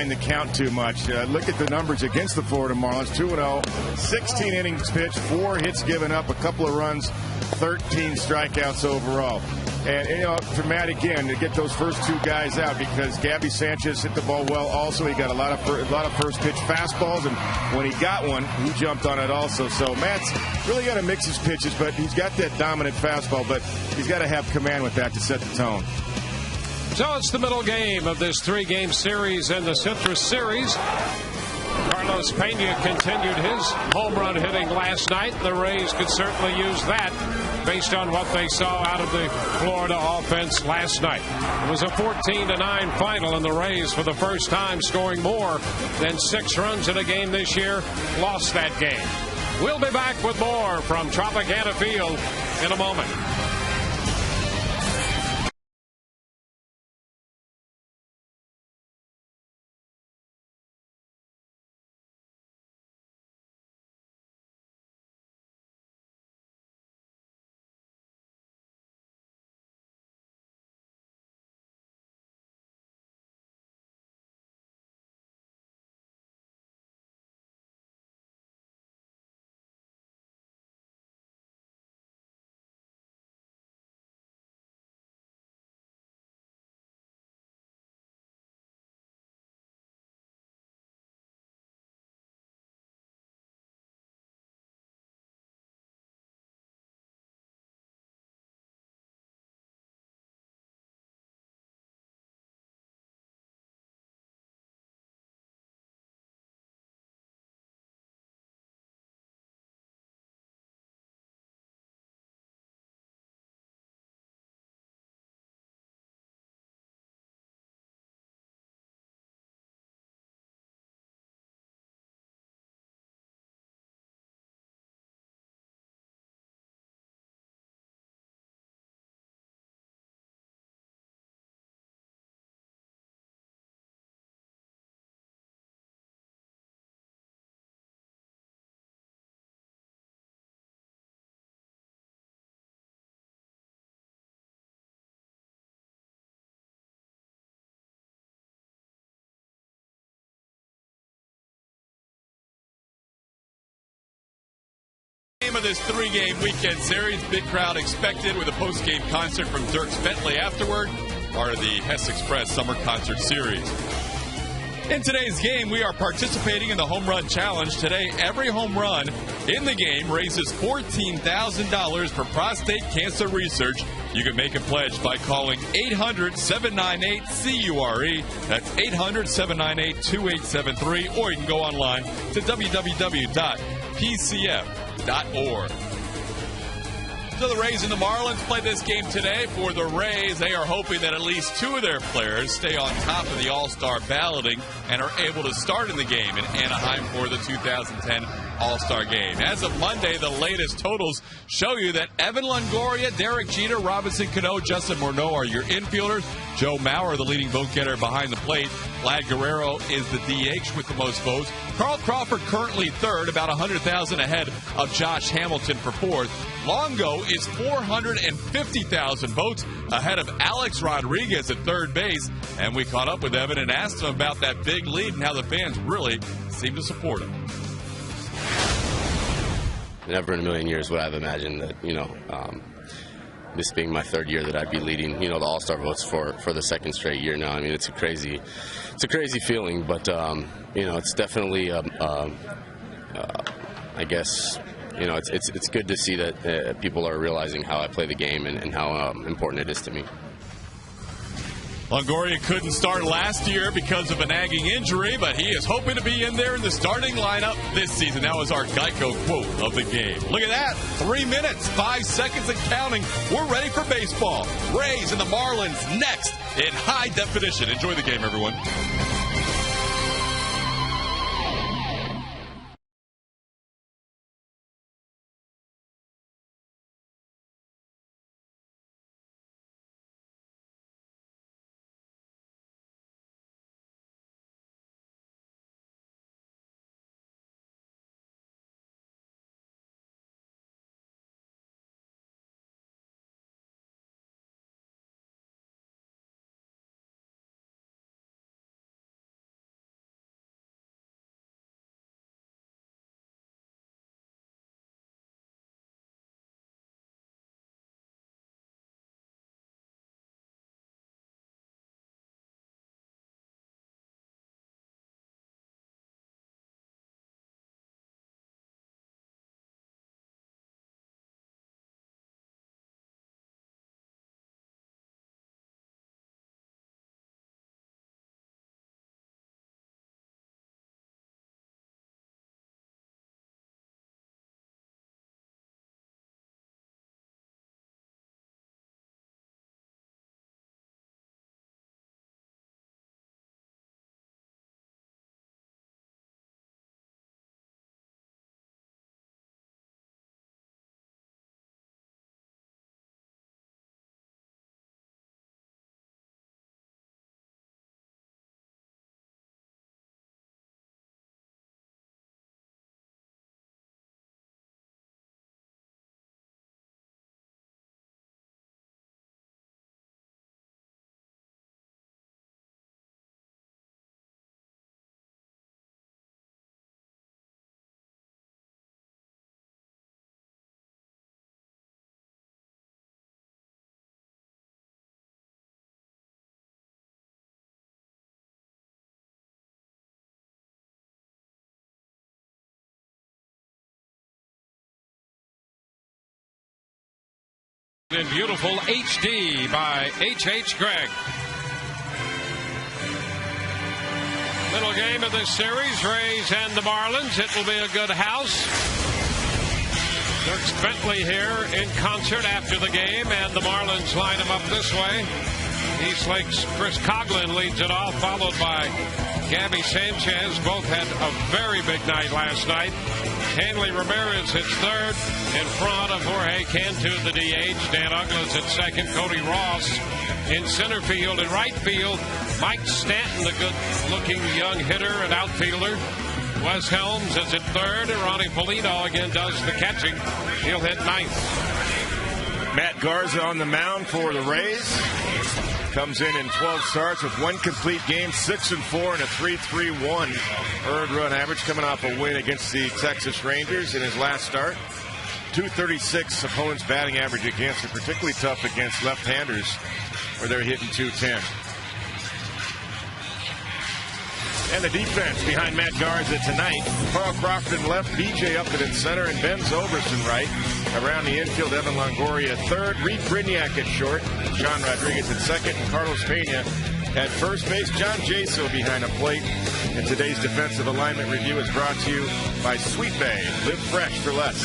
mind the count too much. Look at the numbers against the Florida Marlins. 2-0, 16 innings pitched, 4 hits given up, a couple of runs, 13 strikeouts overall. And, you know, for Matt, again, to get those first 2 guys out, because Gabby Sanchez hit the ball well also. He got a lot of first pitch fastballs, and when he got one, he jumped on it also. So Matt's really got to mix his pitches, but he's got that dominant fastball, but he's got to have command with that to set the tone. So it's the middle game of this 3-game series in the Citrus Series. Carlos Pena continued his home run hitting last night. The Rays could certainly use that based on what they saw out of the Florida offense last night. It was a 14-9 final, and the Rays, for the first time, scoring more than 6 runs in a game this year, lost that game. We'll be back with more from Tropicana Field in a moment. Of this 3-game weekend series, big crowd expected with a post-game concert from Dierks Bentley afterward, part of the Hess Express Summer Concert Series. In today's game, we are participating in the Home Run Challenge. Today, every home run in the game raises $14,000 for prostate cancer research. You can make a pledge by calling 800-798-CURE. That's 800-798-2873. Or you can go online to www.pcf.org. So the Rays and the Marlins play this game today. For the Rays, they are hoping that at least 2 of their players stay on top of the All-Star balloting and are able to start in the game in Anaheim for the 2010 All-Star Game. As of Monday, the latest totals show you that Evan Longoria, Derek Jeter, Robinson Cano, Justin Morneau are your infielders. Joe Mauer, the leading vote getter behind the plate. Vlad Guerrero is the DH with the most votes. Carl Crawford currently third, about 100,000 ahead of Josh Hamilton for fourth. Longo is 450,000 votes ahead of Alex Rodriguez at third base. And we caught up with Evan and asked him about that big lead and how the fans really seem to support him. Never in a million years would I have imagined that, this being my 3rd year, that I'd be leading, the All-Star votes for the 2nd straight year now. I mean, it's a crazy feeling, but, it's definitely, I guess, it's good to see that people are realizing how I play the game and how important it is to me. Longoria couldn't start last year because of a nagging injury, but he is hoping to be in there in the starting lineup this season. That was our Geico quote of the game. Look at that. 3 minutes, 5 seconds and counting. We're ready for baseball. Rays and the Marlins next in high definition. Enjoy the game, everyone. In beautiful HD by H.H. Gregg. Middle game of this series, Rays and the Marlins. It will be a good house. Dirk Bentley here in concert after the game, and the Marlins line him up this way. Eastlake's Chris Coghlan leads it off, followed by Gabby Sanchez. Both had a very big night last night. Hanley Ramirez hits third in front of Jorge Cantu, the DH. Dan Ugglas at second. Cody Ross in center field. In right field, Mike Stanton, the good-looking young hitter and outfielder. Wes Helms is at third, and Ronnie Polito again does the catching. He'll hit ninth. Matt Garza on the mound for the Rays. Comes in 12 starts with one complete game, 6-4 and a 3.31 earned run average, coming off a win against the Texas Rangers in his last start. 236 opponents batting average against it, particularly tough against left-handers where they're hitting 210. And the defense behind Matt Garza tonight. Carl Crofton left, BJ Upton in center, and Ben Zobrist right. Around the infield, Evan Longoria third, Reed Brignac at short, John Rodriguez at second, and Carlos Pena at first base. John Jaso behind the plate. And today's defensive alignment review is brought to you by Sweet Bay. Live fresh for less.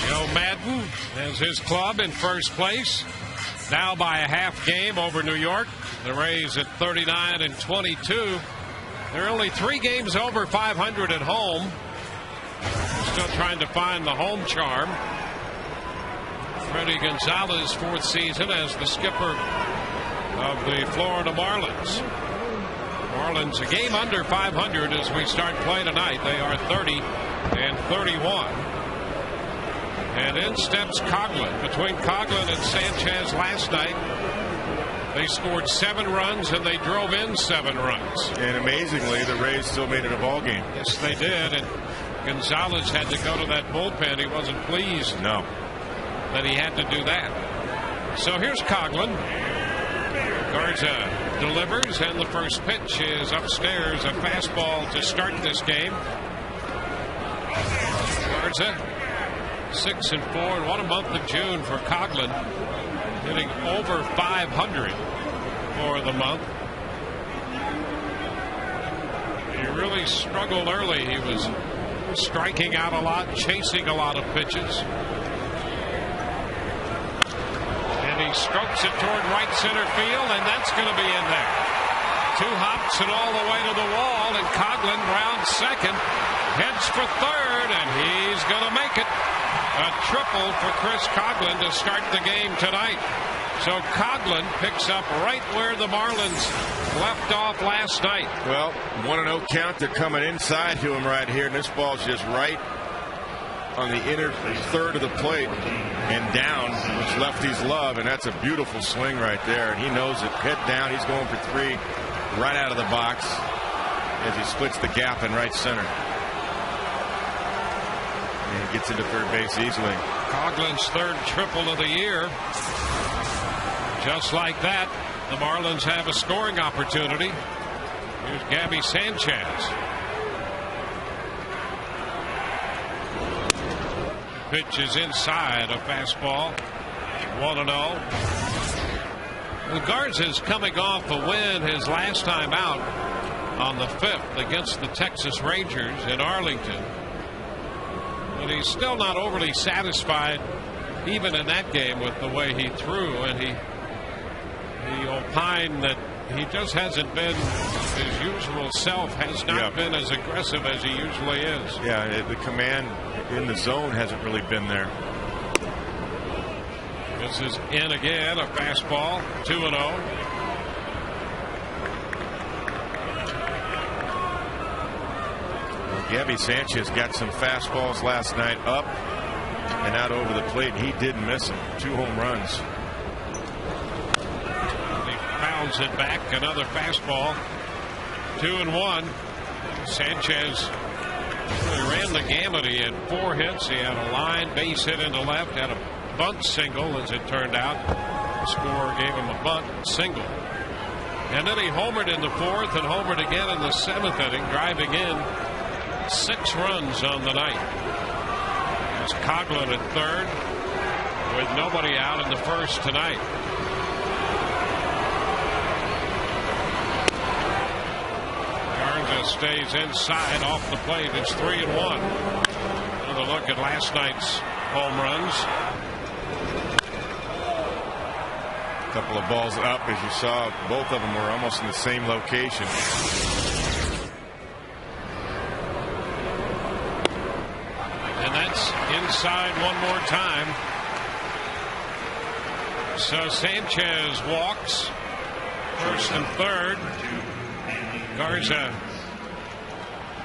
Joe Madden has his club in first place, now by a half game over New York. The Rays at 39-22. They're only 3 games over 500 at home. They're still trying to find the home charm. Freddie Gonzalez, 4th season as the skipper of the Florida Marlins. Marlins a game under 500 as we start play tonight. They are 30-31. And in steps Coghlan. Between Coghlan and Sanchez last night, they scored 7 runs and they drove in 7 runs. And amazingly, the Rays still made it a ball game. Yes, they did. And Gonzalez had to go to that bullpen. He wasn't pleased. No. That he had to do that. So here's Coghlan. Garza delivers, and the first pitch is upstairs. A fastball to start this game. Garza 6-4, and what a month of June for Coghlan, hitting over 500 for the month. He really struggled early. He was striking out a lot, chasing a lot of pitches. And he strokes it toward right center field, and that's going to be in there. 2 hops and all the way to the wall, and Coghlan rounds second, heads for third, and he's going to make it. A triple for Chris Coghlan to start the game tonight. So Coghlan picks up right where the Marlins left off last night. Well, 1-0 count. They're coming inside to him right here, and this ball's just right on the inner third of the plate and down, which lefties love, and that's a beautiful swing right there. And he knows it. Head down. He's going for 3 right out of the box as he splits the gap in right center. And he gets into third base easily. Coghlan's 3rd triple of the year. Just like that, the Marlins have a scoring opportunity. Here's Gabby Sanchez. Pitch is inside, a fastball. 1-0. Garza's coming off a win his last time out on the 5th against the Texas Rangers in Arlington. But he's still not overly satisfied even in that game with the way he threw, and he opined that he just hasn't been his usual self, has not been as aggressive as he usually is. Yeah, the command in the zone hasn't really been there. This is in again, a fastball, 2-0. Gabby Sanchez got some fastballs last night up and out over the plate. He didn't miss them. 2 home runs. He pounds it back. Another fastball. 2-1. Sanchez really ran the gamut. He had 4 hits. He had a line base hit into left. Had a bunt single, as it turned out. The scorer gave him a bunt single. And then he homered in the 4th and homered again in the 7th inning, driving in 6 runs on the night. It's Coghlan at third with nobody out in the first tonight. Garza stays inside off the plate. It's 3-1. Another look at last night's home runs. A couple of balls up, as you saw. Both of them were almost in the same location. And that's inside one more time. So Sanchez walks first and third. Garza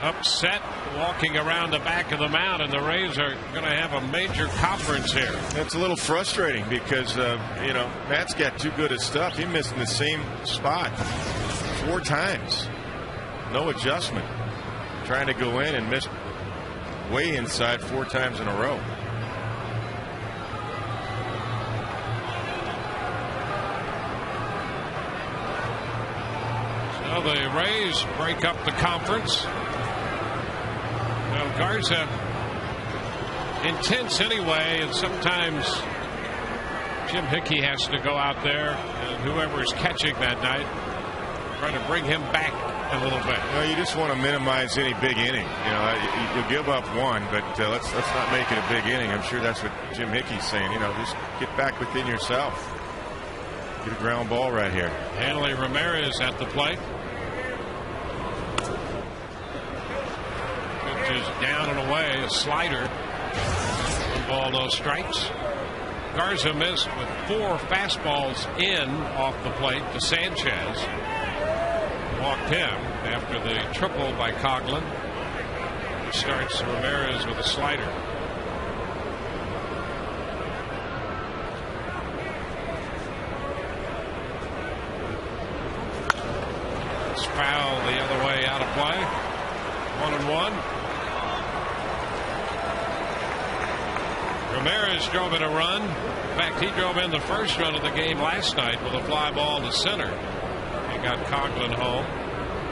upset, walking around the back of the mound, and the Rays are going to have a major conference here. That's a little frustrating because, you know, Matt's got too good at stuff. He missed in the same spot 4 times. No adjustment. Trying to go in and miss way inside 4 times in a row. So the Rays break up the conference. Well, Garza intense anyway, and sometimes Jim Hickey has to go out there, and whoever's catching that night, try to bring him back a little bit. You know, you just want to minimize any big inning. You know, you'll give up one, but let's not make it a big inning. I'm sure that's what Jim Hickey's saying. You know, just get back within yourself. Get a ground ball right here. Hanley Ramirez at the plate. Pitch is down and away, a slider. 1 ball, no strikes. Garza missed with 4 fastballs in off the plate to Sanchez. Walked him after the triple by Coghlan. Starts Ramirez with a slider. It's foul the other way, out of play. 1-1. Ramirez drove in a run. In fact, he drove in the first run of the game last night with a fly ball to center. He got Coghlan home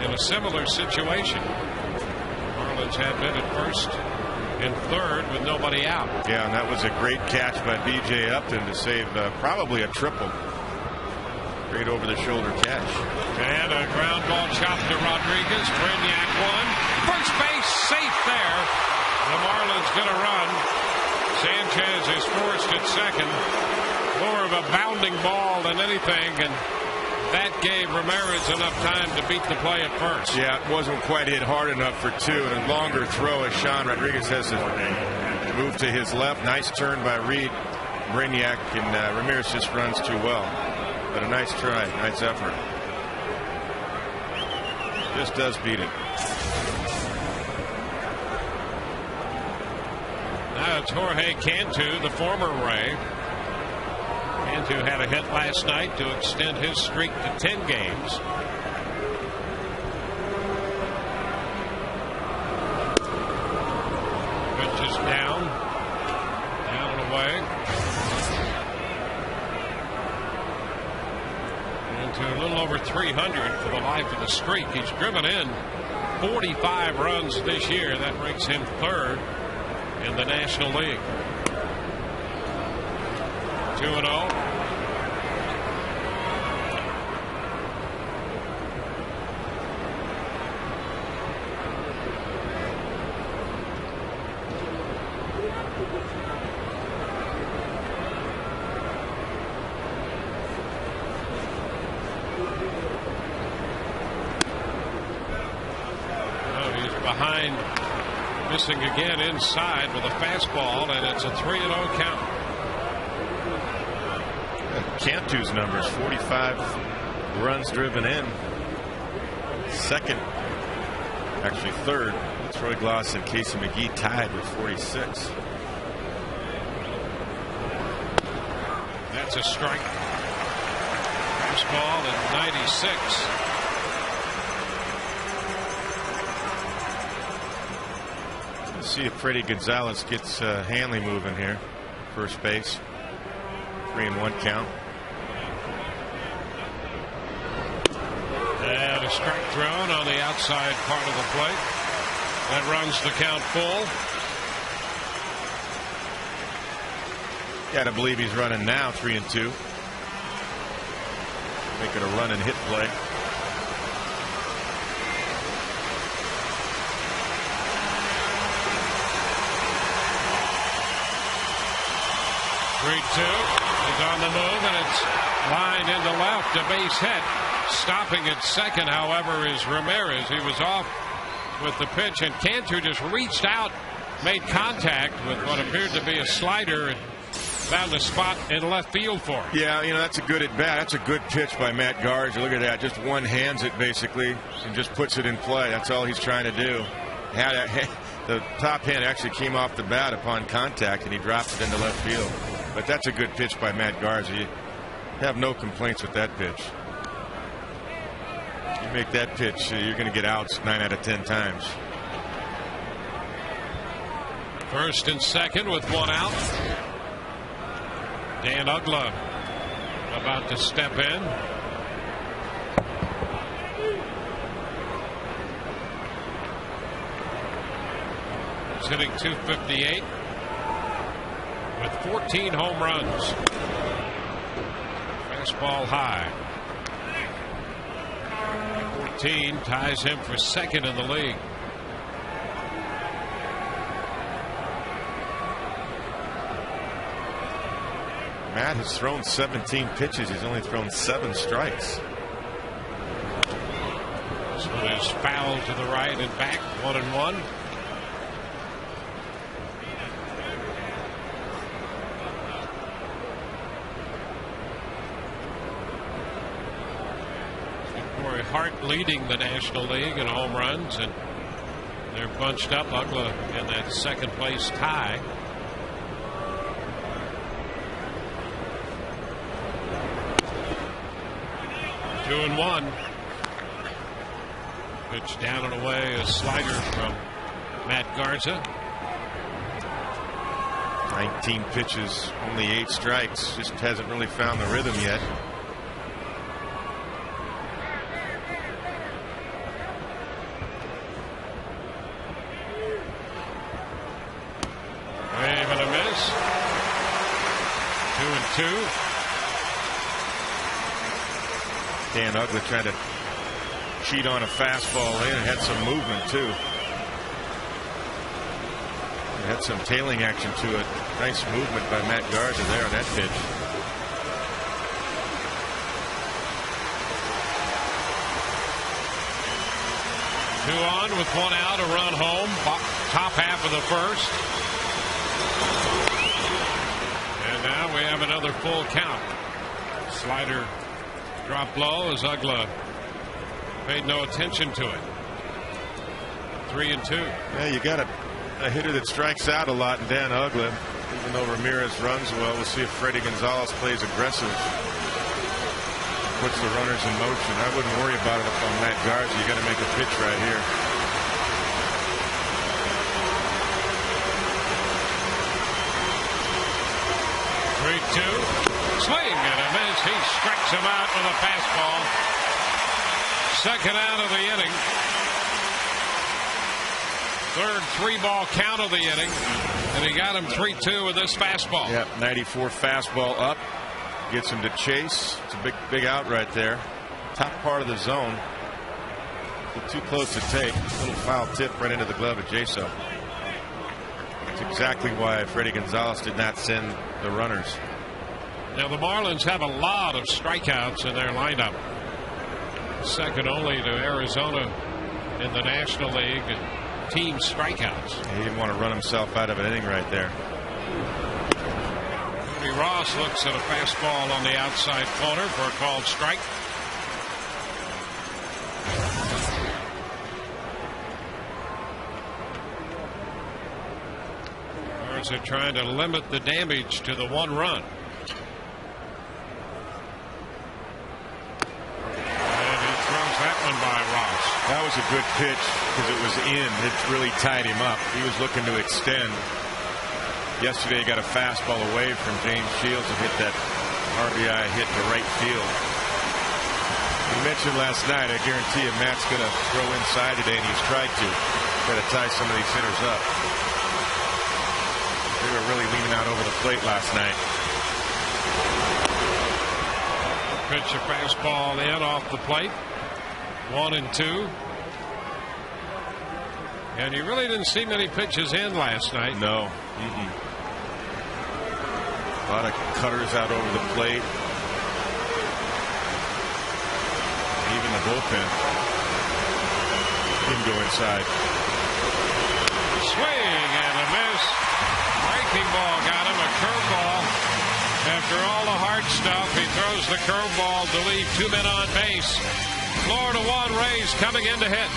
in a similar situation. Marlins had been at first and third with nobody out. Yeah, and that was a great catch by B.J. Upton to save probably a triple. Great over-the-shoulder catch. And a ground ball chopped to Rodriguez. Brignac won. First base safe there. The Marlins going to run. Sanchez is forced at second. More of a bounding ball than anything, and that gave Ramirez enough time to beat the play at first. Yeah, it wasn't quite hit hard enough for 2, and a longer throw as Sean Rodriguez has to move to his left. Nice turn by Reed. Brignac, and Ramirez just runs too well. But a nice try, nice effort. Just does beat it. Now it's Jorge Cantu, the former Ray. Cantu had a hit last night to extend his streak to 10 games. Pitch is down and away. Into a little over 300 for the life of the streak. He's driven in 45 runs this year. That ranks him third in the National League. 2-0. He's behind, missing again inside with a fastball, and it's a 3-0 count. Cantu's numbers, 45 runs driven in. Second, actually third. Troy Glaus and Casey McGee tied with 46. That's a strike. Fastball at 96. Let's see if Freddie Gonzalez gets Hanley moving here. First base. 3-1 count. And a strike thrown on the outside part of the plate. That runs the count full. Got to believe he's running now, 3-2. Make it a run and hit play. He's on the move, and it's lined into left, a base hit. Stopping at second, however, is Ramirez. He was off with the pitch, and Cantu just reached out, made contact with what appeared to be a slider, and found a spot in left field for him. Yeah, that's a good at bat. That's a good pitch by Matt Garza. Look at that. Just one hands it basically and just puts it in play. That's all he's trying to do. The top hand actually came off the bat upon contact, and he dropped it into left field. But that's a good pitch by Matt Garza. You have no complaints with that pitch. You make that pitch, you're going to get outs 9 out of 10 times. First and second with one out. Dan Uggla about to step in. He's hitting .258 with 14 home runs. Fastball high. 14 ties him for second in the league. Matt has thrown 17 pitches. He's only thrown 7 strikes. This one is foul to the right and back, 1-1. Corey Hart leading the National League in home runs, and they're bunched up. Uggla in that second place tie. Two and one. Pitch down and away, a slider from Matt Garza. 19 pitches, only 8 strikes. Just hasn't really found the rhythm yet. Wave and a miss. 2-2. Dan Uggla trying to cheat on a fastball in and had some movement too. It had some tailing action to it. Nice movement by Matt Garza there on that pitch. Two on with one out, a run home. Top half of the first. And now we have another full count. Slider dropped low as Uggla paid no attention to it. 3-2. Yeah, you got a hitter that strikes out a lot in Dan Uggla. Even though Ramirez runs well, we'll see if Freddie Gonzalez plays aggressive. Puts the runners in motion. I wouldn't worry about it if I'm Matt Garza. You got to make a pitch right here. Swing and a miss. He strikes him out with a fastball. Second out of the inning. Third 3-ball count of the inning. And he got him 3-2 with this fastball. Yep, 94 fastball up. Gets him to chase. It's a big out right there. Top part of the zone. Too close to take. Little foul tip right into the glove of Jaso. That's exactly why Freddie Gonzalez did not send the runners. Now the Marlins have a lot of strikeouts in their lineup. Second only to Arizona in the National League in team strikeouts. He didn't want to run himself out of an inning right there. Cody Ross looks at a fastball on the outside corner for a called strike. Marlins are trying to limit the damage to the 1 run. By Ross. That was a good pitch because it was in. It really tied him up. He was looking to extend. Yesterday he got a fastball away from James Shields and hit that RBI hit to right field. You mentioned last night, I guarantee you Matt's going to throw inside today, and he's tried to. Got to tie some of these hitters up. They were really leaning out over the plate last night. Pitch a fastball in off the plate. 1-2. And you really didn't see many pitches in last night. No. A lot of cutters out over the plate. Even the bullpen didn't go inside. Swing and a miss. Breaking ball got him. A curveball. After all the hard stuff, he throws the curveball to leave 2 men on base. Florida 1 Rays coming in to hit.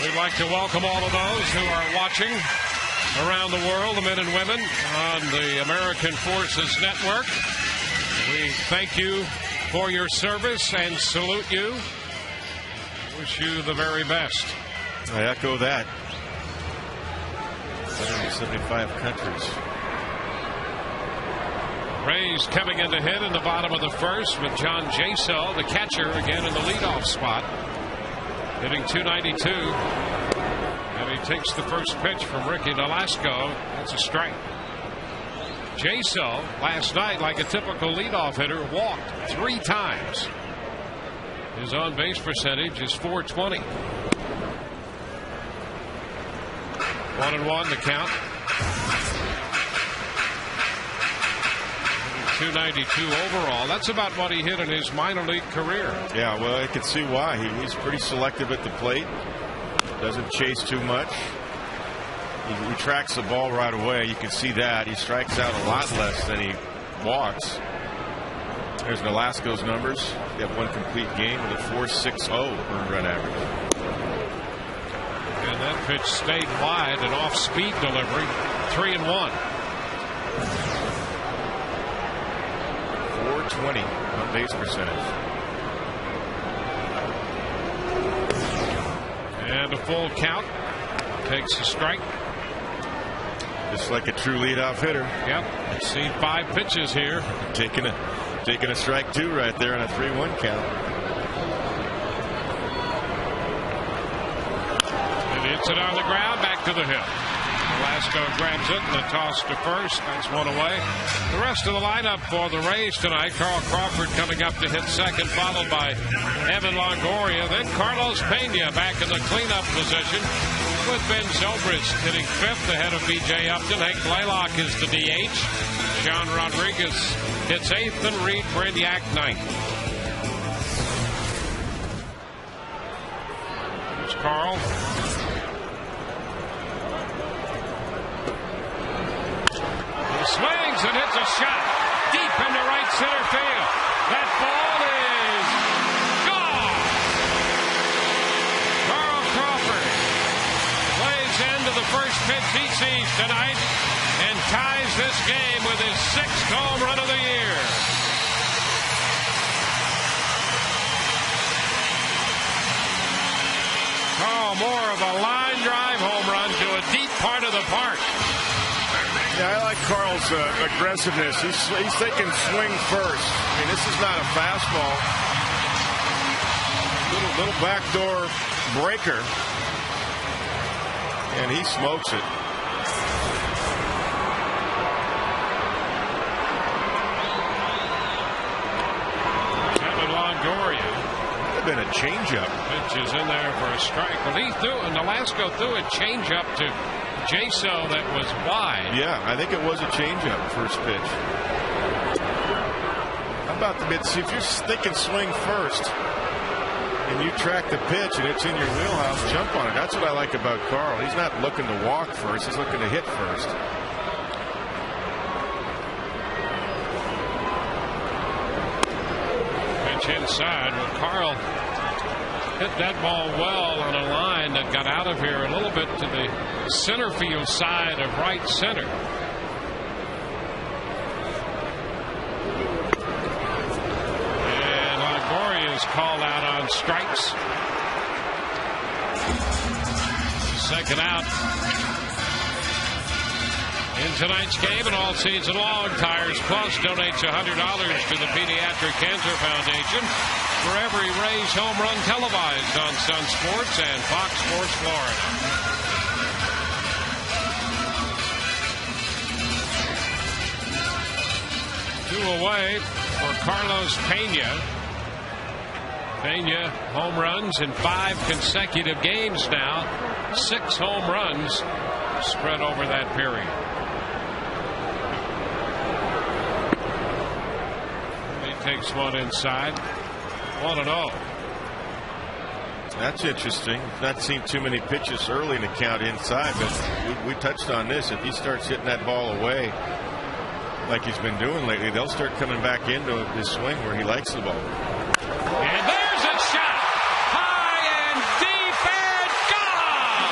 We'd like to welcome all of those who are watching around the world, the men and women on the American Forces Network. We thank you for your service and salute you. Wish you the very best. I echo that. 175 countries. Rays coming in to hit in the bottom of the first with John Jasel, the catcher, again in the leadoff spot. Hitting .292. And he takes the first pitch from Ricky Nolasco. That's a strike. Jasel last night, like a typical leadoff hitter, walked 3 times. His on base percentage is .420. 1-1 the count. .292 overall. That's about what he hit in his minor league career. Yeah, well, I can see why. He's pretty selective at the plate. Doesn't chase too much. He tracks the ball right away. You can see that. He strikes out a lot less than he walks. There's Nolasco's numbers. He had 1 complete game with a .460 earned run average. And that pitch stayed wide, an off-speed delivery. 3-1. 420 on base percentage. And a full count. Takes a strike. Just like a true leadoff hitter. Yep. I've seen 5 pitches here. Taking a strike 2 right there on a 3-1 count. And hits it on the ground, back to the hill. Nolasco grabs it and a toss to first. That's 1 away. The rest of the lineup for the Rays tonight. Carl Crawford coming up to hit second, followed by Evan Longoria. Then Carlos Pena back in the cleanup position with Ben Zobrist hitting 5th ahead of B.J. Upton. Hank Blaylock is the DH. Sean Rodriguez hits 8th and Reed Brignac 9th. Here's Carl. Swings and hits a shot deep into right center field. That ball is gone. Carl Crawford plays into the first pitch he sees tonight and ties this game with his 6th home run of the year. Carl, more of a line drive home Yeah, I like Carl's aggressiveness. He's thinking swing first. I mean, this is not a fastball. Little backdoor breaker. And he smokes it. Kevin Longoria. Could have been a changeup. Pitch is in there for a strike. Well, he threw, and Nolasco threw a changeup to Jaso that was wide. Yeah, I think it was a changeup first pitch. How about the mid? See, if you're thinking swing first and you track the pitch and it's in your wheelhouse, jump on it. That's what I like about Carl. He's not looking to walk first. He's looking to hit first. Pitch inside. Well, Carl hit that ball well on a line that got out of here a little bit to the center field side of right center. And Longoria is called out on strikes. Second out in tonight's game, and all season long, Tires Plus donates $100 to the Pediatric Cancer Foundation for every Rays home run televised on Sun Sports and Fox Sports Florida. Two away for Carlos Pena. Pena home runs in 5 consecutive games now. 6 home runs spread over that period. He takes one inside. 1-0. That's interesting. Not seen too many pitches early in the count inside, but we touched on this. If he starts hitting that ball away like he's been doing lately, they'll start coming back into his swing where he likes the ball. And there's a shot. High and deep and gone.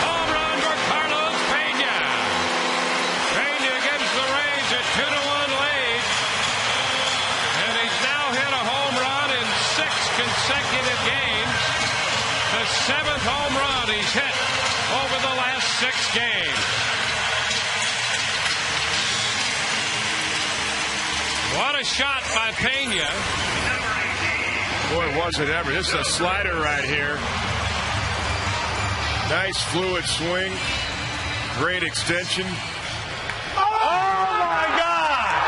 Home run for Carlos Pena. Pena gives the Rays a 2-1 lead. And he's now hit a home run in 6 consecutive games. The 7th home run he's hit over the last 6 games. What a shot by Pena. Boy, was it ever. This is a slider right here. Nice fluid swing. Great extension. Oh my God!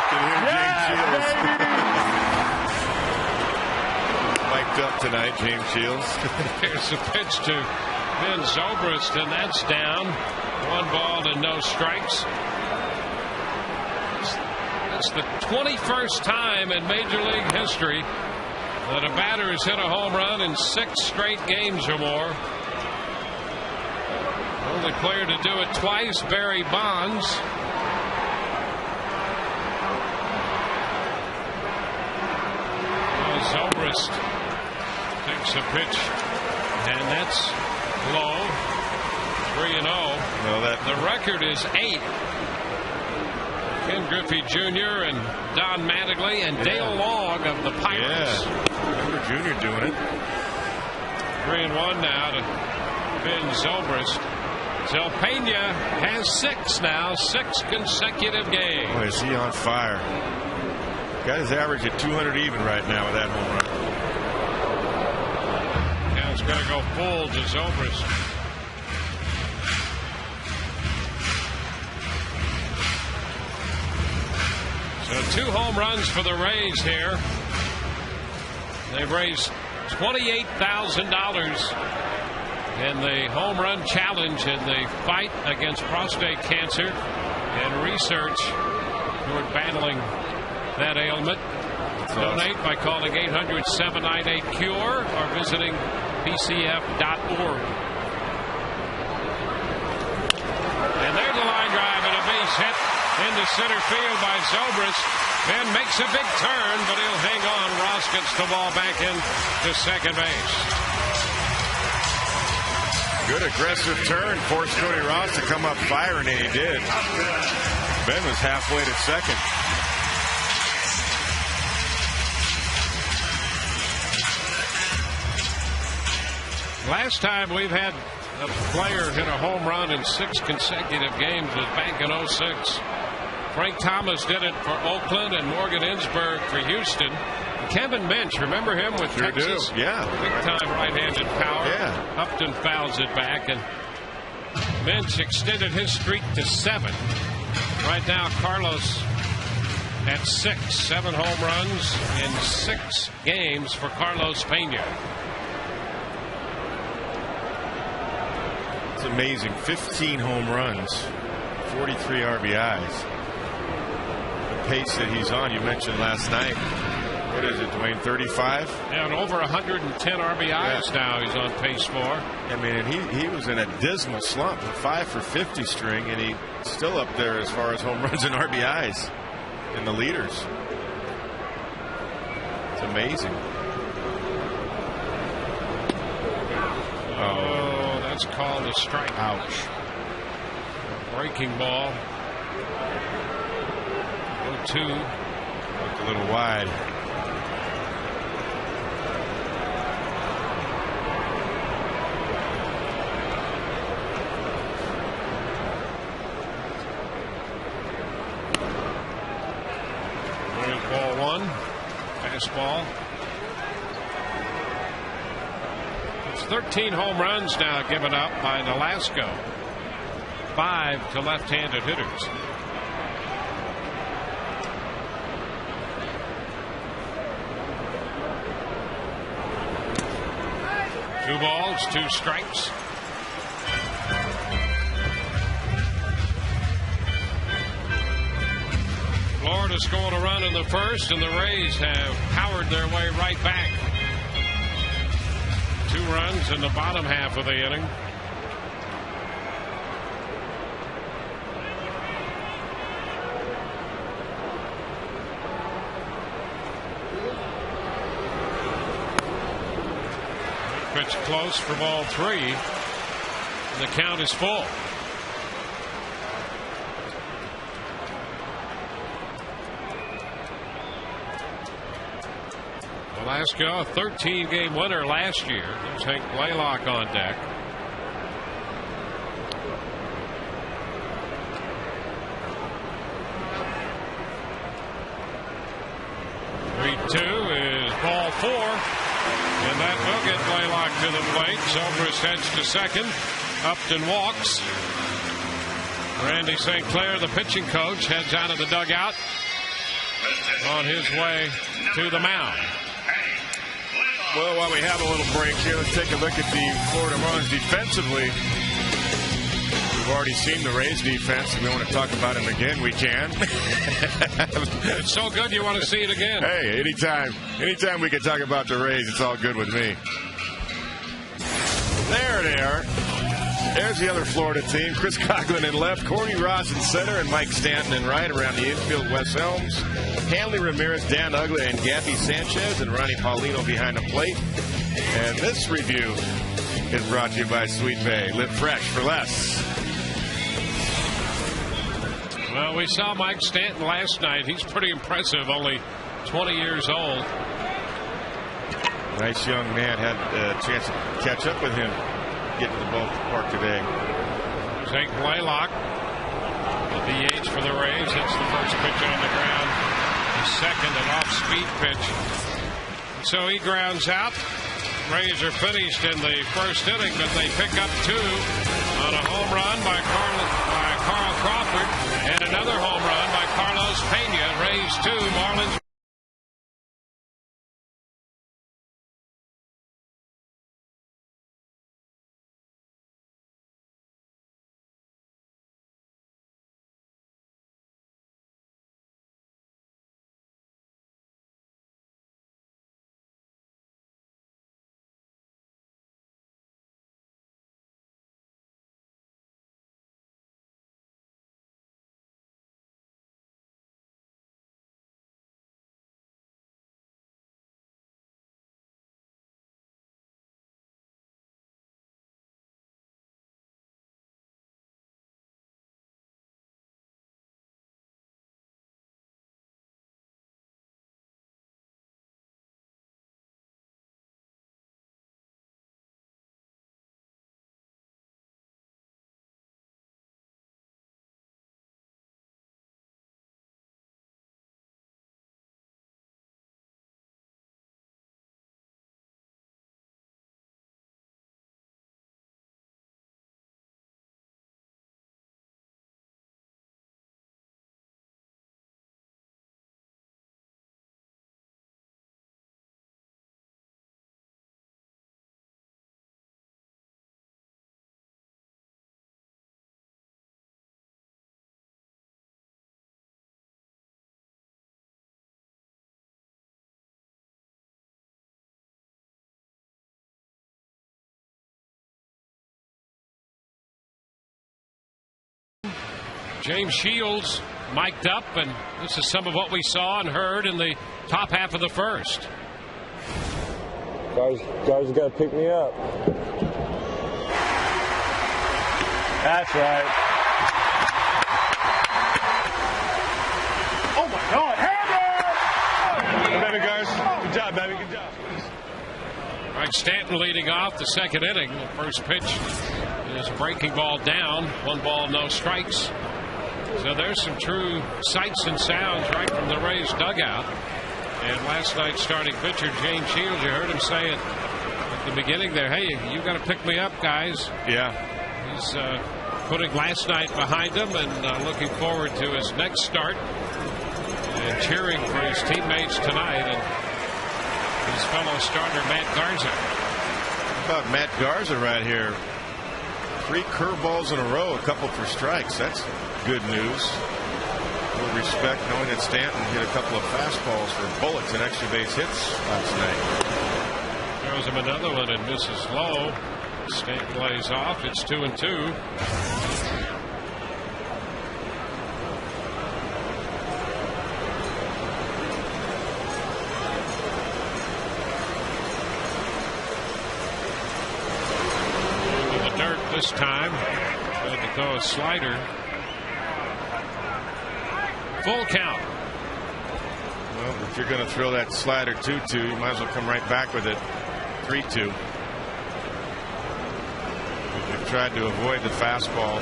Can hear James Shields. Mic'd up tonight, James Shields. Here's a pitch to Ben Zobrist, and that's down. 1 ball and no strikes. It's the 21st time in Major League history that a batter has hit a home run in 6 straight games or more. Only player to do it twice, Barry Bonds. Zobrist takes a pitch, and that's low. 3-0. Well, the record is 8. Ken Griffey Jr. and Don Mattingly and Dale Long of the Pirates. Yeah. Remember Jr. doing it. 3-1 now to Ben Zobrist. So Pena has 6 now, 6 consecutive games. Boy, is he on fire. Got his average at 200 even right now with that home run. Now it's going to go full to Zobrist. So 2 home runs for the Rays here. They've raised $28,000 in the home run challenge in the fight against prostate cancer and research toward battling that ailment. Donate by calling 800-798-CURE or visiting PCF.org. And there's a line drive and a base hit into center field by Zobrist. Ben makes a big turn, but he'll hang on. Ross gets the ball back in to second base. Good aggressive turn. Forced Cody Ross to come up firing, and he did. Ben was halfway to second. Last time we've had The player hit a home run in 6 consecutive games was back in '06. Frank Thomas did it for Oakland and Morgan Ensberg for Houston. Kevin Minch, remember him with Sure Texas? do. Yeah. Big time right-handed power. Yeah. Upton fouls it back, and Minch extended his streak to 7. Right now, Carlos at 6. 7 home runs in 6 games for Carlos Pena. It's amazing. 15 home runs, 43 RBIs. The pace that he's on, you mentioned last night. What is it, Dwayne, 35? And over 110 RBIs now he's on pace for. I mean, and he was in a dismal slump, a 5 for 50 string, and he's still up there as far as home runs and RBIs in the leaders. It's amazing. Oh, that's called a strike. Ouch. Breaking ball. 0-2. Looked a little wide. Ball 1. Fastball. It's 13 home runs now given up by Nolasco. 5 to left-handed hitters. Two balls, 2 strikes. Florida scored a run in the first, and the Rays have powered their way right back. 2 runs in the bottom half of the inning. Pitch close for ball 3. And the count is full. Nolasco, a 13-game winner last year. There's Hank Blaylock on deck. Three-two is ball 4. And that will get Blaylock to the plate. Zobrist heads to second. Upton walks. Randy St. Clair, the pitching coach, heads out of the dugout on his way to the mound. Well, while we have a little break here, let's take a look at the Florida Marlins defensively. We've already seen the Rays defense, and we want to talk about them again. We can. It's so good you want to see it again. Hey, anytime we can talk about the Rays, it's all good with me. There they are. There's the other Florida team. Chris Coughlin in left, Corey Ross in center, and Mike Stanton in right. Around the infield, Wes Helms, Hanley Ramirez, Dan Uggla, and Gabby Sanchez, and Ronnie Paulino behind the plate. And this review is brought to you by Sweet Bay. Live fresh for less. Well, we saw Mike Stanton last night. He's pretty impressive, only 20 years old. Nice young man. Had a chance to catch up with him getting to the ballpark today. Hank Blaylock, the DH for the Rays. Hits the first pitch on the ground. The second, an off-speed pitch. So he grounds out. Rays are finished in the first inning, but they pick up 2 on a home run by Carl Crawford and another home run by Carlos Pena. Rays 2, Marlins James Shields mic'd up, and this is some of what we saw and heard in the top half of the first. Guys got to pick me up. That's right. Oh my God! Hammer! Hey, baby, guys. Good job, baby. Good job. All right, Stanton leading off the second inning. The first pitch is a breaking ball down. 1 ball, no strikes. So there's some true sights and sounds right from the Rays dugout. And last night's starting pitcher, James Shields, you heard him say it at the beginning there. Hey, you got to pick me up, guys. Yeah. He's putting last night behind him and looking forward to his next start and cheering for his teammates tonight and his fellow starter, Matt Garza. How about Matt Garza right here? 3 curveballs in a row, a couple for strikes. That's good news. With respect, knowing that Stanton hit a couple of fastballs for bullets and extra base hits last night. Throws him another one and misses low. Stanton lays off. It's 2-2. Into the dirt this time. Going to throw a slider. Full count. Well, if you're going to throw that slider 2-2, you might as well come right back with it 3-2. You've tried to avoid the fastball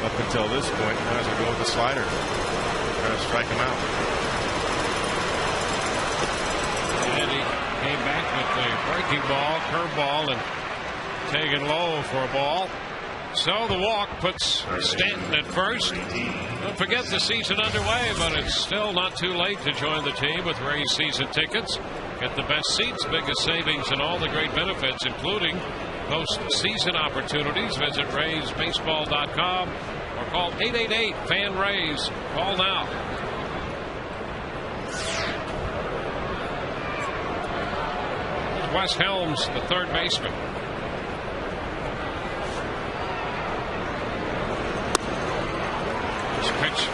up until this point. You might as well go with the slider. Try to strike him out. And he came back with the breaking ball, curveball, and taken low for a ball. So the walk puts Stanton at first. Don't forget the season underway, but it's still not too late to join the team with Rays season tickets. Get the best seats, biggest savings, and all the great benefits, including post-season opportunities. Visit RaysBaseball.com or call 888-FAN-RAYS. Call now. Wes Helms, the third baseman. Pitch,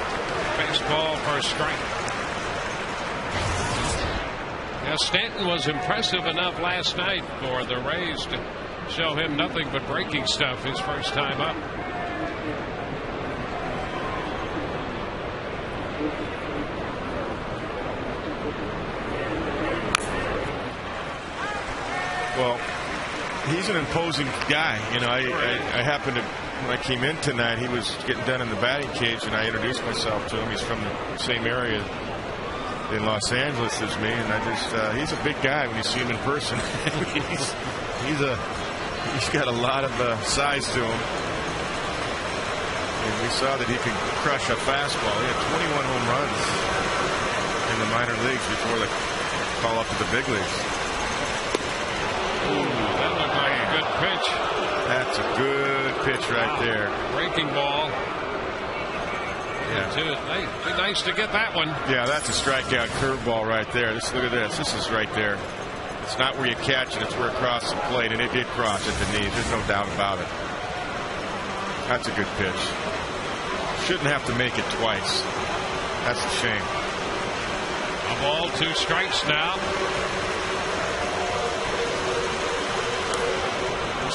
baseball for a strike. Now Stanton was impressive enough last night for the Rays to show him nothing but breaking stuff his first time up. Well, he's an imposing guy. You know, I happened to, when I came in tonight, he was getting done in the batting cage, and I introduced myself to him. He's from the same area in Los Angeles as me, and I just, he's a big guy when you see him in person. he's got a lot of size to him. And we saw that he could crush a fastball. He had 21 home runs in the minor leagues before the call up to the big leagues. Ooh, that looked like a good pitch. That's a good pitch right there. Breaking ball. Yeah. It'd be nice to get that one. Yeah, that's a strikeout curveball right there. Look at this. This is right there. It's not where you catch it. It's where it crosses the plate, and it did cross at the knees. There's no doubt about it. That's a good pitch. Shouldn't have to make it twice. That's a shame. A ball, 2 strikes now.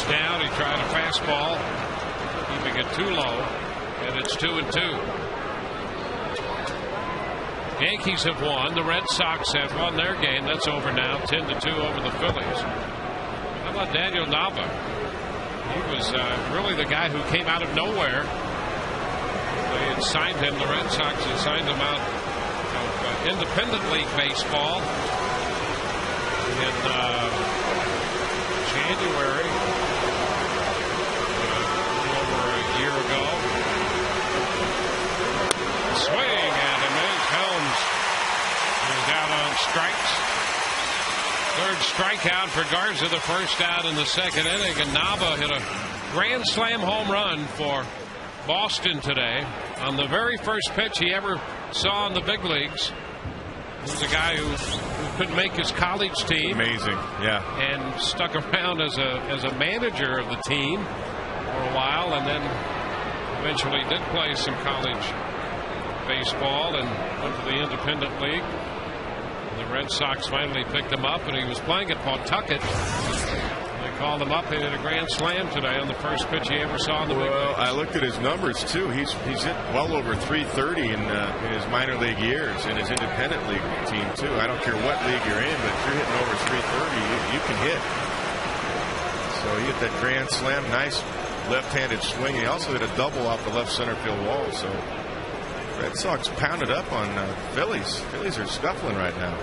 Down, he tried a fastball, keeping it too low, and it's 2-2. Yankees have won. The Red Sox have won their game. That's over now, 10-2 over the Phillies. How about Daniel Nava? He was really the guy who came out of nowhere. They had signed him. The Red Sox had signed him out of independent league baseball in January. Swing, and it is Helms is out on strikes. Third strikeout for Garza, the first out in the second inning, and Nava hit a grand slam home run for Boston today on the very first pitch he ever saw in the big leagues. He was a guy who couldn't make his college team. Amazing, yeah. And stuck around as a manager of the team for a while, and then eventually did play some college baseball and went to the independent league. The Red Sox finally picked him up, and he was playing at Pawtucket. They called him up. He hit a grand slam today on the first pitch he ever saw in the big leagues. I looked at his numbers too. He's hit well over 330 in his minor league years, in his independent league team too. I don't care what league you're in, but if you're hitting over 330, you can hit. So he hit that grand slam, nice left-handed swing. He also hit a double off the left center field wall. So Red Sox pounded up on Phillies. Phillies are scuffling right now.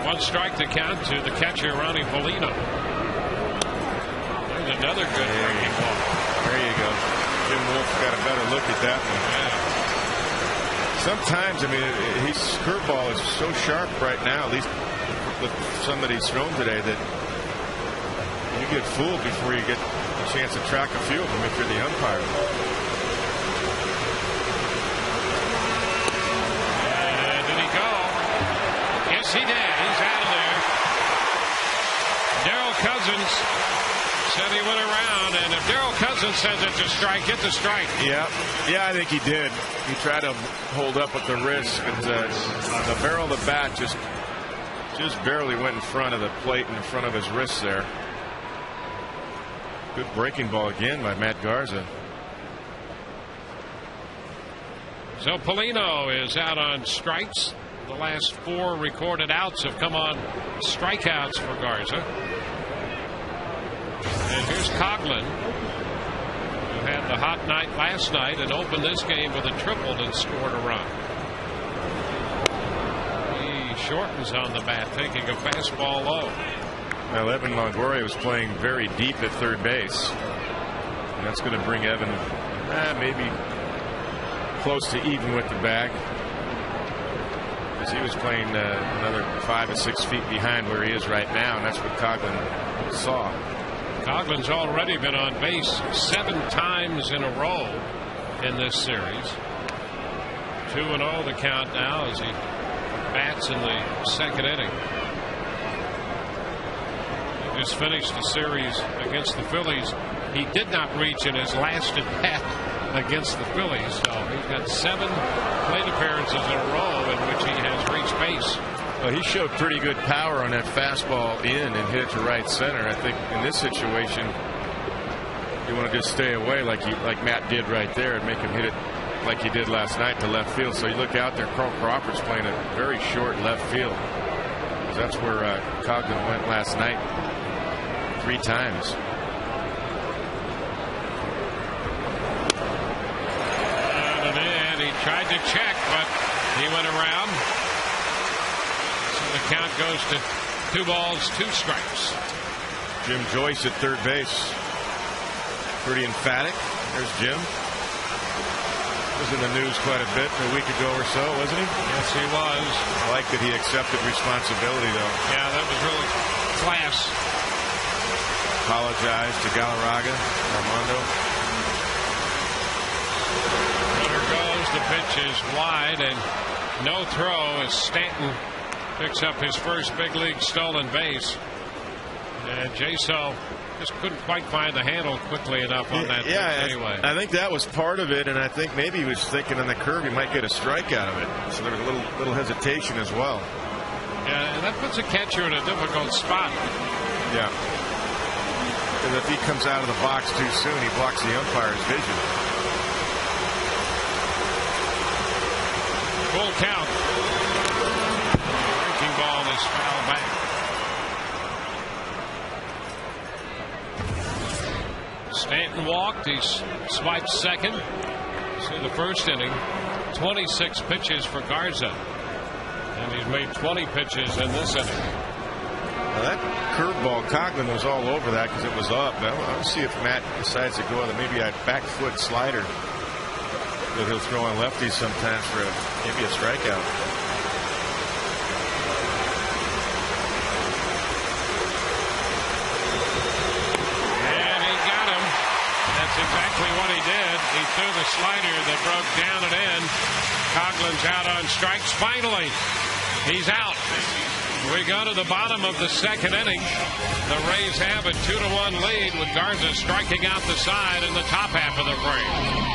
1 strike to count to the catcher, Ronnie Polino. There's another good breaking ball. There you go. Jim Wolf got a better look at that one. Yeah. Sometimes, I mean, his curveball is so sharp right now, at least with some that he's thrown today, that you get fooled before you get a chance to track a few of them if you're the umpire. Did he go? Yes, he did. He's out of there. Darryl Cousins said he went around, and if Darryl Cousins says it's a strike, it's a strike. Yeah, I think he did. He tried to hold up with the wrist, but the barrel of the bat just barely went in front of the plate, in front of his wrist there. Good breaking ball again by Matt Garza. So Polino is out on strikes. The last 4 recorded outs have come on strikeouts for Garza. And here's Coughlin, who had the hot night last night and opened this game with a triple and scored a run. He shortens on the bat, taking a fastball low. Well, Evan Longoria was playing very deep at third base. And that's going to bring Evan maybe close to even with the bag. Because he was playing another 5 or 6 feet behind where he is right now, and that's what Coughlin saw. Coughlin's already been on base 7 times in a row in this series. 2-0 the count now as he bats in the second inning. He just finished the series against the Phillies. He did not reach in his last at bat against the Phillies, so he's got 7 plate appearances in a row in which he has reached base. Well, he showed pretty good power on that fastball in and hit it to right center. I think in this situation, you want to just stay away like Matt did right there and make him hit it like he did last night to left field. So you look out there, Carl Crawford's playing a very short left field. That's where Coughlin went last night 3 times. And he tried to check, but he went around. The count goes to 2 balls, 2 strikes. Jim Joyce at third base. Pretty emphatic. There's Jim. Was in the news quite a bit a week ago or so, wasn't he? Yes, he was. I like that he accepted responsibility, though. Yeah, that was really class. Apologized to Galarraga, Armando. Runner goes. The pitch is wide, and no throw as Stanton picks up his first big league stolen base. And Jaso just couldn't quite find the handle quickly enough on that pitch anyway. I think that was part of it, and I think maybe he was thinking on the curve he might get a strike out of it. So there was a little hesitation as well. Yeah, and that puts a catcher in a difficult spot. Yeah. Because if he comes out of the box too soon, he blocks the umpire's vision. Full count. Breaking ball is fouled back. Stanton walked. He swiped second. See the first inning. 26 pitches for Garza. And he's made 20 pitches in this inning. Now that curveball, Coughlin was all over that because it was up. I'll see if Matt decides to go with maybe a back foot slider that he'll throw on lefties sometimes for maybe a strikeout. And he got him. That's exactly what he did. He threw the slider that broke down and in. Coughlin's out on strikes. Finally, he's out. We go to the bottom of the second inning. The Rays have a 2-1 lead with Garza striking out the side in the top half of the frame.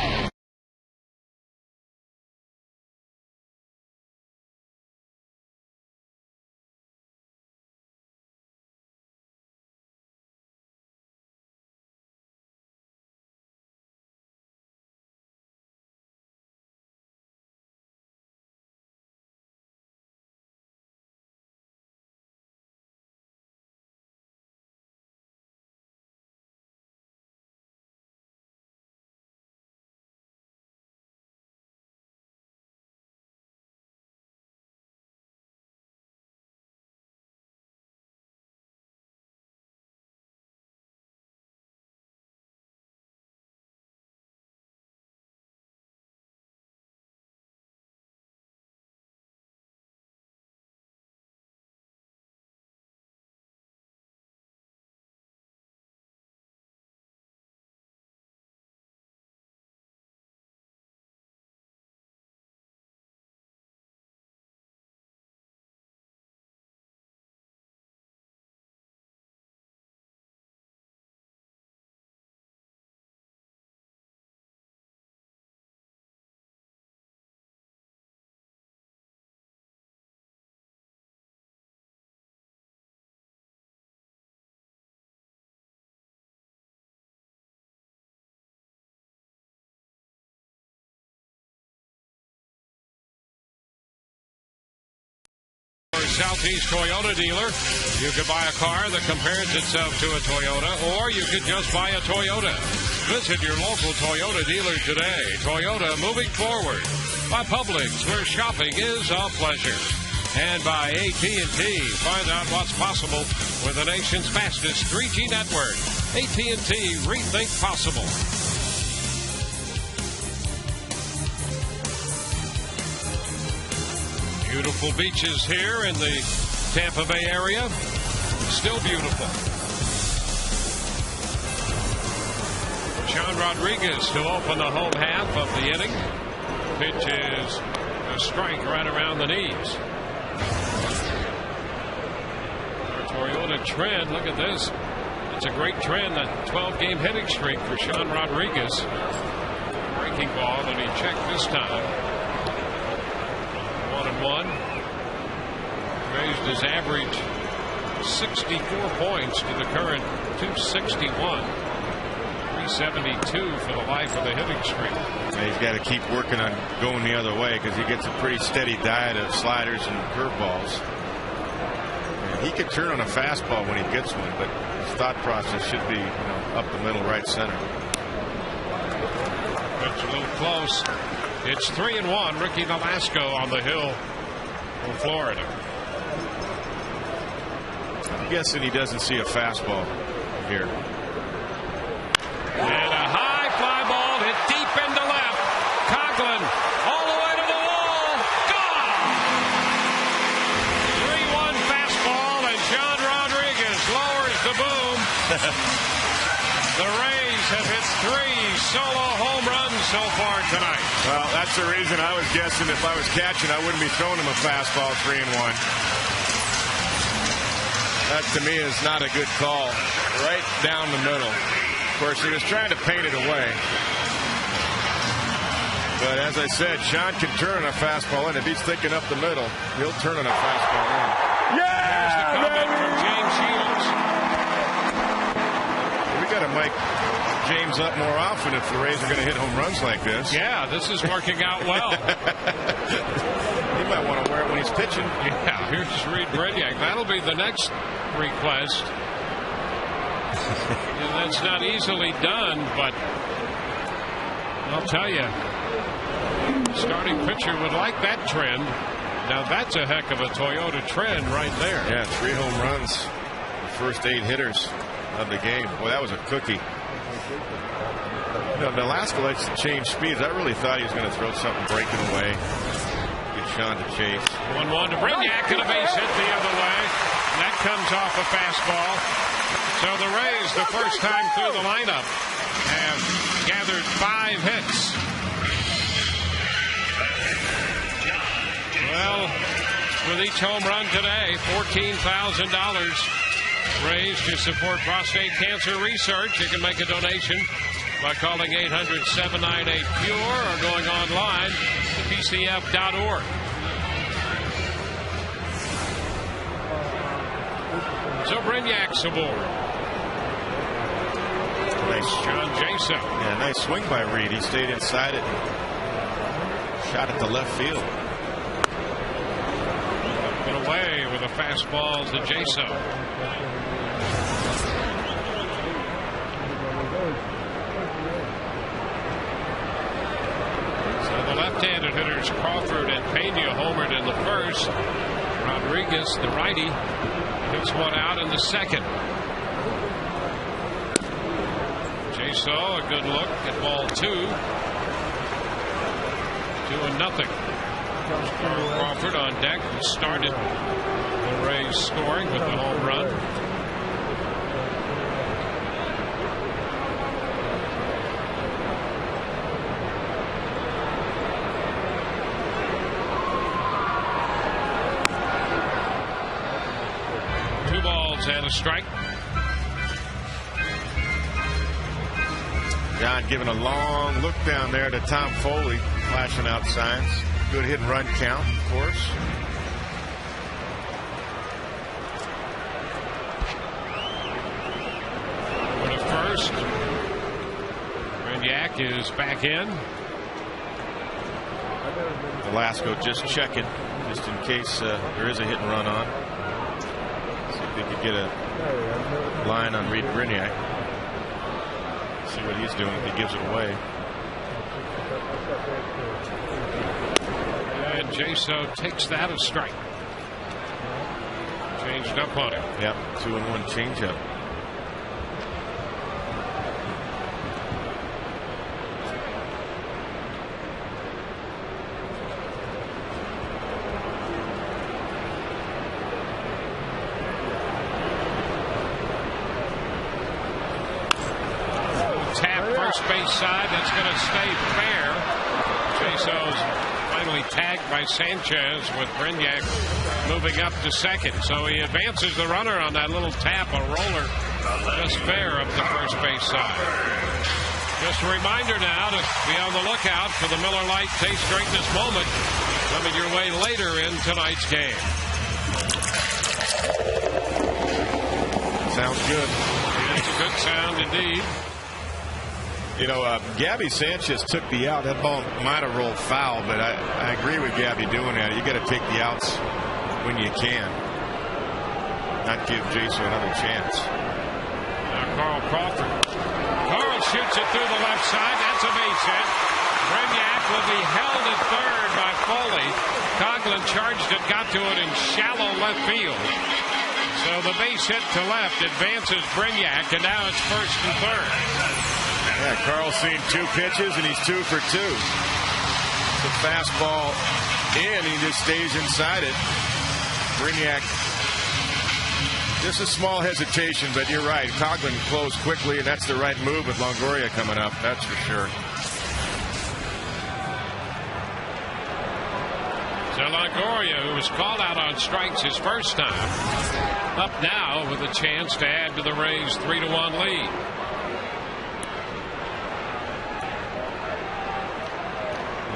Southeast Toyota dealer. You could buy a car that compares itself to a Toyota, or you could just buy a Toyota. Visit your local Toyota dealer today. Toyota, moving forward. By Publix, where shopping is a pleasure. And by AT&T. Find out what's possible with the nation's fastest 3G network. AT&T, rethink possible. Beautiful beaches here in the Tampa Bay area. Still beautiful. Sean Rodriguez to open the home half of the inning. Pitch is a strike right around the knees. Our Toyota trend, look at this. It's a great trend, that 12-game hitting streak for Sean Rodriguez. Breaking ball that he checked this time. 1-1. Raised his average 64 points to the current 261. 372 for the life of the hitting streak. And he's got to keep working on going the other way because he gets a pretty steady diet of sliders and curveballs. And he could turn on a fastball when he gets one, but his thought process should be, up the middle, right center. That's a little close. It's 3-1. Ricky Velasco on the hill from Florida. I'm guessing he doesn't see a fastball here. And a high fly ball hit deep into left. Coughlin all the way to the wall. Gone! 3-1 fastball, and Sean Rodriguez lowers the boom. The Rays have hit 3 solo home runs so far tonight. Well, that's the reason I was guessing if I was catching, I wouldn't be throwing him a fastball 3-1. That to me is not a good call. Right down the middle. Of course, he was trying to paint it away. But as I said, Sean can turn on a fastball, and if he's thinking up the middle, he'll turn on a fastball in. There's the comment from James Shields. We got to mic James up more often if the Rays are going to hit home runs like this. Yeah, this is working out well. He might want to wear it when he's pitching. Yeah, here's Reed Brediak. That'll be the next request. And that's not easily done, but I'll tell you, starting pitcher would like that trend. Now that's a heck of a Toyota trend right there. Yeah, 3 home runs. The first 8 hitters of the game. Boy, that was a cookie. Velasco likes to change speeds. I really thought he was going to throw something breaking away. Get Sean to chase. 1-1 to Brediak, and a base hit the other way. That comes off a fastball. So the Rays, the first time through the lineup, have gathered 5 hits. Well, with each home run today, $14,000 raised to support prostate cancer research. You can make a donation by calling 800-798-PURE or going online to pcf.org. So Brediak's aboard. Nice. John Jaso. Yeah, nice swing by Reed. He stayed inside it. Shot it to left field. Up and away with a fastball to Jaso. So the left-handed hitters Crawford and Pena homered in the first. Rodriguez, the righty, hits one out in the second. Jaso, a good look at ball 2. 2-0. Crawford on deck, who started the Rays scoring with the home run. And a strike. John giving a long look down there to Tom Foley, flashing out signs. Good hit and run count, of course. For the first, Brediak is back in. Velasco just checking, just in case there is a hit and run on. See if they could get a line on Reed Brignac. See what he's doing if he gives it away. And Jaso takes that as strike. Changed up on him. Yep, 2-1 changeup. First base side, that's going to stay fair. Jaso's finally tagged by Sanchez with Brignac moving up to second. So he advances the runner on that little tap, a roller, just fair up the first base side. Just a reminder now to be on the lookout for the Miller Lite Taste Greatness moment coming your way later in tonight's game. Sounds good. It's a good sound indeed. You know, Gabby Sanchez took the out. That ball might have rolled foul, but I agree with Gabby doing that. You got to take the outs when you can, not give Jason another chance. Now Carl Crawford. Carl shoots it through the left side. That's a base hit. Brignac will be held at third by Foley. Coughlin charged it, got to it in shallow left field. So the base hit to left advances Brignac, and now it's first and third. Yeah, Carl's seen 2 pitches, and he's 2 for 2. The fastball in, he just stays inside it. Brignac, just a small hesitation, but you're right. Coughlin closed quickly, and that's the right move with Longoria coming up, that's for sure. So Longoria, who was called out on strikes his first time, up now with a chance to add to the Rays' 3-1 lead.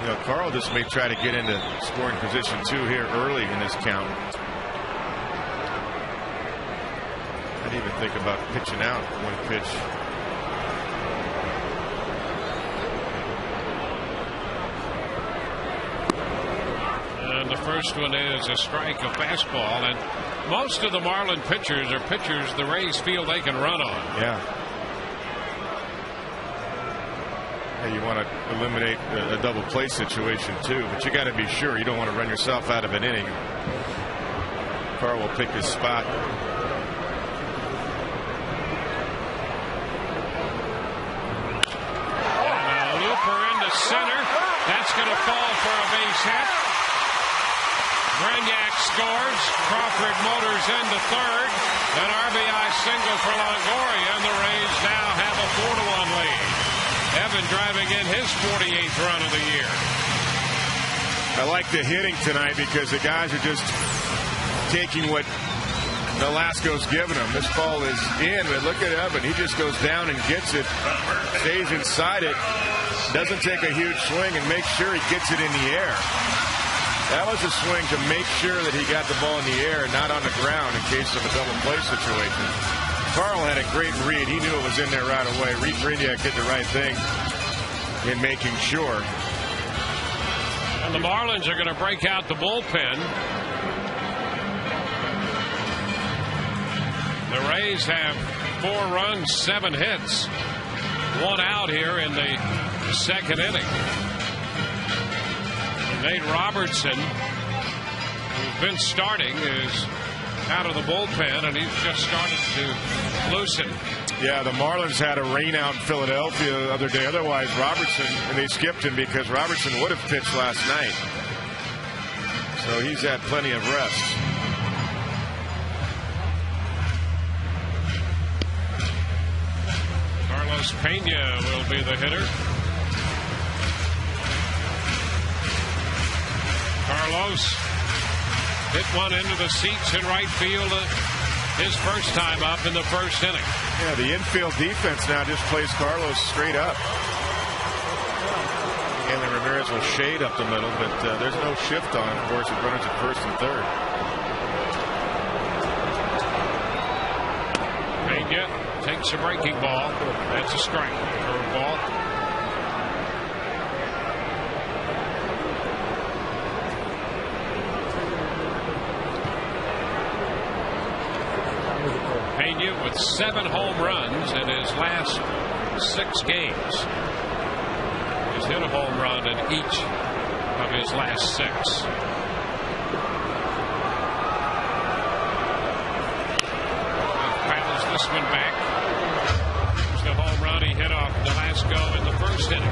You know, Carl just may try to get into scoring position 2 here early in this count. I'd even think about pitching out one pitch. And the first one is a strike, a fastball, and most of the Marlin pitchers are pitchers the Rays feel they can run on. Yeah. You want to eliminate a double play situation too, but you got to be sure you don't want to run yourself out of an inning. Carl will pick his spot. And a looper into center. That's going to fall for a base hit. Brignac scores. Crawford motors into third. An RBI single for Longoria, and the Rays now have a 4-1 lead. Evan driving in his 48th run of the year. I like the hitting tonight because the guys are just taking what Velasco's giving them. This ball is in, but look at Evan. He just goes down and gets it, stays inside it, doesn't take a huge swing, and makes sure he gets it in the air. That was a swing to make sure that he got the ball in the air, not on the ground in case of a double play situation. Carl had a great read. He knew it was in there right away. Reed Brignac did the right thing in making sure. And the Marlins are going to break out the bullpen. The Rays have 4 runs, 7 hits, 1 out here in the second inning. Nate Robertson, who's been starting, is out of the bullpen, and he's just started to loosen. Yeah, the Marlins had a rain out in Philadelphia the other day. Otherwise, Robertson, and they skipped him because Robertson would have pitched last night. So he's had plenty of rest. Carlos Pena will be the hitter. Carlos hit one into the seats in right field his first time up in the first inning. Yeah, the infield defense now just plays Carlos straight up. And then Ramirez will shade up the middle, but there's no shift on, of course, with runners at first and third. Pena takes a breaking ball. That's a strike. Curve ball. with 7 home runs in his last 6 games. He's hit a home run in each of his last 6. Paddles this one back. Here's the home run he hit off Velasco in the first inning.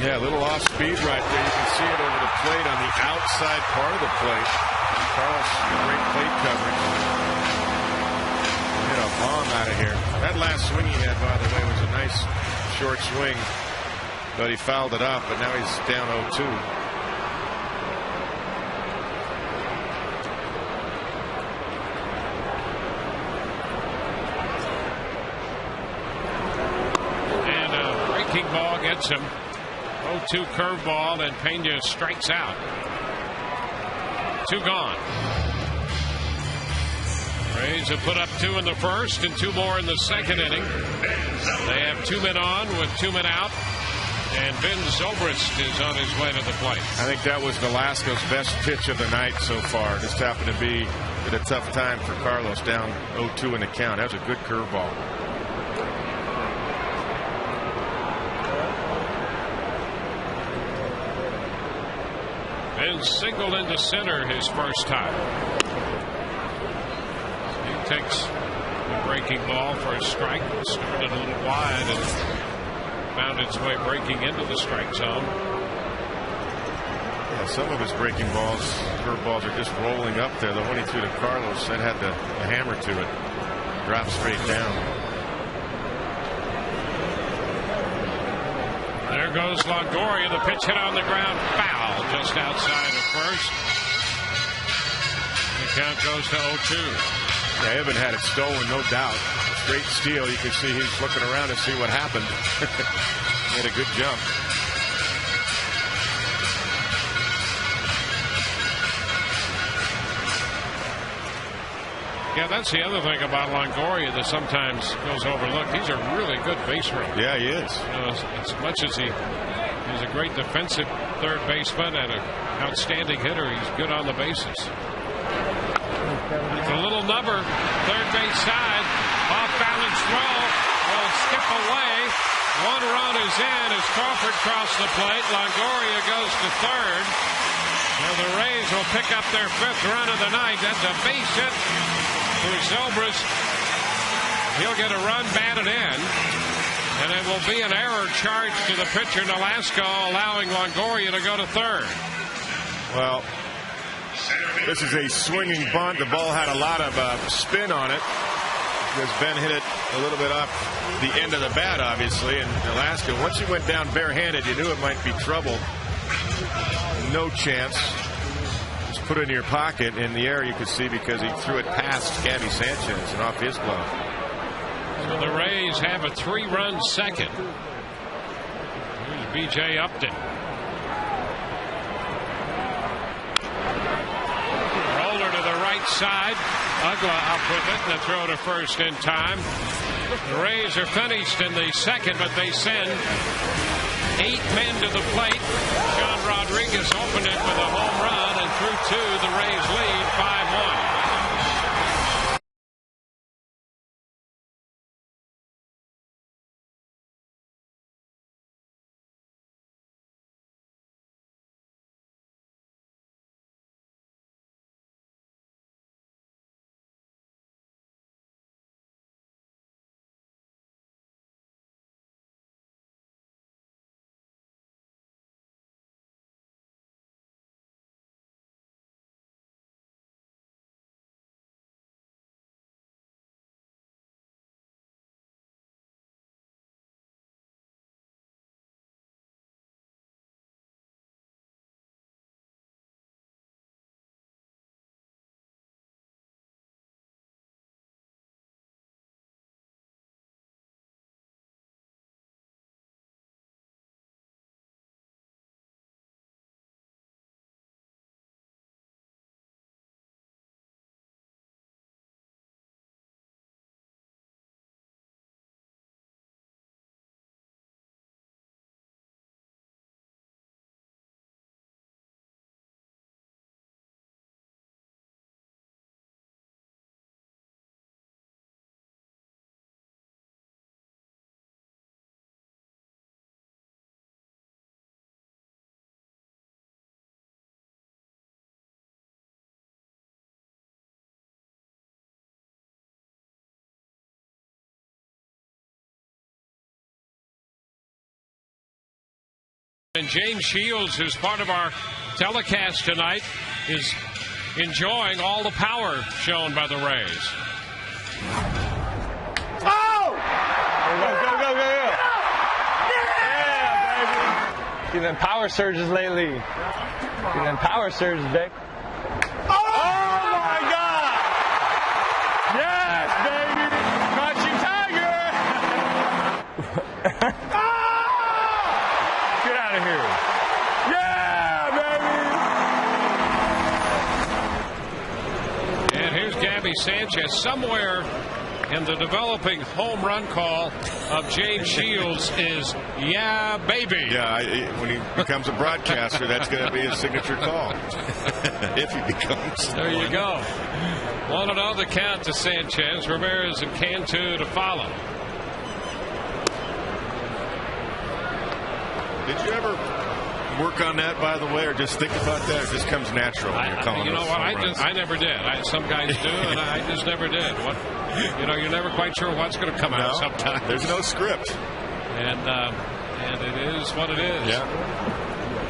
Yeah, a little off speed right there. You can see it over the plate on the outside part of the plate. Carlos, great plate coverage. Hit a bomb out of here. That last swing he had, by the way, was a nice short swing, but he fouled it up, but now he's down 0-2. And a breaking ball gets him. 0-2 curveball, and Pena strikes out. 2 gone. Rays have put up 2 in the first and 2 more in the second inning. They have 2 men on with 2 men out, and Ben Zobrist is on his way to the plate. I think that was Velasco's best pitch of the night so far. Just happened to be at a tough time for Carlos, down 0-2 in the count. That was a good curveball. Ben singled into center his first time. He takes the breaking ball for a strike. Started a little wide and found its way breaking into the strike zone. Yeah, some of his breaking balls, curveballs, are just rolling up there. The one he threw to Carlos, that had the hammer to it. Dropped straight down. There goes Longoria. The pitch hit on the ground, foul just outside of first. The count goes to 0-2. Yeah, Evan had it stolen, no doubt. Straight steal. You can see he's looking around to see what happened. He had a good jump. Yeah, that's the other thing about Longoria that sometimes goes overlooked. He's a really good base runner. Yeah, he is. As much as he's a great defensive third baseman and an outstanding hitter, he's good on the bases. It's a little number, third base side, off balance throw, will skip away. 1 run is in as Crawford crossed the plate. Longoria goes to third. And the Rays will pick up their 5th run of the night. That's a base hit for Zobrist. He'll get a run batted in, and it will be an error charged to the pitcher Velasco, allowing Longoria to go to third. Well, this is a swinging bunt. The ball had a lot of spin on it because Ben hit it a little bit off the end of the bat, obviously, and Velasco, once he went down barehanded, you knew it might be trouble. No chance. Just put it in your pocket. In the air, you could see because he threw it past Gabby Sanchez and off his glove. So the Rays have a 3-run second. Here's B.J. Upton. Roller to the right side. Ugla up with it, and the throw to first in time. The Rays are finished in the second, but they send 8 men to the plate. John Rodriguez opened it with a home run, and through 2, the Rays lead 5-1. And James Shields, who's part of our telecast tonight, is enjoying all the power shown by the Rays. Oh! Go. Yeah, baby. See them power surges lately. See them power surges, babe. Oh my God! Yes, baby! Crouching Tiger! Get out of here! Yeah, baby! And here's Gabby Sanchez. Somewhere in the developing home run call of James Shields is "Yeah, baby." Yeah, when he becomes a broadcaster, that's going to be his signature call. If he becomes. There you go. 1-0 the count to Sanchez. Ramirez and Cantu to follow. Did you ever work on that, by the way, or just think about that? It just comes natural when you're calling. You know those what? home runs. I never did. Some guys do, and I just never did. You're never quite sure what's going to come out sometimes. There's no script. And it is what it is. Yeah.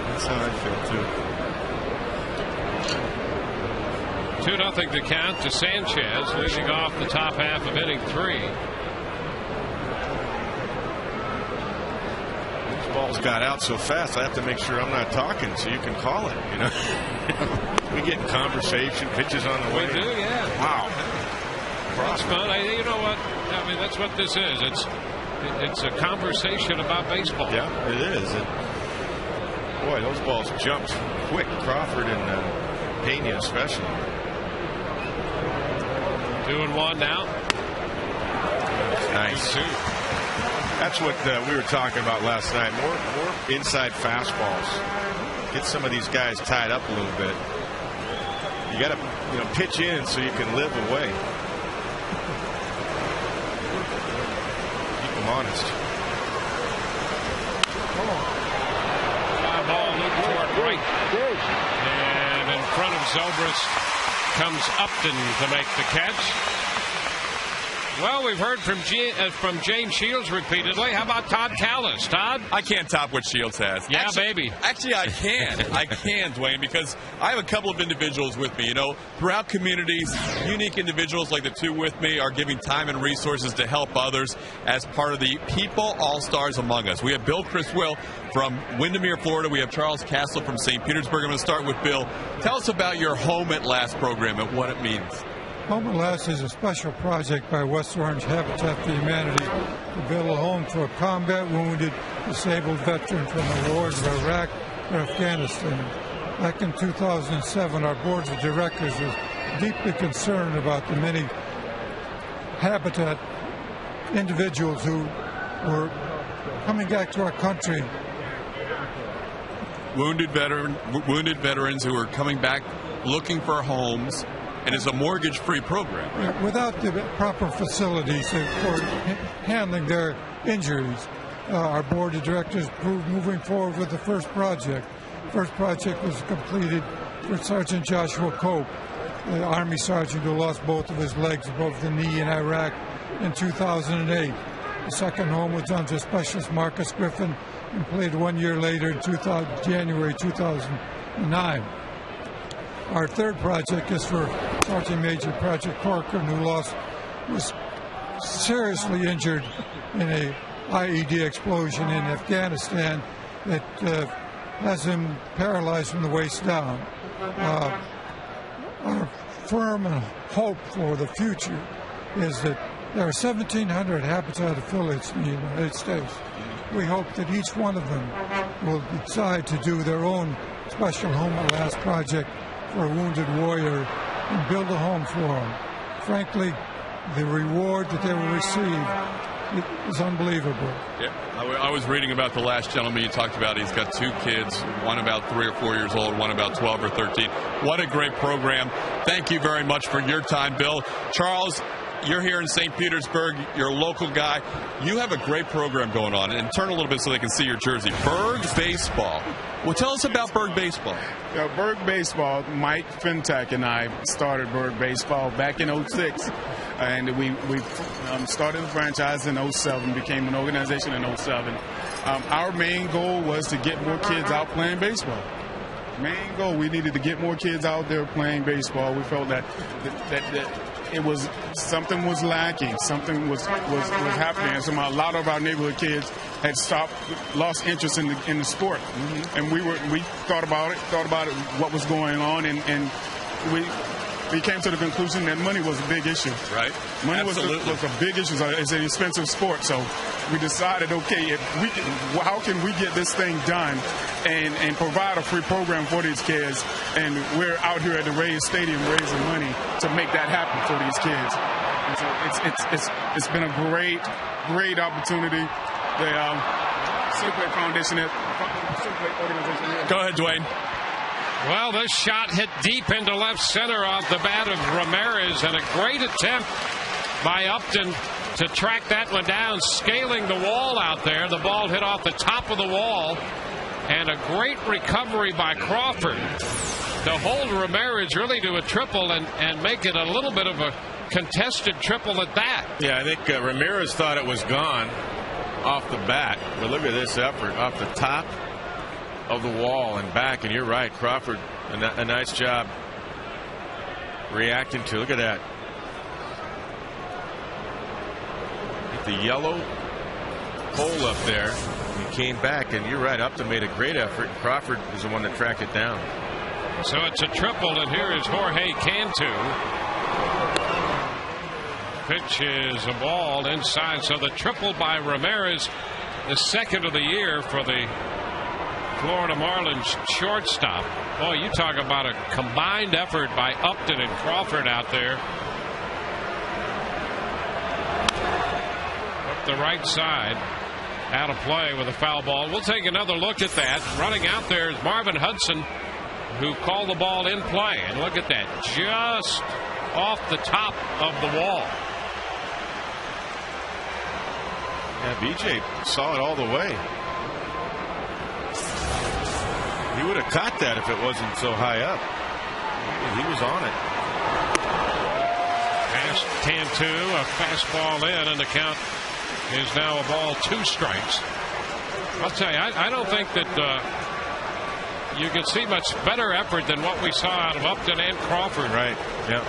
That's how I feel, too. 2-0 to count to Sanchez, leading off the top half of inning 3. This ball's got out so fast, I have to make sure I'm not talking so you can call it, We get in conversation, pitches on the way. We do, yeah. Wow. That's fun. You know what? I mean, that's what this is. It's a conversation about baseball. Yeah, it is. And boy, those balls jumped quick. Crawford and Pena especially. 2-1 now. Nice. 2-2. That's what we were talking about last night. More inside fastballs. Get some of these guys tied up a little bit. You got to pitch in so you can live away. Keep them honest. Fly ball looped toward right. And in front of Zobrist comes Upton to make the catch. Well, we've heard from James Shields repeatedly. How about Todd Callis? Todd? I can't top what Shields has. Yeah, baby. Actually, I can. I can, Dwayne, because I have a couple of individuals with me. Throughout communities, unique individuals like the two with me are giving time and resources to help others as part of the People All-Stars Among Us. We have Bill Criswell from Windermere, Florida. We have Charles Castle from St. Petersburg. I'm going to start with Bill. Tell us about your Home at Last program and what it means. Home at Last is a special project by West Orange Habitat for Humanity to build a home for a combat wounded, disabled veteran from the wars of Iraq and Afghanistan. Back in 2007, our board of directors was deeply concerned about the many Habitat individuals who were coming back to our country. Wounded veterans who are coming back looking for homes. And it's a mortgage-free program, right? Without the proper facilities for handling their injuries, our board of directors approved moving forward with the first project. First project was completed for Sergeant Joshua Cope, the Army sergeant who lost both of his legs above the knee in Iraq in 2008. The second home was done to Specialist Marcus Griffin, completed 1 year later in January 2009. Our third project is for Sergeant Major Patrick Corcoran, who was seriously injured in a IED explosion in Afghanistan that has him paralyzed from the waist down. Our firm hope for the future is that there are 1,700 Habitat affiliates in the United States. We hope that each one of them will decide to do their own special Home at Last project for a wounded warrior and build a home for him. Frankly, the reward that they will receive is unbelievable. Yeah, I was reading about the last gentleman you talked about. He's got 2 kids, one about 3 or 4 years old, one about 12 or 13. What a great program. Thank you very much for your time, Bill. Charles, you're here in St. Petersburg. You're a local guy. You have a great program going on. And turn a little bit so they can see your jersey. Berg Baseball. Well, tell us about Berg Baseball. Berg Baseball, Mike Fintech and I started Berg Baseball back in 06. And we started the franchise in 07, became an organization in 07. Our main goal was to get more kids out playing baseball. Main goal, we needed to get more kids out there playing baseball. We felt that it was something was lacking, something was happening. So a lot of our neighborhood kids had lost interest in the sport, and we thought about it, what was going on, and we came to the conclusion that money was a big issue. Right. Money was a big issue. It's an expensive sport, so we decided, okay, how can we get this thing done and provide a free program for these kids? And we're out here at the Rays Stadium raising money to make that happen for these kids. And so it's been a great opportunity. The Simply Foundation, organization. Go ahead, Dwayne. Well, this shot hit deep into left center off the bat of Ramirez, and a great attempt by Upton to track that one down, scaling the wall out there. The ball hit off the top of the wall, and a great recovery by Crawford to hold Ramirez really to a triple and make it a little bit of a contested triple at that. Yeah, I think Ramirez thought it was gone off the bat, but look at this effort off the top of the wall and back, and you're right, Crawford, a nice job reacting to. Look at that. Hit the yellow hole up there. He came back, and you're right, Upton made a great effort. Crawford is the one that tracked it down. So it's a triple, and here is Jorge Cantu. Pitch is a ball inside, so the triple by Ramirez, the second of the year for the Florida Marlins shortstop. Boy, you talk about a combined effort by Upton and Crawford out there. Up the right side, out of play with a foul ball. We'll take another look at that. Running out there is Marvin Hudson, who called the ball in play. And look at that, just off the top of the wall. Yeah, BJ saw it all the way. He would have caught that if it wasn't so high up. He was on it. Past Cantu, a fastball in, and the count is now a ball, 2 strikes. I'll tell you, I don't think that you can see much better effort than what we saw out of Upton and Crawford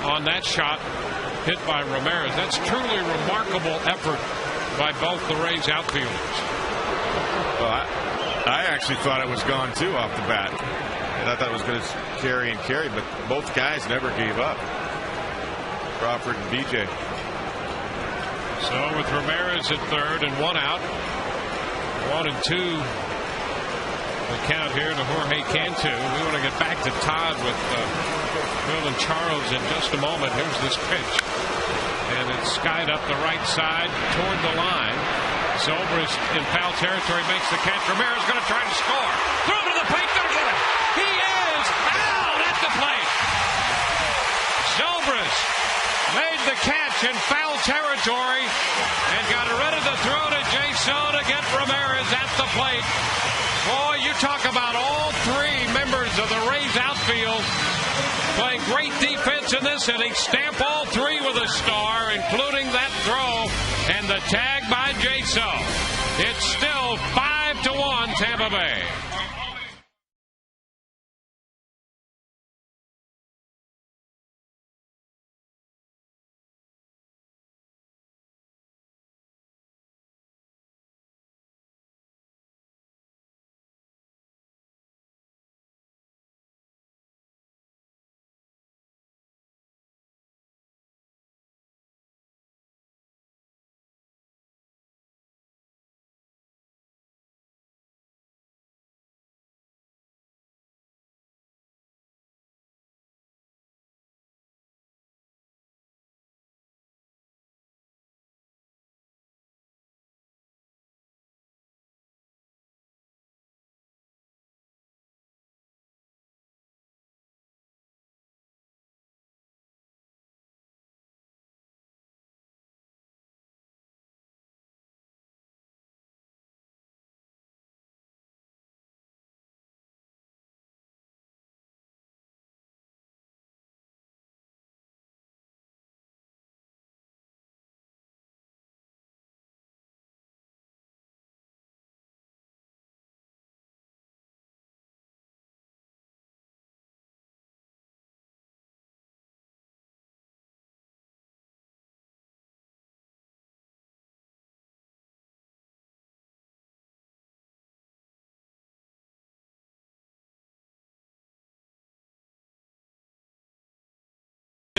on that shot hit by Ramirez. That's truly remarkable effort by both the Rays outfielders. Well, I actually thought it was gone too off the bat. And I thought it was going to carry and carry, but both guys never gave up. Crawford and BJ. So with Ramirez at third and 1 out, 1 and 2 the count here to Jorge Cantu. We want to get back to Todd with Bill and Charles in just a moment. Here's this pitch, and it's skied up the right side toward the line. Zobrist in foul territory makes the catch. Ramirez going to try to score. Throw to the plate, going to get it. He is out at the plate. Zobrist made the catch in foul territory and got rid of the throw to Jason to get Ramirez at the plate. Boy, you talk about all 3 members of the Rays outfield playing great defense in this inning. Stamp all 3 with a star, including that throw and the tag by Jason. It's still 5-1 Tampa Bay.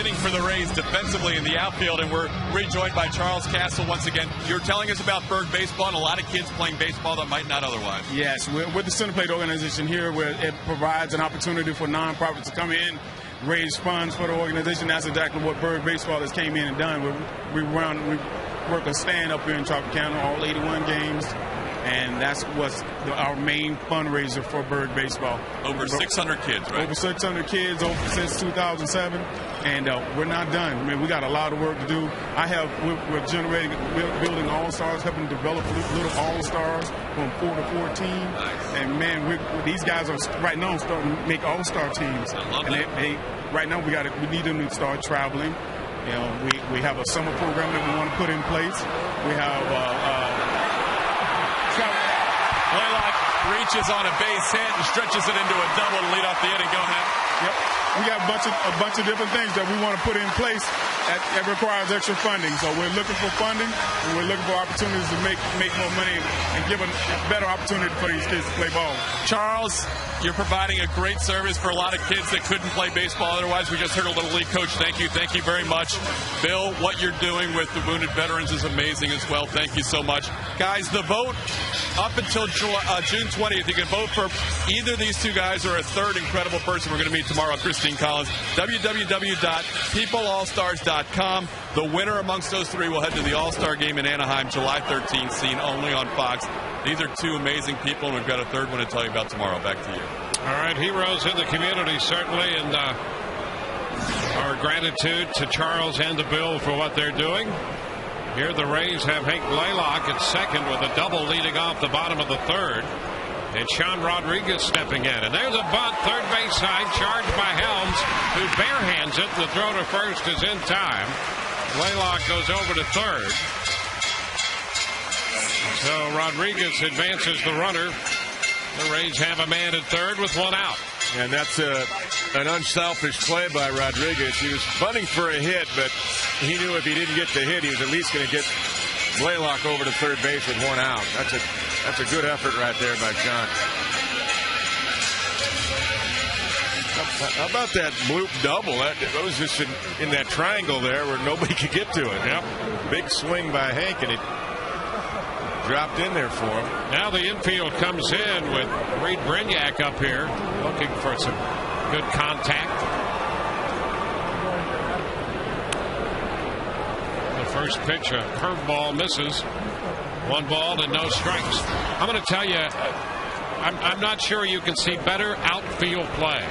inning for the Rays defensively in the outfield, and we're rejoined by Charles Castle once again. You're telling us about Berg baseball and a lot of kids playing baseball that might not otherwise. Yes, we're the Center Plate organization here, where it provides an opportunity for nonprofits to come in, raise funds for the organization. That's exactly what Berg baseball has came in and done. We work a stand up here in Chalk County, all 81 games. And that's what's our main fundraiser for Berg baseball. Over 600 kids, right? Over 600 kids since 2007, and we're not done. I mean, we got a lot of work to do. We're building all-stars, helping develop little all-stars from 4 to 14. Nice. And man, these guys are right now starting to make all-star teams. I love and that. Right now we need them to start traveling. You know, we have a summer program that we want to put in place. We have. Blaylock reaches on a base hit and stretches it into a double to lead off the inning. Go ahead. Yep. We got a bunch of different things that we want to put in place that requires extra funding. So we're looking for funding, and we're looking for opportunities to make more money and give a better opportunity for these kids to play ball. Charles, you're providing a great service for a lot of kids that couldn't play baseball otherwise. We just heard a Little League coach. Thank you very much. Bill, what you're doing with the wounded veterans is amazing as well. Thank you so much. Guys, the vote up until June 20th. You can vote for either of these two guys or a third incredible person we're going to meet tomorrow, Christine Collins. www.peopleallstars.com. The winner amongst those three will head to the All-Star game in Anaheim, July 13th, seen only on Fox. These are two amazing people, and we've got a third one to tell you about tomorrow. Back to you. All right, heroes in the community, certainly, and our gratitude to Charles and to Bill for what they're doing. Here the Rays have Hank Blaylock at second with a double leading off the bottom of the third. And Sean Rodriguez stepping in. And there's a bunt, third base side, charged by Helms, who barehands it. The throw to first is in time. Blaylock goes over to third. So Rodriguez advances the runner. The Rays have a man at third with one out. And that's an unselfish play by Rodriguez. He was bunting for a hit, but he knew if he didn't get the hit, he was at least going to get Blaylock over to third base with one out. That's a good effort right there by Sean. How about that bloop double? That was just in that triangle there where nobody could get to it. Yep. Big swing by Hank, and it dropped in there for him. Now the infield comes in with Reed Brignac up here looking for some good contact. The first pitch, a curveball, misses. 1 ball and no strikes. I'm going to tell you, I'm not sure you can see better outfield play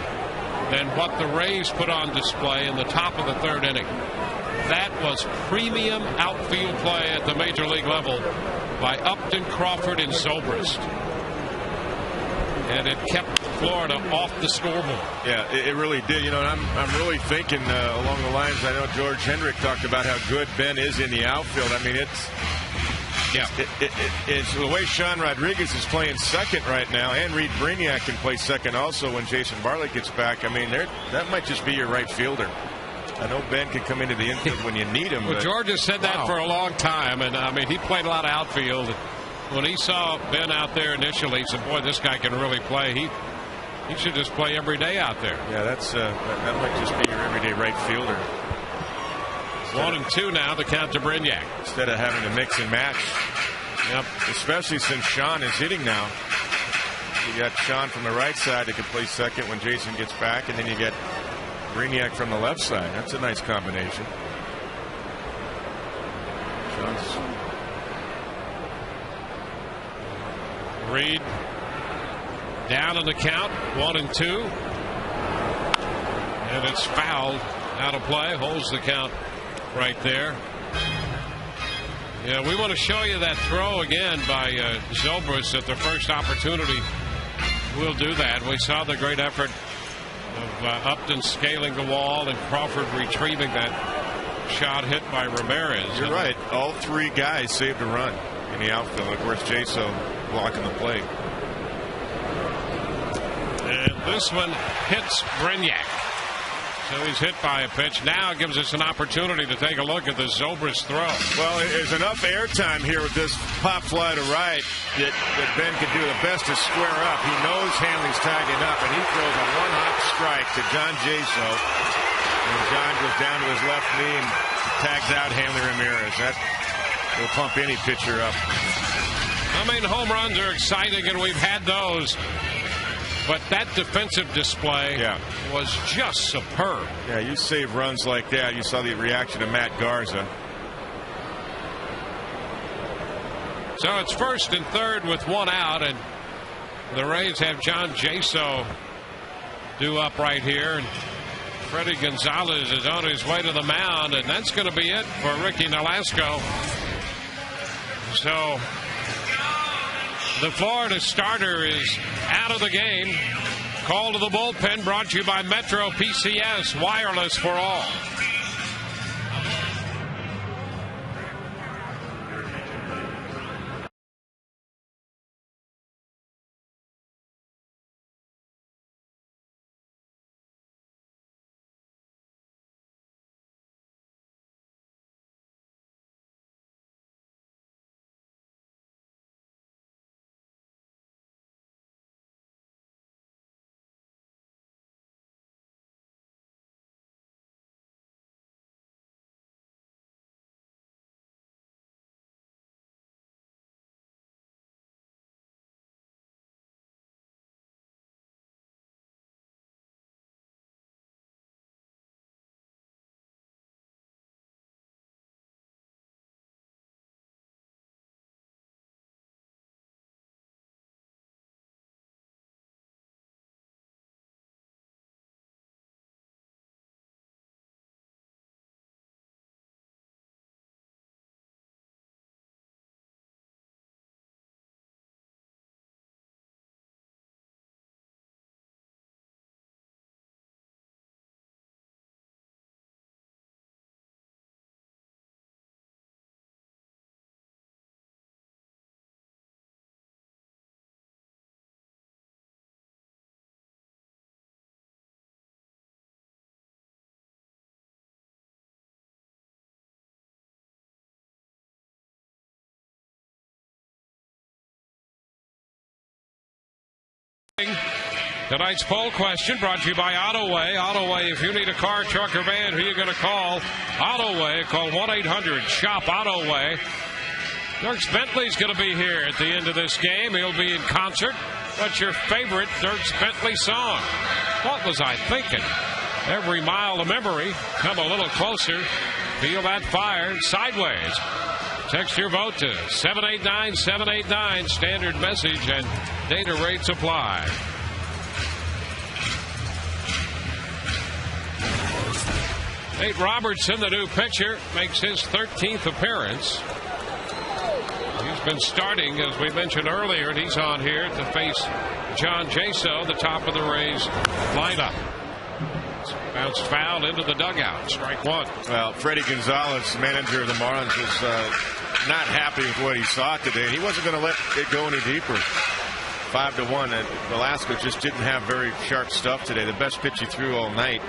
than what the Rays put on display in the top of the third inning. That was premium outfield play at the major league level by Upton, Crawford, and Zobrist. And it kept Florida off the scoreboard. Yeah, it really did. You know, and I'm really thinking along the lines, I know George Hendrick talked about how good Ben is in the outfield. I mean, it's the way Sean Rodriguez is playing second right now, and Reed Brignac can play second also when Jason Bartlett gets back. I mean, that might just be your right fielder. I know Ben can come into the infield when you need him. Well, George has said that for a long time, and I mean, he played a lot of outfield. When he saw Ben out there initially, he said, boy, this guy can really play. He should just play every day out there. Yeah, that might just be your everyday right fielder. 1-2 now, the count to Brignac. Instead of having to mix and match. Yep. Especially since Sean is hitting now. You got Sean from the right side that can play second when Jason gets back, and then you get Brignac from the left side. That's a nice combination. Reed down on the count, 1-2. And it's fouled out of play, holds the count right there. Yeah, we want to show you that throw again by Zobrist at the first opportunity. We'll do that. We saw the great effort of Upton scaling the wall and Crawford retrieving that shot hit by Ramirez. You're right. All three guys saved a run in the outfield. Of course, Jaso blocking the plate. And this one hits Brignac. So he's hit by a pitch. Now it gives us an opportunity to take a look at the Zobrist throw. Well, there's enough airtime here with this pop fly to right that Ben can do the best to square up. He knows Hanley's tagging up, and he throws a one-hop strike to John Jaso. And John goes down to his left knee and tags out Hanley Ramirez. That will pump any pitcher up. I mean, home runs are exciting, and we've had those. But that defensive display was just superb. Yeah, you save runs like that. You saw the reaction of Matt Garza. So it's first and third with one out, and the Rays have John Jaso due up right here. And Freddie Gonzalez is on his way to the mound, and that's going to be it for Ricky Nolasco. So the Florida starter is out of the game. Call to the bullpen brought to you by Metro PCS, wireless for all. Tonight's poll question brought to you by Autoway. Autoway, if you need a car, truck, or van, who are you going to call? Autoway. Call 1-800-SHOP-AUTOWAY. Dierks Bentley's going to be here at the end of this game. He'll be in concert. What's your favorite Dierks Bentley song? What was I thinking? Every mile of memory. Come a little closer. Feel that fire. Sideways. Text your vote to 789-789. Standard message and data rates apply. Nate Robertson, the new pitcher, makes his 13th appearance. He's been starting, as we mentioned earlier, and he's on here to face John Jaso, the top of the Rays lineup. Bounced foul into the dugout. Strike one. Well, Freddie Gonzalez, manager of the Marlins, was not happy with what he saw today. He wasn't going to let it go any deeper. 5-1. And Velasco just didn't have very sharp stuff today. The best pitch he threw all night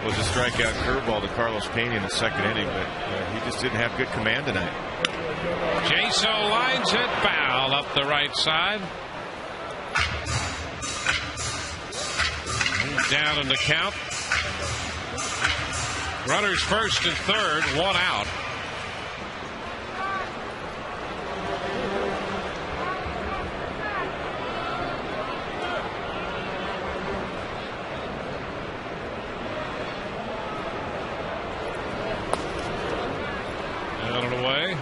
was a strikeout curveball to Carlos Pena in the second inning, but he just didn't have good command tonight. Jaso lines it foul up the right side. Down in the count. Runners first and third, one out. Out and away.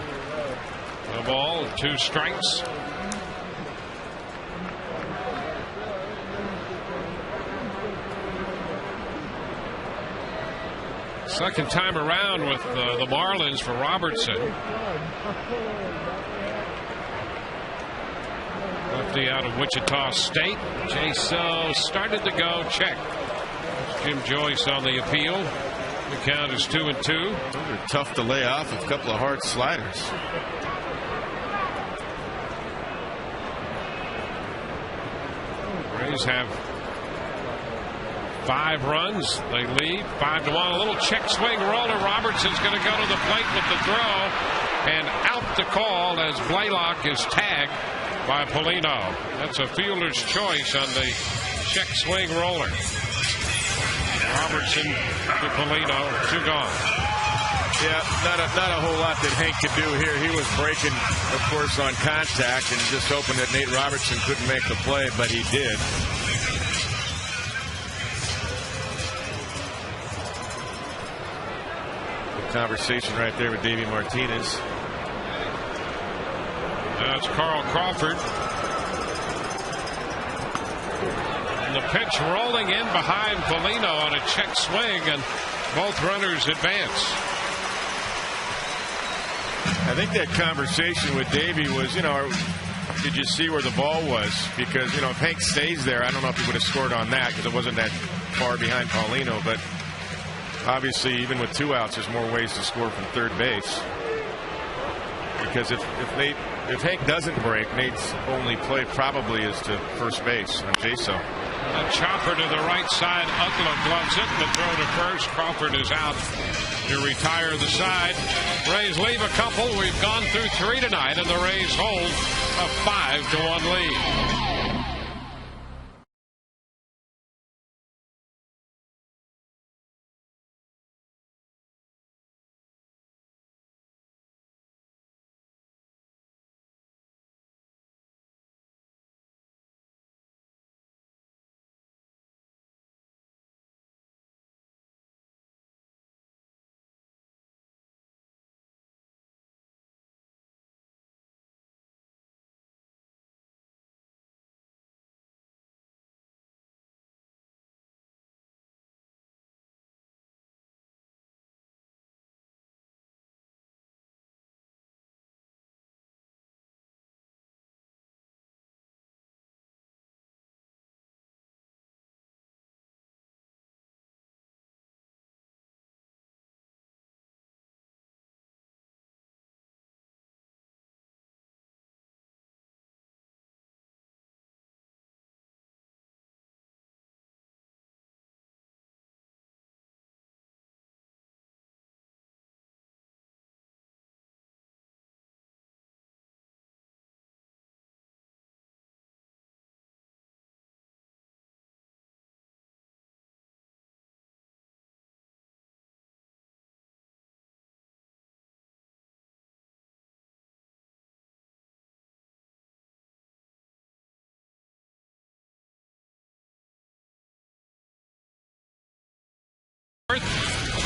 No ball, 2 strikes. Second time around with the Marlins for Robertson. Lefty out of Wichita State. Jaso started to go. Check. Jim Joyce on the appeal. The count is 2-2. Those are tough to lay off with a couple of hard sliders. Rays have 5 runs. They lead 5-1. A little check swing roller. Robertson's going to go to the plate with the throw. And out to call as Blaylock is tagged by Polino. That's a fielder's choice on the check swing roller. Robertson to Polino, 2 gone. Yeah, not a whole lot that Hank could do here. He was breaking, of course, on contact and just hoping that Nate Robertson couldn't make the play, but he did. Good conversation right there with Davey Martinez. That's Carl Crawford. And the pitch rolling in behind Polino on a check swing, and both runners advance. I think that conversation with Davey was, did you see where the ball was? Because, if Hank stays there, I don't know if he would have scored on that because it wasn't that far behind Paulino. But obviously, even with 2 outs, there's more ways to score from third base. Because if Hank doesn't break, Nate's only play probably is to first base on Jaso. A chopper to the right side. Ugla gloves it. The throw to first. Crawford is out to retire the side. Rays leave a couple. We've gone through 3 tonight, and the Rays hold a 5-1 lead.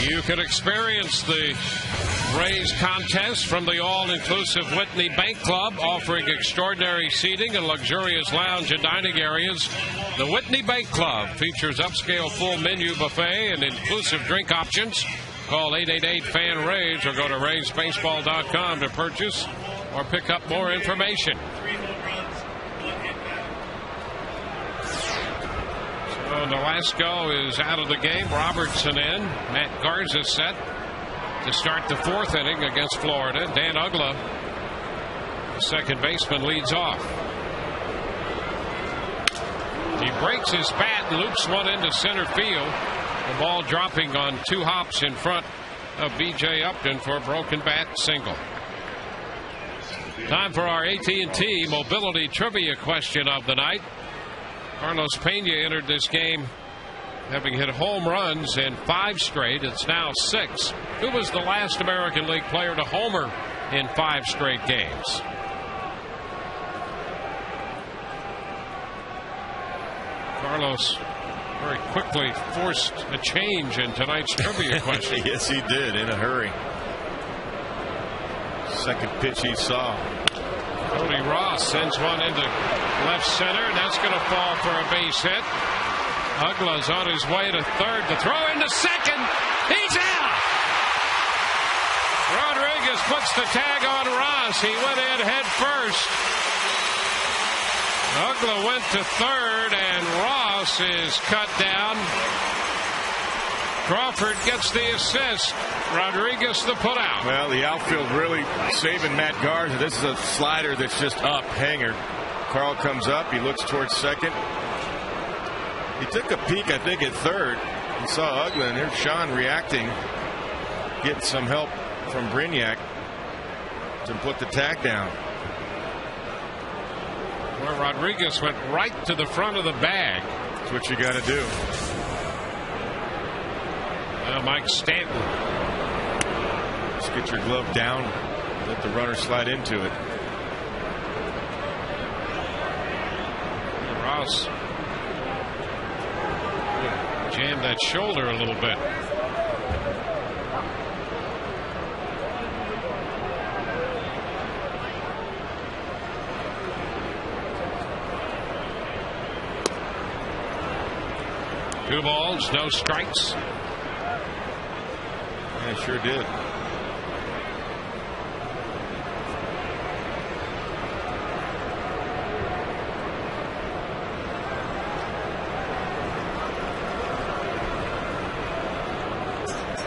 You can experience the Rays contest from the all-inclusive Whitney Bank Club, offering extraordinary seating and luxurious lounge and dining areas. The Whitney Bank Club features upscale full menu buffet and inclusive drink options. Call 888-FAN-RAYS or go to RaysBaseball.com to purchase or pick up more information. So Nolasco is out of the game. Robertson in. Matt Garza set to start the 4th inning against Florida. Dan Ugla, the second baseman, leads off. He breaks his bat and loops one into center field. The ball dropping on 2 hops in front of B.J. Upton for a broken bat single. Time for our AT&T Mobility Trivia question of the night. Carlos Pena entered this game having hit home runs in 5 straight. It's now 6. Who was the last American League player to homer in 5 straight games? Carlos very quickly forced a change in tonight's trivia question. Yes, he did, in a hurry. Second pitch he saw. Cody Ross sends one into left center, and that's going to fall for a base hit. Ugla's on his way to third. The throw into second. He's out. Rodriguez puts the tag on Ross. He went in head first. Ugla went to third, and Ross is cut down. Crawford gets the assist. Rodriguez the putout. Well, the outfield really saving Matt Garza. This is a slider that's just up, hanger. Carl comes up. He looks towards second. He took a peek, I think, at third. He saw Ugla, and there's Sean reacting, getting some help from Brignac to put the tag down. Well, Rodriguez went right to the front of the bag. That's what you got to do. Mike Stanton. Just get your glove down. Let the runner slide into it. Ross jammed that shoulder a little bit. Two balls, no strikes. Yeah, sure did.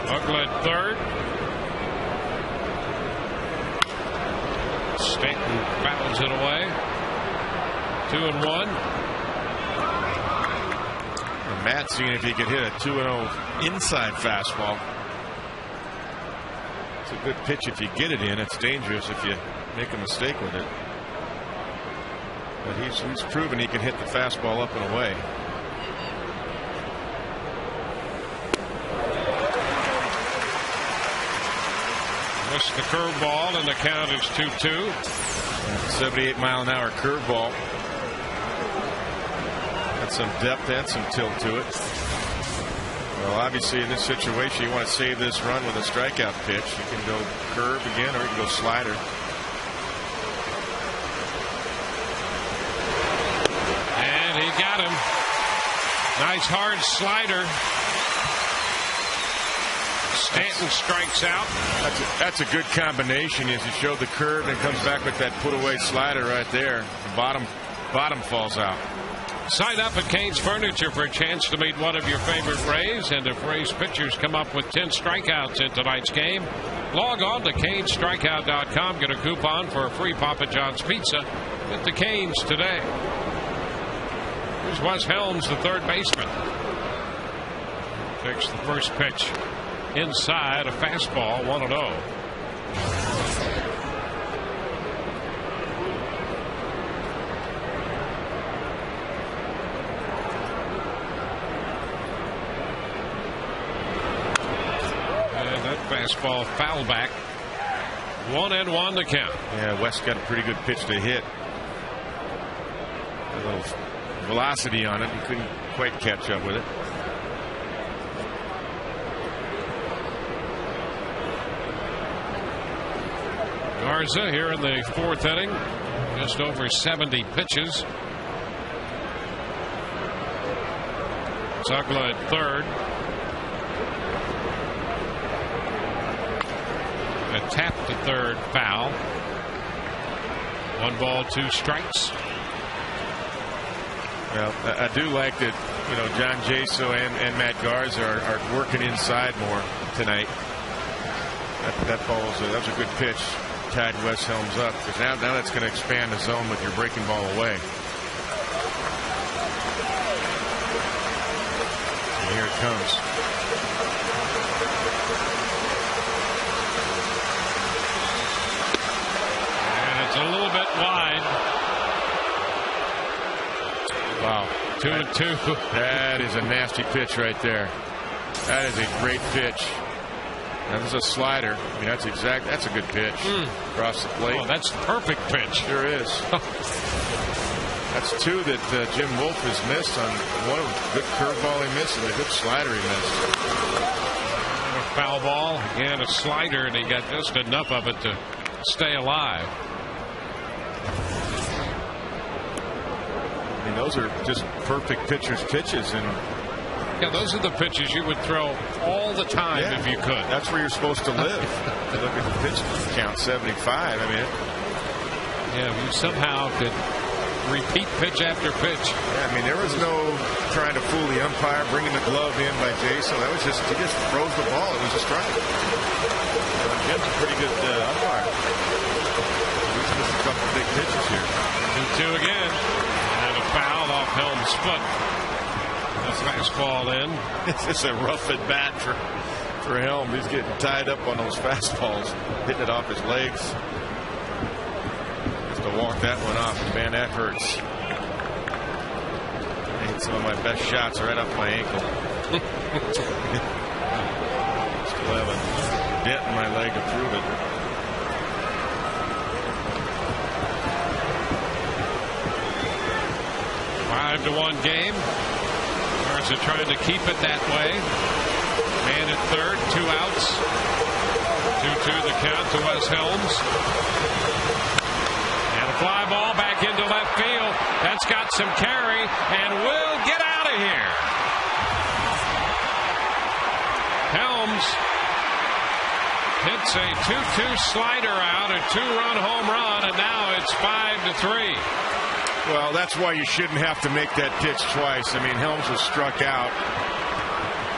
Buckle at third. Stanton fouls it away. 2-1. Matt seeing if he could hit a 2-0 inside fastball. It's a good pitch if you get it in. It's dangerous if you make a mistake with it. But he's proven he can hit the fastball up and away. Missed the curveball, and the count is 2-2. 78-mile-an-hour curveball. Got some depth and some tilt to it. Well, obviously, in this situation, you want to save this run with a strikeout pitch. You can go curve again, or you can go slider. And he got him. Nice hard slider. Stanton strikes out. That's a good combination. As you showed the curve and comes back with that put away slider right there. The bottom falls out. Sign up at Cane's Furniture for a chance to meet one of your favorite Rays. And if Rays pitchers come up with 10 strikeouts in tonight's game, log on to CaneStrikeout.com. Get a coupon for a free Papa John's pizza at the Cane's today. Here's Wes Helms, the third baseman. Takes the first pitch. Inside, a fastball, 1-0. And that fastball foul back. 1-1 to count. Yeah, West got a pretty good pitch to hit. A little velocity on it. He couldn't quite catch up with it. Garza here in the fourth inning, just over 70 pitches. Zuckla at third. A tap to third, foul. 1 ball, 2 strikes. Well, I do like that, John Jaso and Matt Garza are working inside more tonight. That was a good pitch. Tied Wes Helms up, because now that's going to expand the zone with your breaking ball away. And here it comes. And it's a little bit wide. Wow. 2-2. That is a nasty pitch right there. That is a great pitch. That was a slider. I mean, that's a good pitch. Across the plate. Oh, that's the perfect pitch. Sure is. That's 2 that Jim Wolf has missed. On one of them, good curveball he missed and a good slider he missed. A foul ball, again a slider, and he got just enough of it to stay alive. I mean, those are just perfect pitcher's pitches, and yeah, those are the pitches you would throw all the time if you could. That's where you're supposed to live. You look at the pitch count, 75. I mean, yeah, you somehow could repeat pitch after pitch. Yeah, I mean, there was no trying to fool the umpire, bringing the glove in by Jason. That was just, he just froze the ball. It was a strike. Jim's a pretty good umpire. He's missed a couple of big pitches here. 2-2 again. And a foul off Helms' foot. A fastball in. It's just a rough at bat for Helm. He's getting tied up on those fastballs, hitting it off his legs. Has to walk that one off. Man, that hurts. I hit some of my best shots right off my ankle. I'll have a dent in my leg to prove it. Five to 1 game. Cards are trying to keep it that way. Man at third, 2 outs. 2-2 the count to Wes Helms. And a fly ball back into left field. That's got some carry and will get out of here. Helms hits a 2-2 slider out, a 2-run home run, and now it's 5-3. Well, that's why you shouldn't have to make that pitch twice. I mean, Helms was struck out,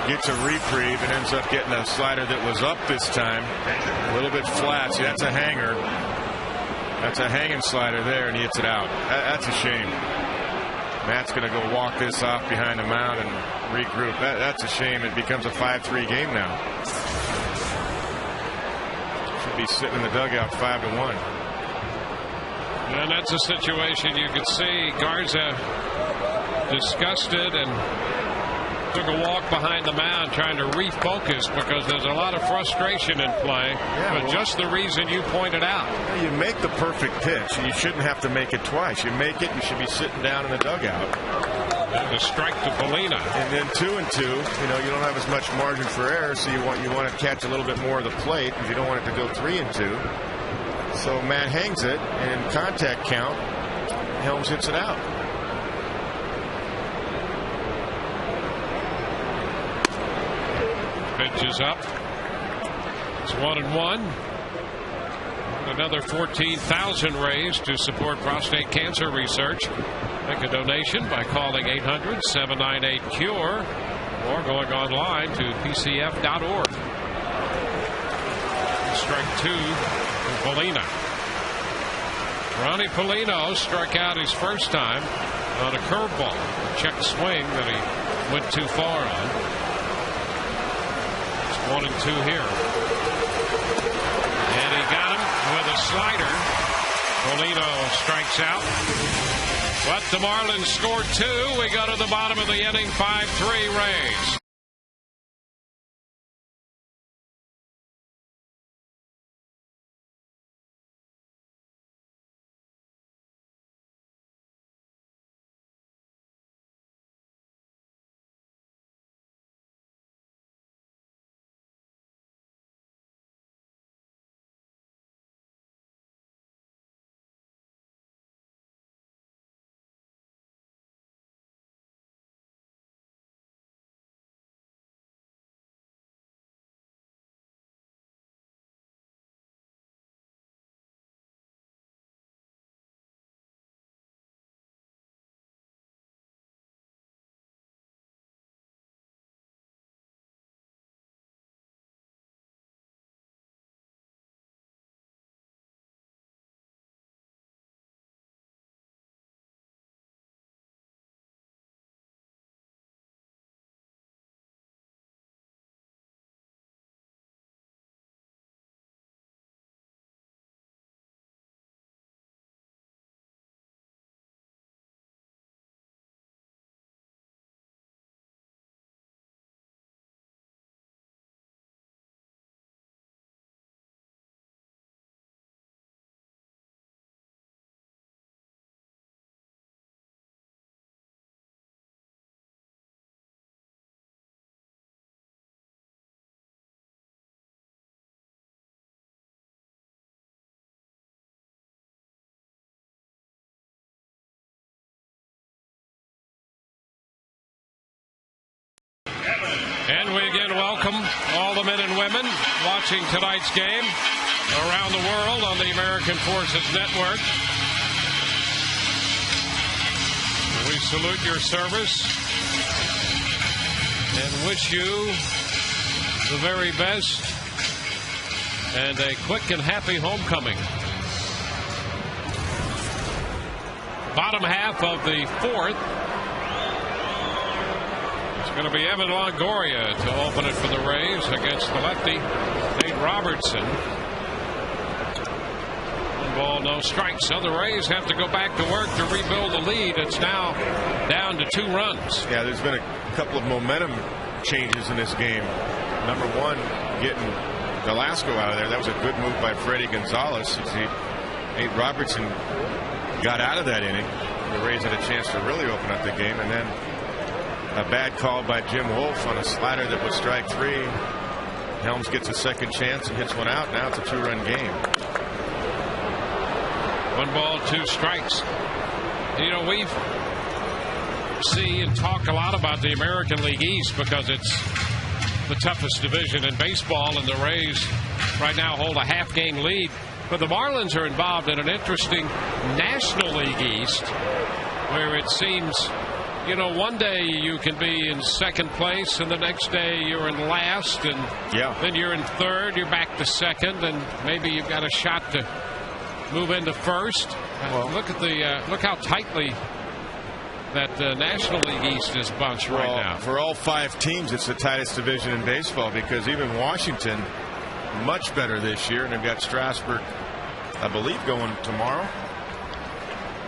gets a reprieve, and ends up getting a slider that was up this time. A little bit flat. See, that's a hanger. That's a hanging slider there, and he hits it out. That's a shame. Matt's going to go walk this off behind the mound and regroup. That's a shame. It becomes a 5-3 game now. Should be sitting in the dugout 5-1. And that's a situation you could see Garza disgusted and took a walk behind the mound trying to refocus because there's a lot of frustration in play. But just the reason you pointed out. You make the perfect pitch and you shouldn't have to make it twice. You make it, you should be sitting down in the dugout. And a strike to Polina. And then 2-2, you don't have as much margin for error, so you want to catch a little bit more of the plate because you don't want it to go 3-2. So Matt hangs it, and contact count, Helms hits it out. Pitch is up. It's 1-1. Another 14,000 raised to support prostate cancer research. Make a donation by calling 800-798-CURE or going online to pcf.org. Strike 2. Polina. Ronnie Polino struck out his first time on a curveball. Check swing that he went too far on. It's 1-2 here. And he got him with a slider. Polino strikes out. But the Marlins scored 2. We go to the bottom of the inning. 5-3 Rays. And we again welcome all the men and women watching tonight's game around the world on the American Forces Network. We salute your service and wish you the very best and a quick and happy homecoming. Bottom half of the fourth. It's going to be Evan Longoria to open it for the Rays against the lefty, Nate Robertson. 1 ball, no strikes. So the Rays have to go back to work to rebuild the lead. It's now down to 2 runs. Yeah, there's been a couple of momentum changes in this game. Number one, getting Velasco out of there. That was a good move by Freddie Gonzalez. Nate Robertson got out of that inning. The Rays had a chance to really open up the game, and then a bad call by Jim Wolf on a slider that was strike 3. Helms gets a second chance and hits one out. Now it's a 2-run game. 1 ball, 2 strikes. You know, we see and talk a lot about the American League East because it's the toughest division in baseball, and the Rays right now hold a half-game lead. But the Marlins are involved in an interesting National League East where it seems, you know, one day you can be in second place and the next day you're in last, and then you're in third, you're back to second, and maybe you've got a shot to move into first. Look how tightly that National League East is bunched right now. For all 5 teams, it's the tightest division in baseball because even Washington, much better this year, and they've got Strasburg, I believe, going tomorrow.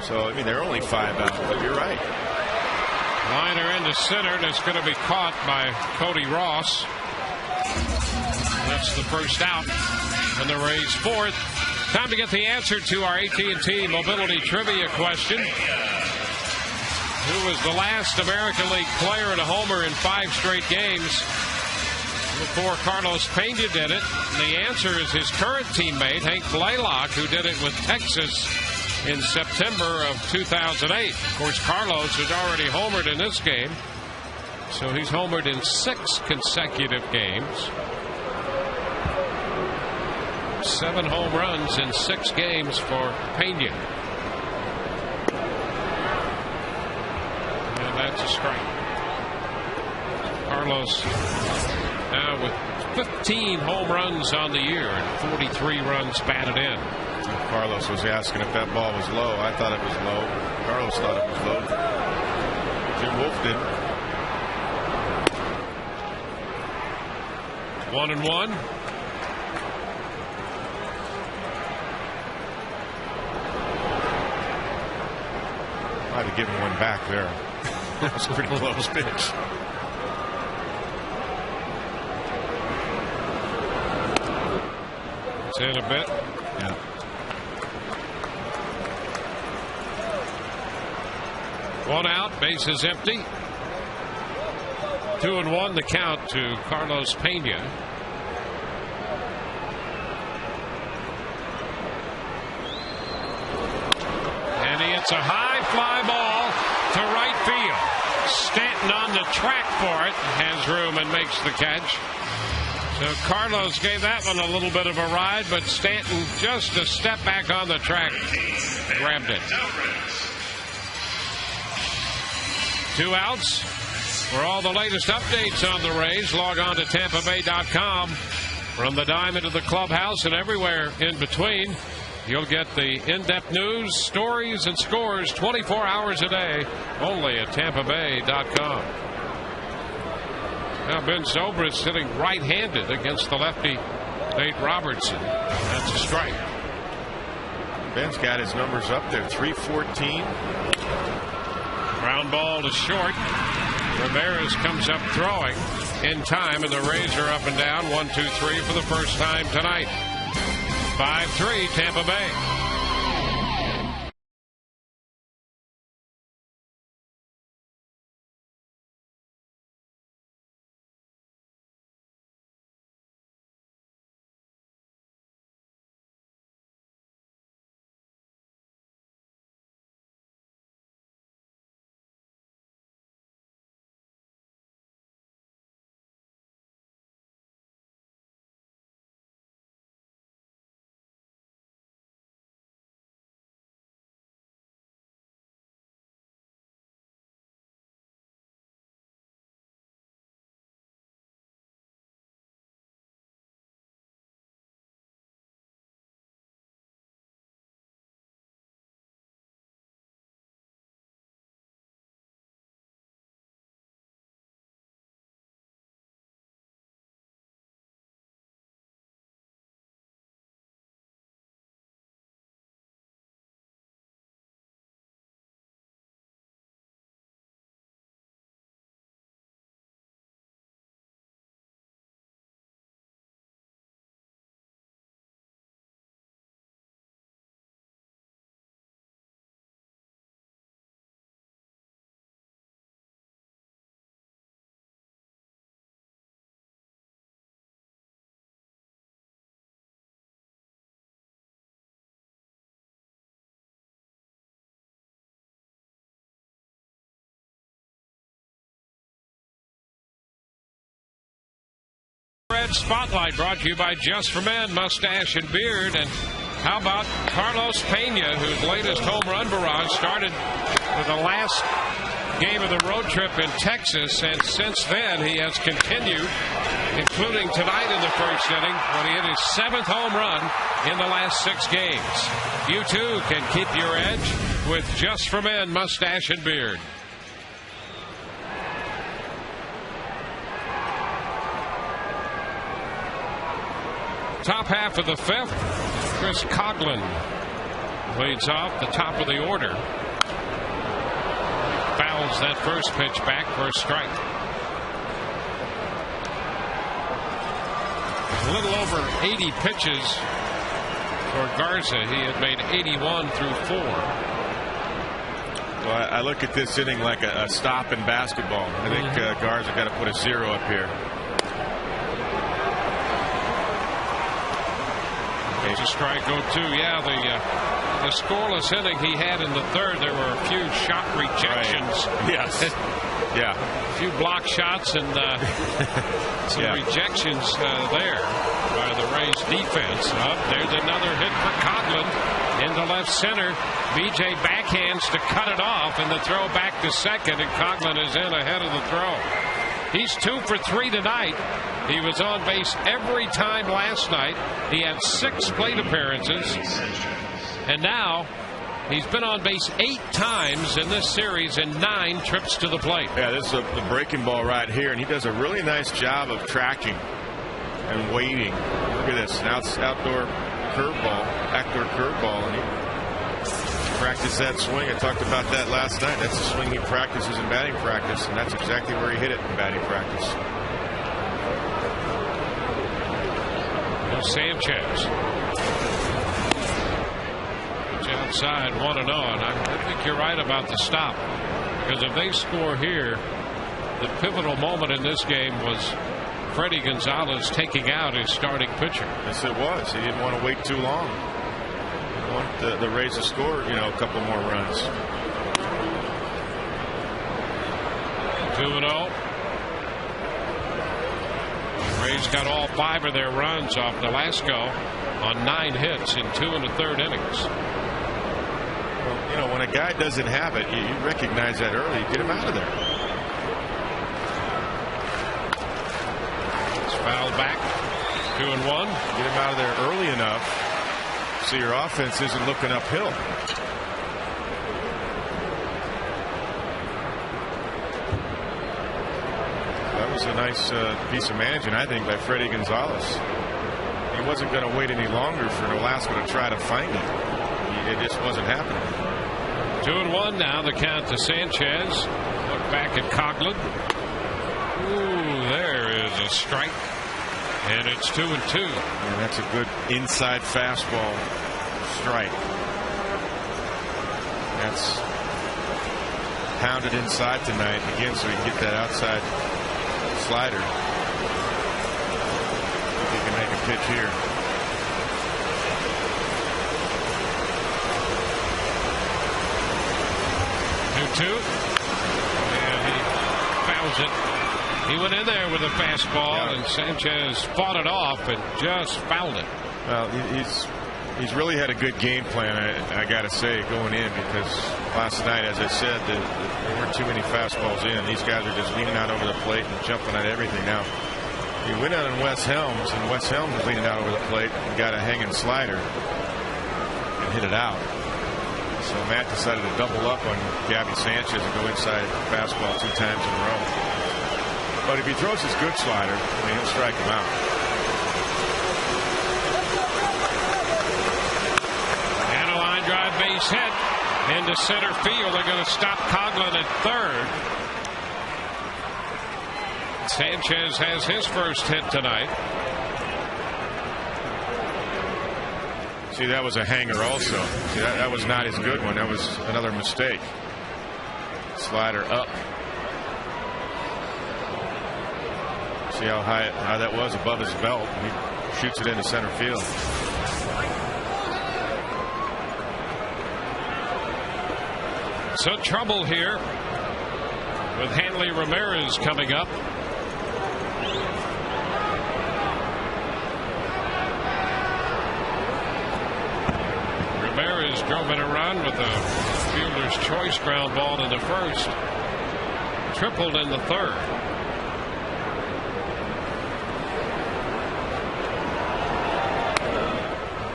So, I mean, they're only 5 out, but you're right. Liner into center, and it's going to be caught by Cody Ross. That's the first out, and the Rays 4th. Time to get the answer to our AT&T Mobility Trivia question. Who was the last American League player to homer in 5 straight games before Carlos Pena did it? And the answer is his current teammate, Hank Blaylock, who did it with Texas in September of 2008. Of course, Carlos has already homered in this game, so he's homered in 6 consecutive games. 7 home runs in 6 games for Pena. And that's a strike. Carlos now with 15 home runs on the year and 43 runs batted in. Carlos was asking if that ball was low. I thought it was low. Carlos thought it was low. Jim Wolf didn't. 1-1. I'd have given one back there. That was a pretty close pitch. It's in a bit. Yeah. One out, bases empty. 2-1 the count to Carlos Pena. And he hits a high fly ball to right field. Stanton on the track for it, has room and makes the catch. So Carlos gave that one a little bit of a ride, but Stanton just a step back on the track, grabbed it. 2 outs. For all the latest updates on the Rays, log on to TampaBay.com. From the diamond to the clubhouse and everywhere in between, you'll get the in-depth news, stories, and scores 24 hours a day, only at TampaBay.com. Now Ben Zobrist sitting right-handed against the lefty Nate Robertson. That's a strike. Ben's got his numbers up there. 314. Ground ball to short. Ramirez comes up throwing in time, and the Rays are up and down 1-2-3 for the first time tonight. 5-3 Tampa Bay. Edge Spotlight brought to you by Just for Men Mustache and Beard. And how about Carlos Pena, whose latest home run barrage started with the last game of the road trip in Texas, and since then he has continued, including tonight in the first inning when he hit his 7th home run in the last 6 games. You too can keep your edge with Just for Men Mustache and Beard. Top half of the 5th, Chris Coughlin leads off the top of the order. Fouls that first pitch back for a strike. A little over 80 pitches for Garza. He had made 81 through 4. Well, I look at this inning like a stop in basketball. I think Garza got to put a 0 up here. It's a strike 0-2. Yeah, the scoreless inning he had in the 3rd, there were a few shot rejections. Right. Yes. Yeah. A few block shots and some rejections there by the Rays defense. There's another hit for Coughlin into left center. BJ backhands to cut it off, and the throw back to second, and Coughlin is in ahead of the throw. He's 2 for 3 tonight. He was on base every time last night. He had 6 plate appearances. And now he's been on base 8 times in this series and 9 trips to the plate. Yeah, this is the breaking ball right here, and he does a really nice job of tracking and waiting. Look at this, an outdoor curveball, backdoor curveball, and he practiced that swing. I talked about that last night. That's the swing he practices in batting practice, and that's exactly where he hit it in batting practice. Sanchez. It's outside 1-0. I think you're right about the stop, because if they score here, the pivotal moment in this game was Freddie Gonzalez taking out his starting pitcher. Yes, it was. He didn't want to wait too long. He wanted the Rays to score, a couple more runs. 2-0. Rays got all 5 of their runs off Velasco on 9 hits in 2 1/3 innings. Well, when a guy doesn't have it, you recognize that early. You get him out of there. It's fouled back. 2-1. Get him out of there early enough so your offense isn't looking uphill. That was a nice piece of management, I think, by Freddie Gonzalez. He wasn't going to wait any longer for Nolasco to try to find it. It just wasn't happening. 2-1 now. The count to Sanchez. Look back at Coughlin. Ooh, there is a strike. And it's 2-2. And that's a good inside fastball strike. That's pounded inside tonight again, so he can get that outside slider. He can make a pitch here. And he fouls it. He went in there with a fastball, and Sanchez fought it off and just fouled it. Well, he's really had a good game plan, I got to say, going in, because last night, as I said, there weren't too many fastballs in. These guys are just leaning out over the plate and jumping at everything. Now, he went out on Wes Helms, and Wes Helms was leaning out over the plate and got a hanging slider and hit it out. So Matt decided to double up on Gabby Sanchez and go inside fastball 2 times in a row. But if he throws his good slider, he'll strike him out. And a line drive base hit into center field. They're going to stop Coughlin at third. Sanchez has his first hit tonight. See, that was a hanger also. See, that was not his good one. That was another mistake. Slider up. See how that was above his belt. He shoots it into center field. So trouble here with Hanley Ramirez coming up. Just drove in a run with a fielder's choice ground ball in the first. Tripled in the third.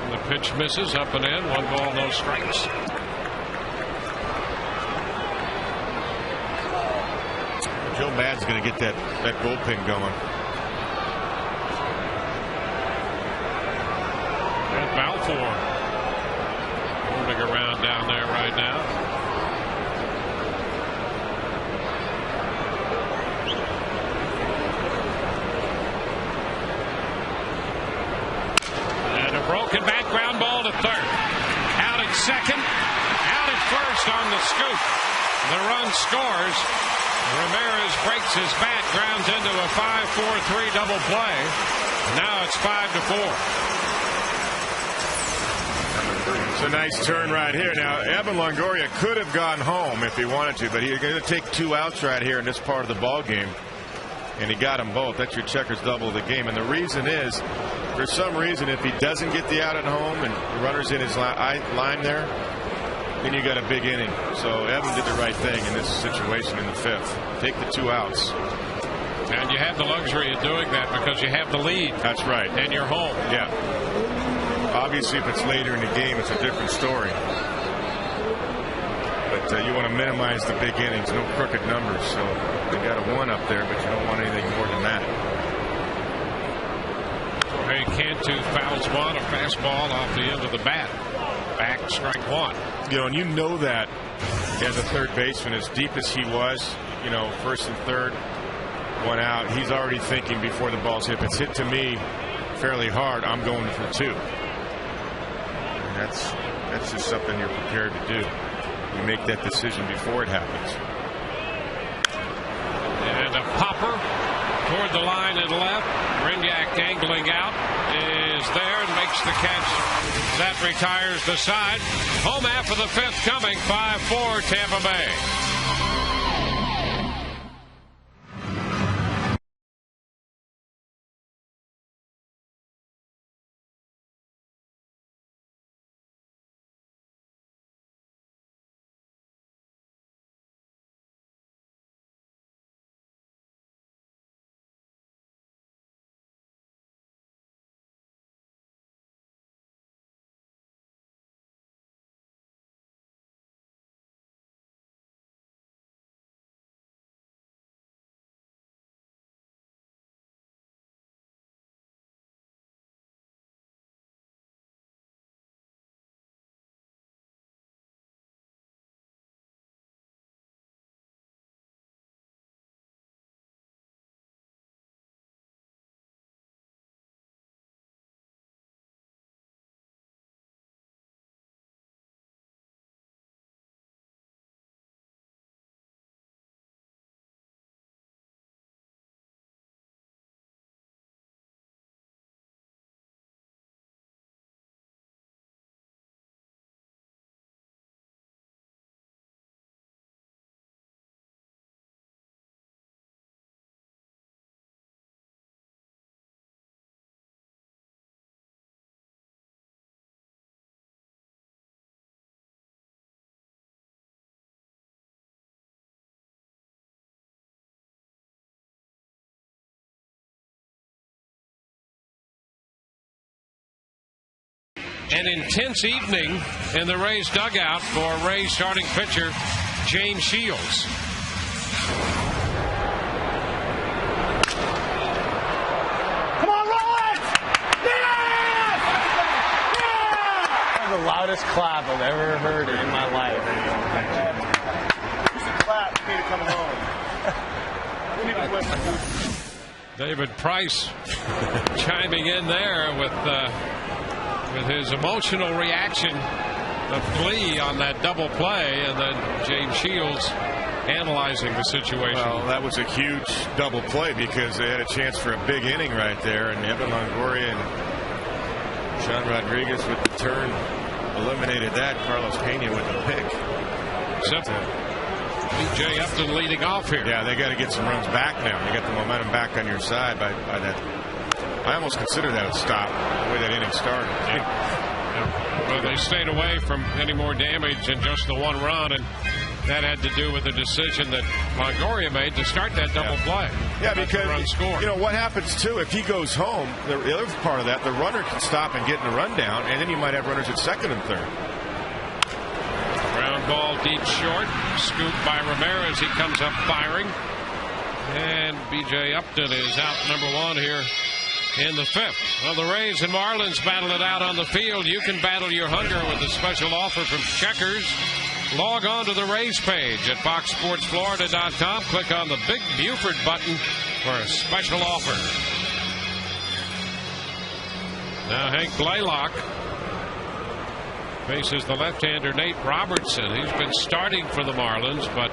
And the pitch misses up and in. 1 ball, no strikes. Joe Maddon's going to get that bullpen going. And Balfour moving around down there right now. And a broken back ground ball to third. Out at second. Out at first on the scoop. The run scores. Ramirez breaks his bat, grounds into a 5-4-3 double play. Now it's 5-4. It's a nice turn right here. Now, Evan Longoria could have gone home if he wanted to, but he's going to take 2 outs right here in this part of the ball game. And he got them both. That's your checkers double of the game. And the reason is, for some reason, if he doesn't get the out at home and the runner's in his line there, then you got a big inning. So Evan did the right thing in this situation in the 5th. Take the 2 outs. And you have the luxury of doing that because you have the lead. That's right. And you're home. Yeah. Obviously, if it's later in the game, it's a different story. But you want to minimize the big innings, no crooked numbers. So they got a 1 up there, but you don't want anything more than that. Jorge Cantu fouls 1, a fastball off the end of the bat. Back, strike 1. You know, and you know that as a third baseman, as deep as he was, you know, first and third, 1 out, he's already thinking before the ball's hit. If it's hit to me fairly hard, I'm going for 2. And that's just something you're prepared to do. You make that decision before it happens. And a popper toward the line and left. Brignac angling out is there and makes the catch. That retires the side. Home half of the 5th coming. 5-4 Tampa Bay. An intense evening in the Rays dugout for Rays starting pitcher James Shields. Come on, roll it! Yeah! The loudest clap I've ever heard in my life. You should clap for me to come home. We need to win. David Price chiming in there with his emotional reaction of glee on that double play, and then James Shields analyzing the situation. Well, that was a huge double play because they had a chance for a big inning right there, and Evan Longoria and Sean Rodriguez with the turn eliminated that. Carlos Pena with the pick. B.J. Upton leading off here. Yeah, they got to get some runs back now. You got the momentum back on your side by that. I almost consider that a stop, the way that inning started. Yeah. Well, they stayed away from any more damage than just the one run, and that had to do with the decision that Longoria made to start that double play. Yeah, because run score. You know what happens too if he goes home. The other part of that, the runner can stop and get in a rundown, and then you might have runners at second and third. Ground ball deep short, scooped by Ramirez. He comes up firing, and B.J. Upton is out number one here in the fifth. Well, the Rays and Marlins battle it out on the field. You can battle your hunger with a special offer from Checkers. Log on to the Rays page at foxsportsflorida.com. Click on the Big Buford button for a special offer. Now Hank Blaylock faces the left-hander Nate Robertson. He's been starting for the Marlins, but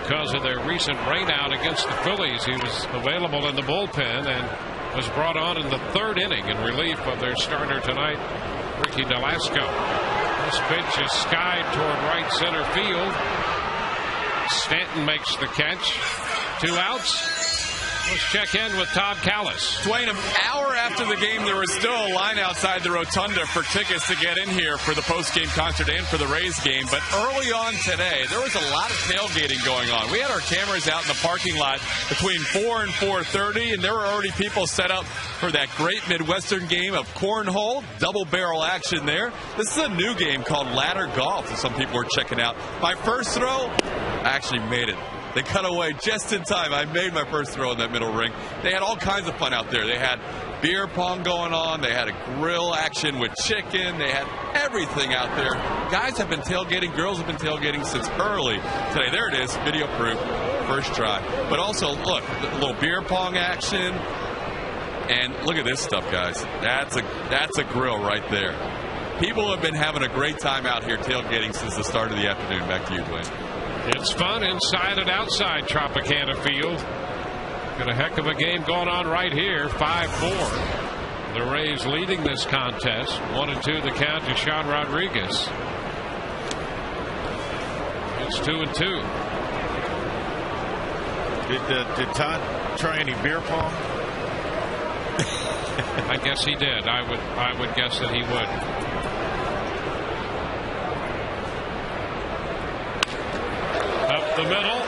because of their recent rainout against the Phillies, he was available in the bullpen and was brought on in the third inning in relief of their starter tonight, Ricky Delasco. This pitch is skied toward right center field. Stanton makes the catch. 2 outs. Let's check in with Todd Callis. Dwayne, an hour after the game, there was still a line outside the rotunda for tickets to get in here for the post-game concert and for the Rays game. But early on today, there was a lot of tailgating going on. We had our cameras out in the parking lot between 4 and 4:30, and there were already people set up for that great Midwestern game of cornhole, double-barrel action there. This is a new game called ladder golf that some people were checking out. My first throw, I actually made it. They cut away just in time. I made my first throw in that middle ring. They had all kinds of fun out there. They had beer pong going on. They had a grill action with chicken. They had everything out there. Guys have been tailgating. Girls have been tailgating since early today. There it is, video proof, first try. But also, look, a little beer pong action. And look at this stuff, guys. That's a grill right there. People have been having a great time out here tailgating since the start of the afternoon. Back to you, Dwayne. It's fun inside and outside Tropicana Field. Got a heck of a game going on right here. 5-4. The Rays leading this contest. 1-2 the count to Sean Rodriguez. It's 2-2. Did Todd try any beer pong? I guess he did. I would guess that he would. The middle.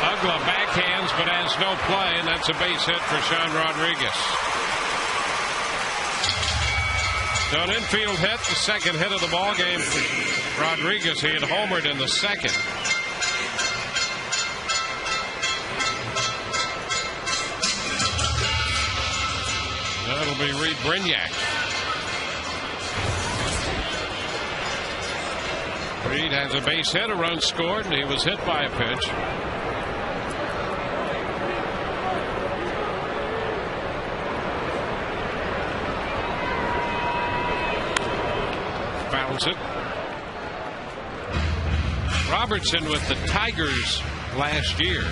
Ugla backhands but has no play, and that's a base hit for Sean Rodriguez. So an infield hit, the second hit of the ball game for Rodriguez. He had homered in the second. That'll be Reed Brignac. Reed has a base hit, a run scored, and he was hit by a pitch. Fouls it. Robertson with the Tigers last year.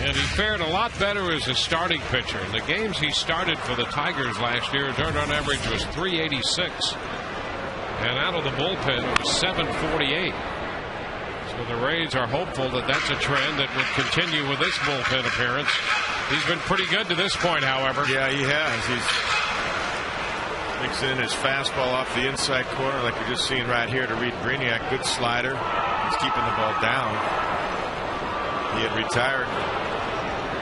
And he fared a lot better as a starting pitcher. In the games he started for the Tigers last year, his earned run average was .386. And out of the bullpen, it was .748. So the Rays are hopeful that that's a trend that would continue with this bullpen appearance. He's been pretty good to this point, however. Yeah, he has. He's mixing in his fastball off the inside corner like we're just seeing right here to Reed Brignac. Good slider. He's keeping the ball down. He had retired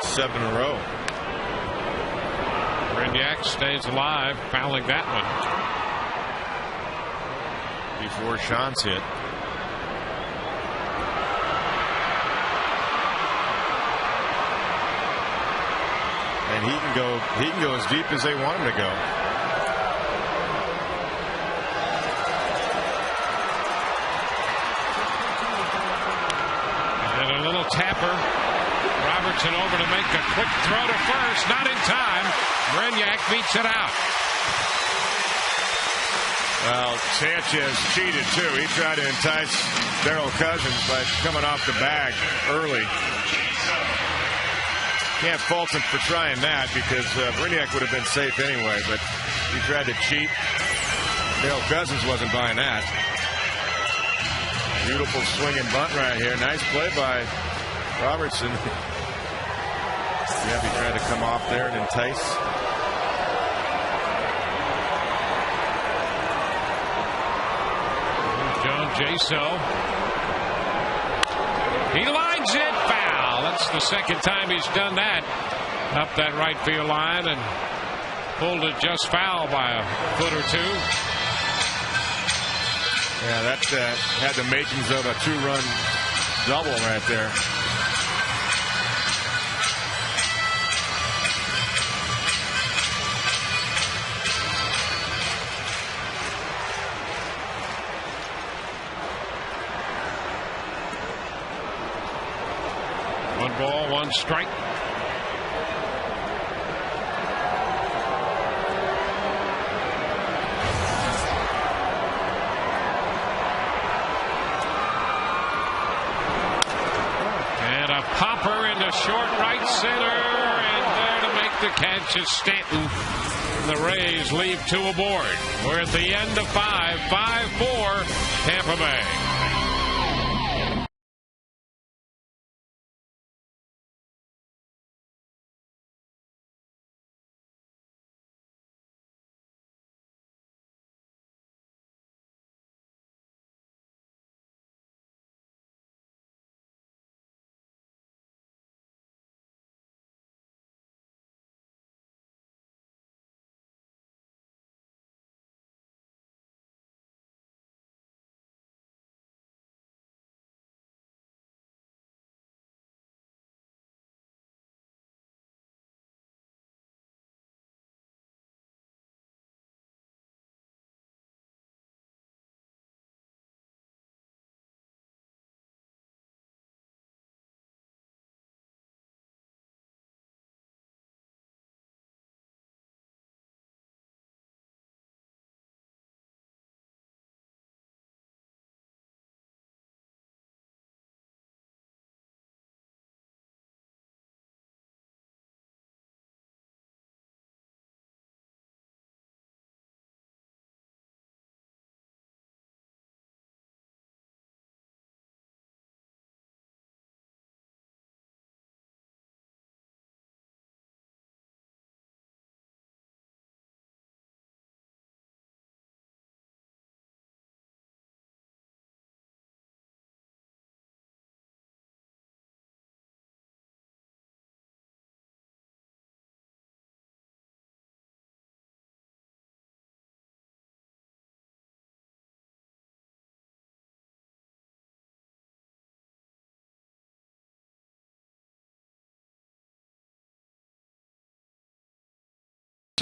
7 in a row. Brignac stays alive, fouling that one. Before Sean's hit. And he can go as deep as they want him to go. And a little tapper. Robertson over to make a quick throw to first. Not in time. Brignac beats it out. Well, Sanchez cheated, too. He tried to entice Darryl Cousins by coming off the bag early. Can't fault him for trying that because Brignac would have been safe anyway, but he tried to cheat. Darryl Cousins wasn't buying that. Beautiful swinging bunt right here. Nice play by Robertson. Yeah, he tried to come off there and entice. Jaso. He lines it, foul. That's the second time he's done that. Up that right field line and pulled it just foul by a foot or two. Yeah, that had the makings of a 2-run double right there. One ball, one strike. Popper into short right center, and there to make the catch is Stanton. The Rays leave 2 aboard. We're at the end of 5-4 Tampa Bay.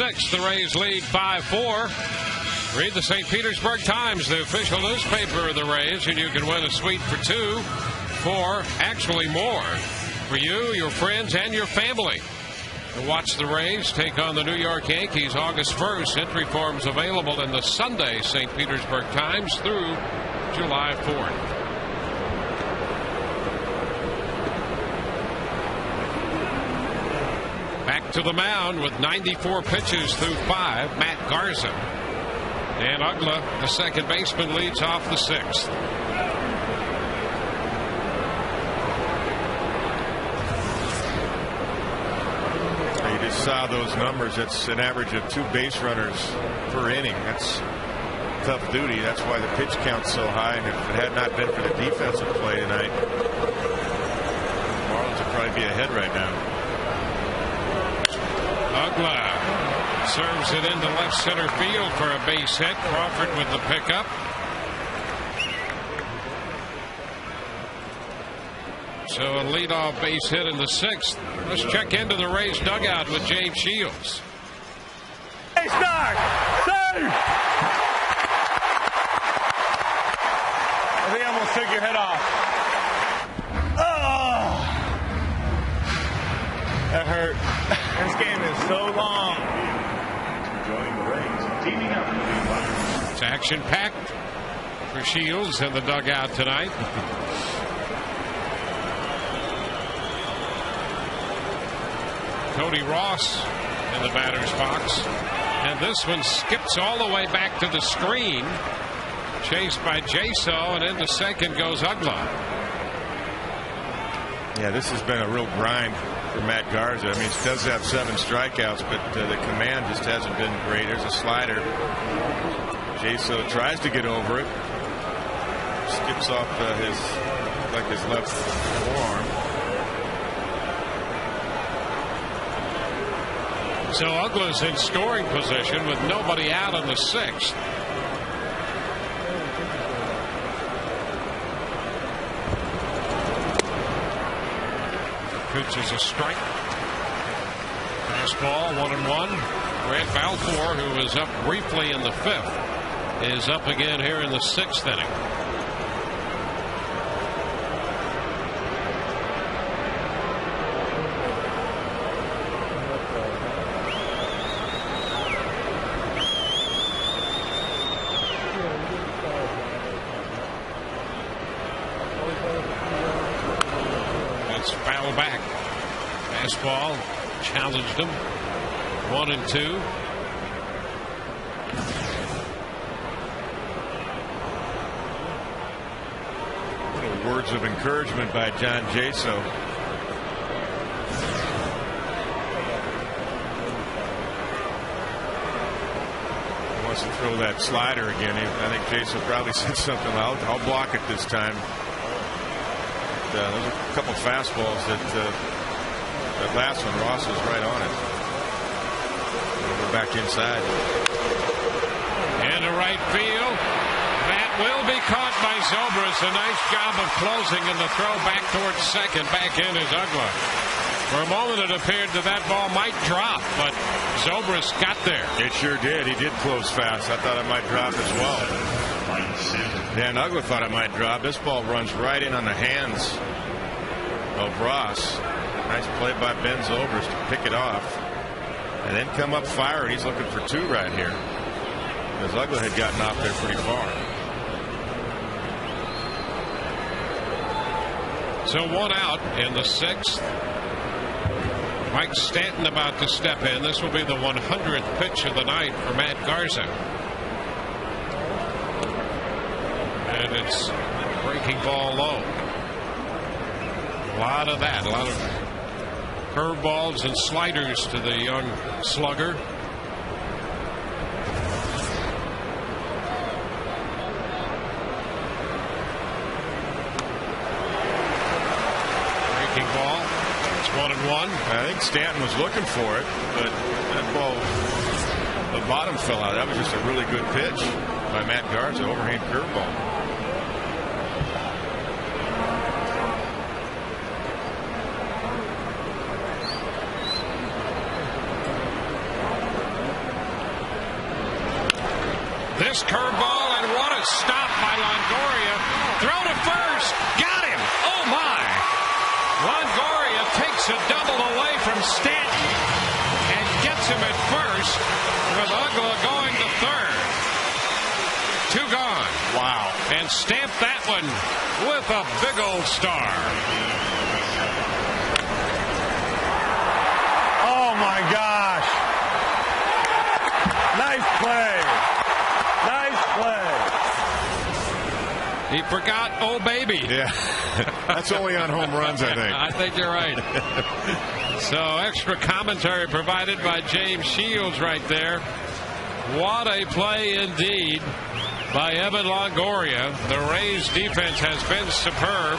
The Rays lead 5-4. Read the St. Petersburg Times, the official newspaper of the Rays, and you can win a suite for 2, 4, actually more, for you, your friends, and your family. To watch the Rays take on the New York Yankees August 1st. Entry forms available in the Sunday St. Petersburg Times through July 4th. Back to the mound with 94 pitches through 5, Matt Garza. Dan Uggla, the second baseman, leads off the 6th. You just saw those numbers. That's an average of 2 base runners per inning. That's tough duty. That's why the pitch count's so high. And if it had not been for the defensive play tonight, the Marlins would probably be ahead right now. Uggla serves it into left center field for a base hit. Crawford with the pickup. So a leadoff base hit in the 6th. Let's check into the Rays dugout with James Shields. Hey, Stark! Save! I think I almost took your head off. Oh! That hurt. This game is so long. Joining the Rays, teaming up. It's action-packed for Shields in the dugout tonight. Cody Ross in the batter's box. And this one skips all the way back to the screen. Chased by Jaso, and into second goes Uggla. Yeah, this has been a real grind for Matt Garza. I mean, he does have 7 strikeouts, but the command just hasn't been great. There's a slider. Jaso tries to get over it. skips off his left forearm. So Uggla's in scoring position with nobody out in the 6th. Pitch is a strike. Fastball, 1-1. Grant Balfour, who was up briefly in the 5th, is up again here in the 6th inning. It's foul back. Fastball challenged him. 1-2. Little words of encouragement by John Jaso. He wants to throw that slider again. I think Jaso probably said something. I'll block it this time. Those are a couple fastballs that last one, Ross was right on it. We're back inside. Into right field. That will be caught by Zobrist. A nice job of closing, and the throw back towards second. Back in is Uggla. For a moment it appeared that ball might drop, but Zobrist got there. It sure did. He did close fast. I thought it might drop as well. Dan Uggla thought it might drop. This ball runs right in on the hands of Ross. Nice play by Ben Zobrist to pick it off and then come up firing. He's looking for 2 right here, because Uggla had gotten off there pretty far. So 1 out in the 6th. Mike Stanton about to step in. This will be the 100th pitch of the night for Matt Garza. And it's breaking ball low. A lot of that. A lot of curveballs and sliders to the young slugger. Breaking ball. It's 1-1. I think Stanton was looking for it, but that ball, the bottom fell out. That was just a really good pitch by Matt Garza. Overhand curveball. This curveball, and what a stop by Longoria. Throw to first. Got him. Oh, my. Longoria takes a double away from Stanton and gets him at first, with Uggla going to third. 2 gone. Wow. And stamp that one with a big old star. Oh, my gosh. Nice play. Nice play. He forgot, oh, baby. Yeah. That's only on home runs, I think. I think you're right. So extra commentary provided by James Shields right there. What a play indeed by Evan Longoria. The Rays defense has been superb.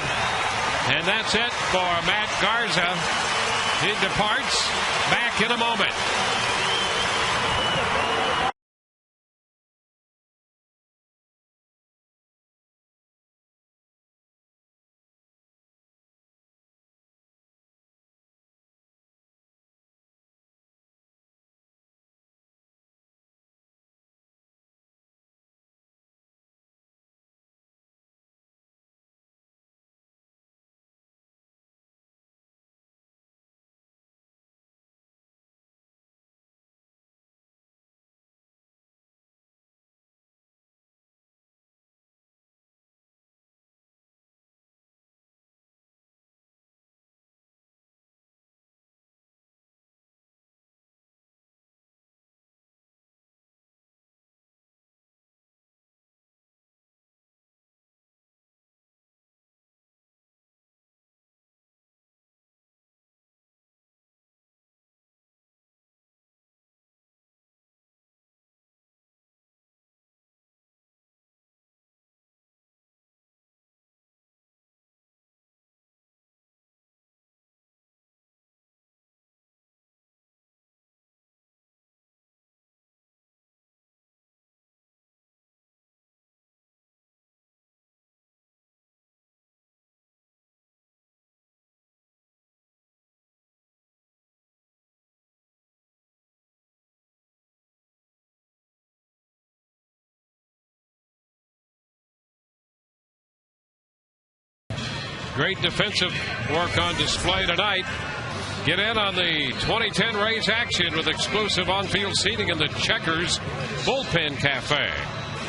And that's it for Matt Garza. He departs. Back in a moment. Great defensive work on display tonight. Get in on the 2010 Rays action with exclusive on-field seating in the Checkers Bullpen Cafe.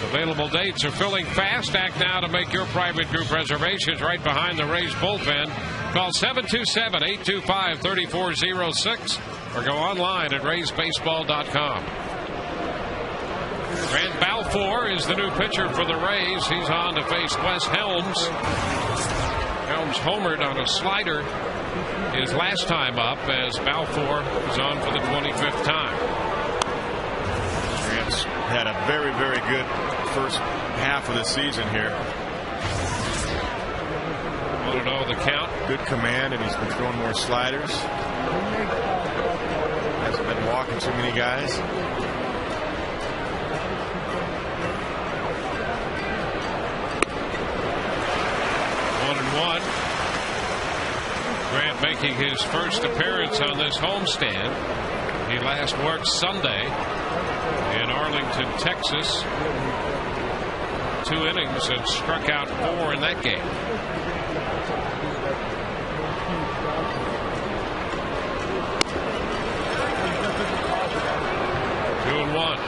Available dates are filling fast. Act now to make your private group reservations right behind the Rays bullpen. Call 727-825-3406 or go online at RaysBaseball.com. Grant Balfour is the new pitcher for the Rays. He's on to face Wes Helms. Helms homered on a slider his last time up as Balfour is on for the 25th time. Grant's had a very, very good first half of the season here. 1-0 the count. Good command, and he's been throwing more sliders. Hasn't been walking too many guys. 1-1. Grant making his first appearance on this homestand. He last worked Sunday in Arlington, Texas. 2 innings and struck out 4 in that game. Two and 1.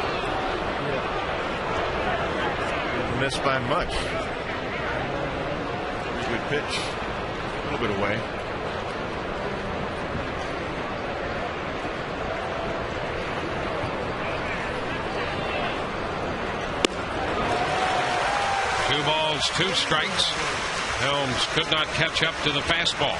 Missed by much. Good pitch. A little bit away. Two balls, 2 strikes. Helms could not catch up to the fastball.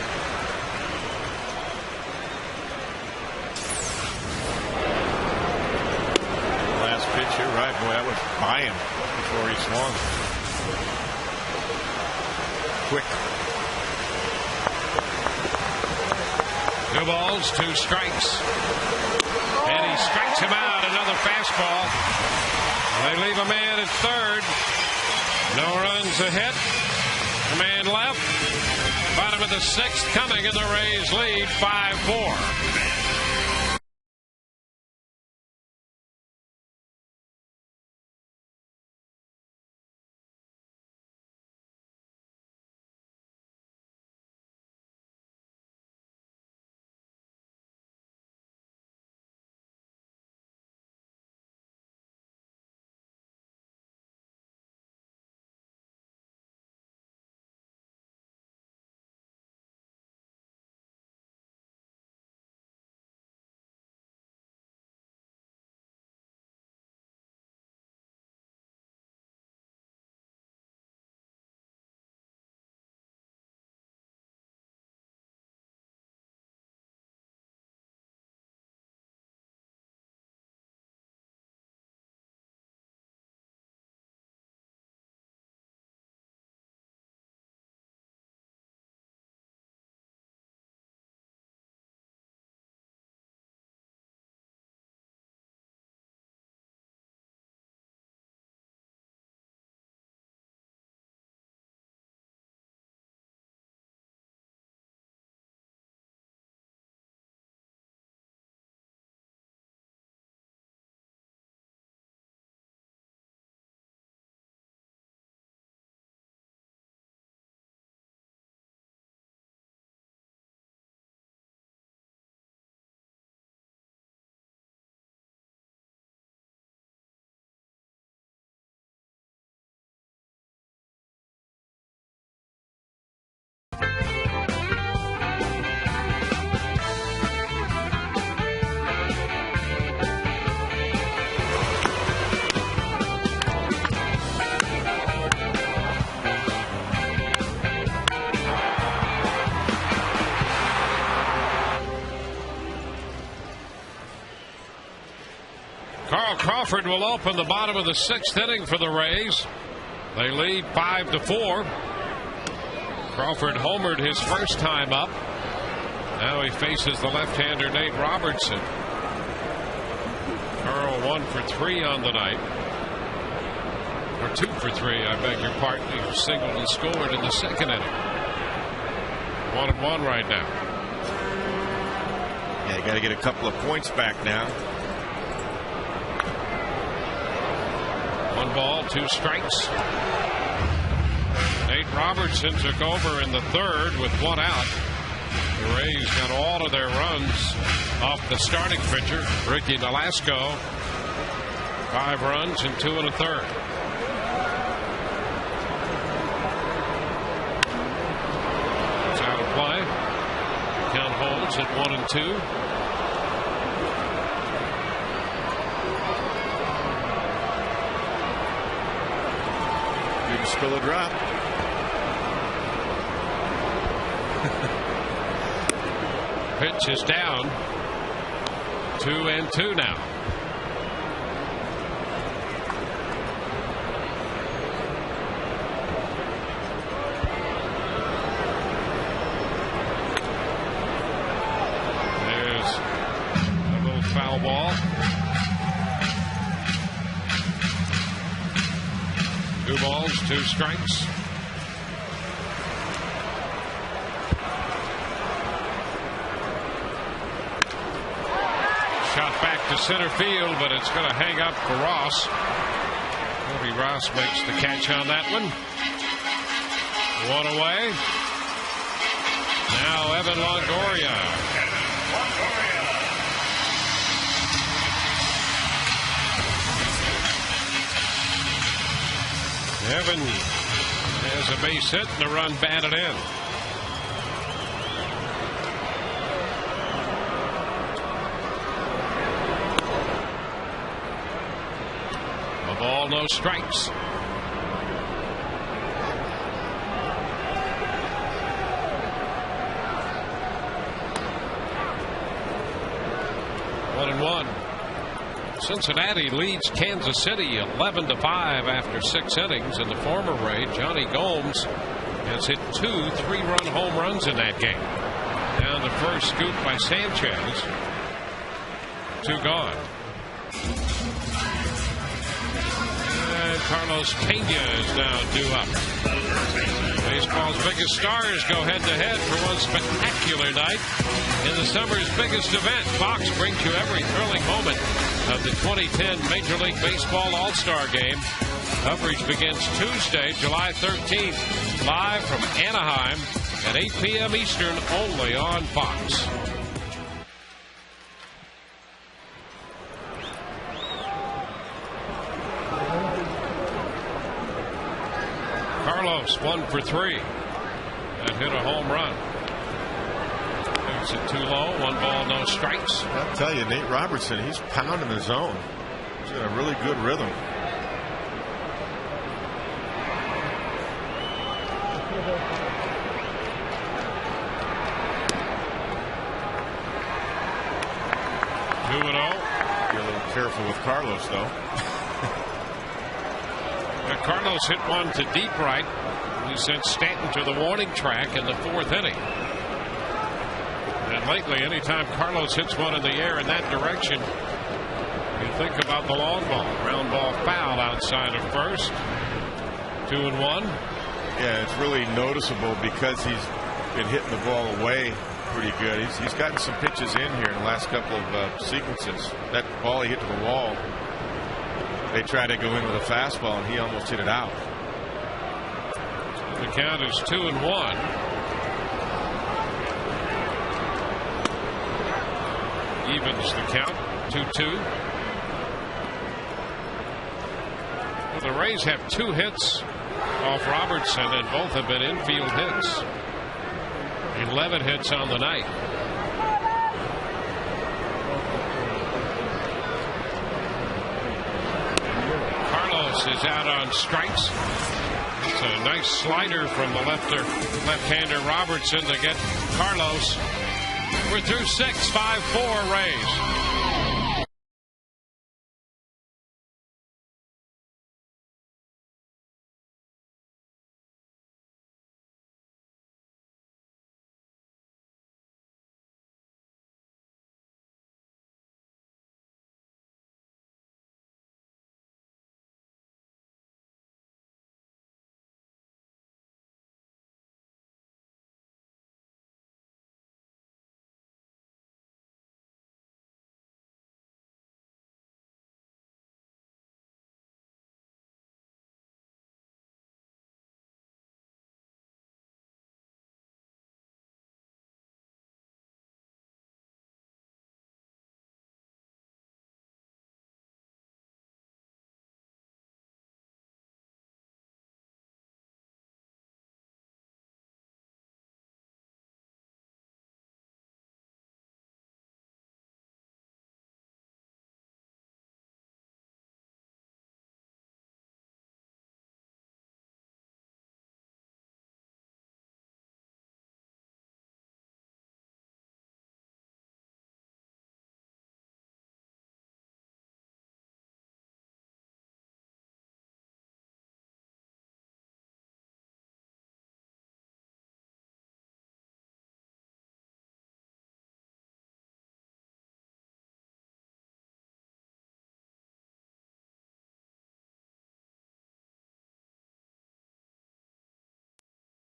Last pitch here, right? Boy, that was by him before he swung. Quick. 2 balls, 2 strikes. And he strikes him out. Another fastball. They leave a man at third. No runs ahead. A man left. Bottom of the 6th coming, and the Rays lead 5-4. Carl Crawford will open the bottom of the 6th inning for the Rays. They lead 5-4. Crawford homered his first time up. Now he faces the left-hander Nate Robertson. Carl 1 for 3 on the night. Or 2 for 3, I beg your pardon. He singled and scored in the 2nd inning. 1-1 right now. Yeah, you got to get a couple of points back now. 1 ball, 2 strikes. Nate Nate Robertson took over in the third with 1 out. The Rays got all of their runs off the starting pitcher, Ricky Nolasco. 5 runs and 2 1/3. It's out of play. Count holds at 1-2. You can spill a drop. Pitch is down. 2-2 now. There's a little foul ball. 2 balls, 2 strikes. Shot back to center field, but it's going to hang up for Ross. Cody Ross makes the catch on that one. 1 away. Now Evan Longoria. Evan has a base hit and a run batted in. A ball, no strikes. One and one. Cincinnati leads Kansas City 11-5 after 6 innings, and the former Ray, Johnny Gomes, has hit 2 3-run home runs in that game. Down the first scoop by Sanchez. 2 gone. And Carlos Pena is now due up. Baseball's biggest stars go head-to-head for one spectacular night in the summer's biggest event. Fox brings you every thrilling moment of the 2010 Major League Baseball All-Star Game. Coverage begins Tuesday, July 13th, live from Anaheim at 8 p.m. Eastern, only on Fox. Carlos 1 for 3 and hit a home run. It's it too low. 1 ball, no strikes. I'll tell you, Nate Robertson, he's pounding the zone. He's in a really good rhythm. Two and 0. Be a little careful with Carlos, though. Carlos hit one to deep right. He sent Stanton to the warning track in the 4th inning. And lately, anytime Carlos hits one in the air in that direction, you think about the long ball. Ground ball foul outside of first. 2 and 1. Yeah, it's really noticeable because he's been hitting the ball away pretty good. He's gotten some pitches in here in the last couple of sequences. That ball he hit to the wall, they tried to go in with a fastball, and he almost hit it out. The count is 2 and 1. Evens the count. 2-2. Well, the Rays have 2 hits off Robertson, and both have been infield hits. 11 hits on the night. Is out on strikes. It's a nice slider from the left-hander Robertson to get Carlos. We're through 6, 5-4 Rays.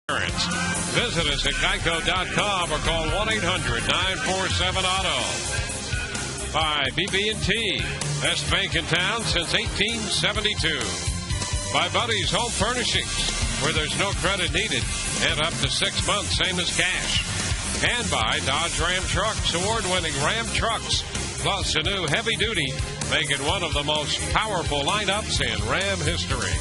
Visit us at geico.com or call 1-800-947-AUTO. By BB&T, best bank in town since 1872. By Buddy's Home Furnishings, where there's no credit needed and up to 6 months, same as cash. And by Dodge Ram Trucks, award-winning Ram trucks, plus a new heavy duty, make it one of the most powerful lineups in Ram history.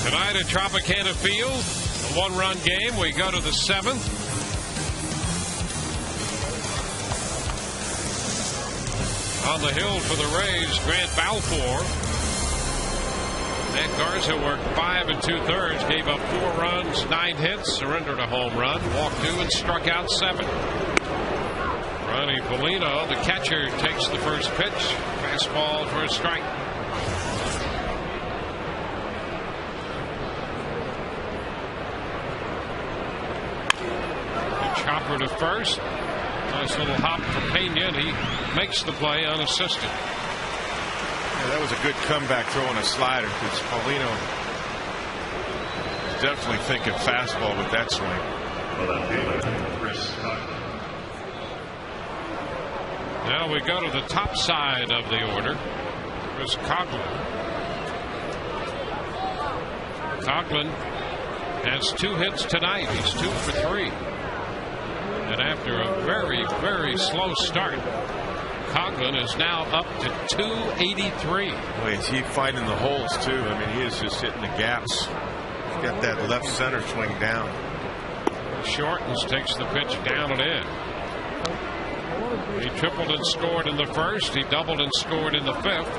Tonight at Tropicana Field, a one-run game. We go to the 7th. On the hill for the Rays, Grant Balfour. Matt Garza worked 5 2/3, gave up 4 runs, 9 hits, surrendered a home run, walked 2 and struck out 7. Ronnie Polino, the catcher, takes the first pitch. Fastball for a strike. Chopper to first. Nice little hop for Pena, and he makes the play unassisted. Yeah, that was a good comeback throwing a slider, because Paulino is definitely thinking fastball with that swing. Now we go to the top side of the order. Chris Coghlan. Coghlan has 2 hits tonight. He's 2 for 3. And after a very, very slow start, Coghlan is now up to 283. Boy, is he finding the holes, too. I mean, he is just hitting the gaps. He's got that left center swing down. Shortens, takes the pitch down and in. He tripled and scored in the first. He doubled and scored in the 5th.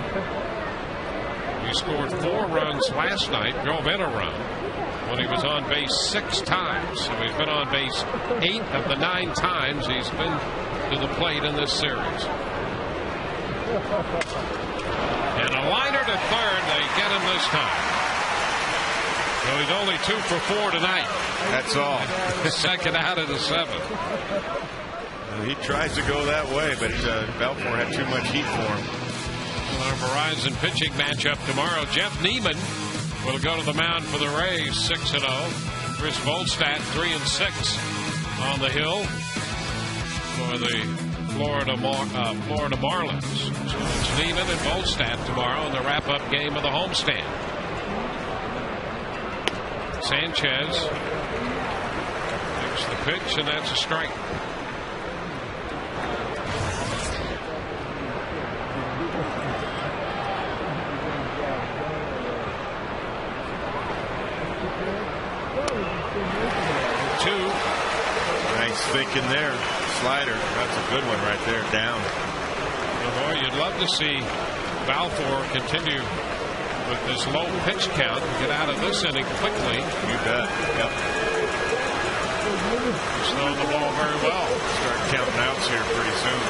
He scored 4 runs last night, drove in a run when he was on base 6 times. So he's been on base 8 of the 9 times he's been to the plate in this series. And a liner to third. They get him this time. So he's only 2 for 4 tonight. That's all. Second out of the 7th. He tries to go that way, but Balfour had too much heat for him. Our Verizon pitching matchup tomorrow. Jeff Neiman will go to the mound for the Rays, 6-0. Chris Volstad, 3-6 on the hill for the Florida Marlins. So it's Neiman and Volstad tomorrow in the wrap-up game of the homestand. Sanchez takes the pitch, and that's a strike. Thinking there, slider. That's a good one right there, down. Well, boy, you'd love to see Balfour continue with this low pitch count and get out of this inning quickly. You bet. Yep. He's throwing the ball very well. Start counting outs here pretty soon.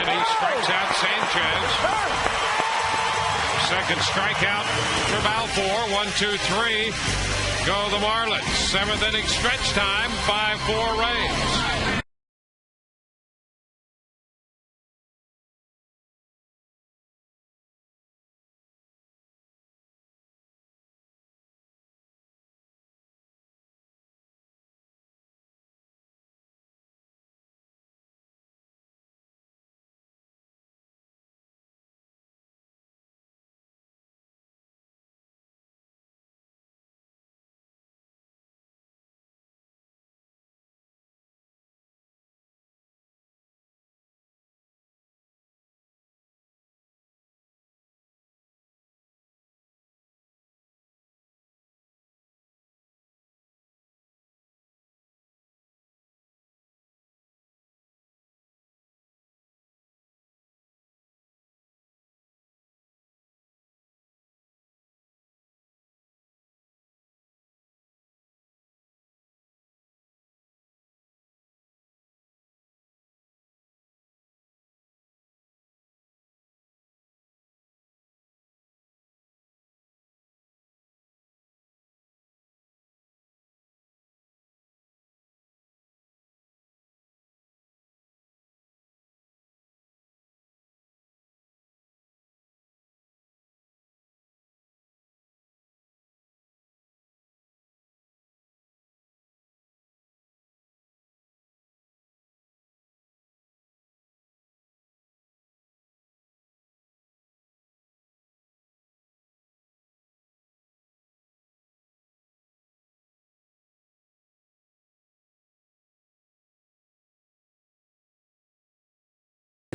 And he strikes out Sanchez. Second strikeout for Balfour. 1, 2, 3. Go the Marlins. 7th inning stretch time. 5-4 Rays.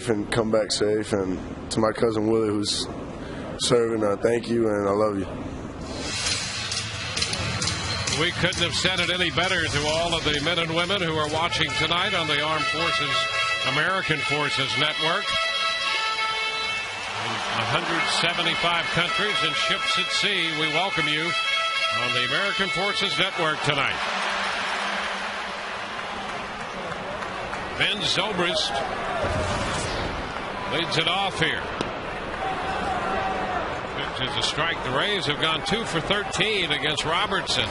and come back safe. And to my cousin Willie, who's serving, thank you and I love you. We couldn't have said it any better to all of the men and women who are watching tonight on the Armed Forces, American Forces Network. In 175 countries and ships at sea, we welcome you on the American Forces Network tonight. Ben Zobrist leads it off here. Pitch is a strike. The Rays have gone 2 for 13 against Robertson.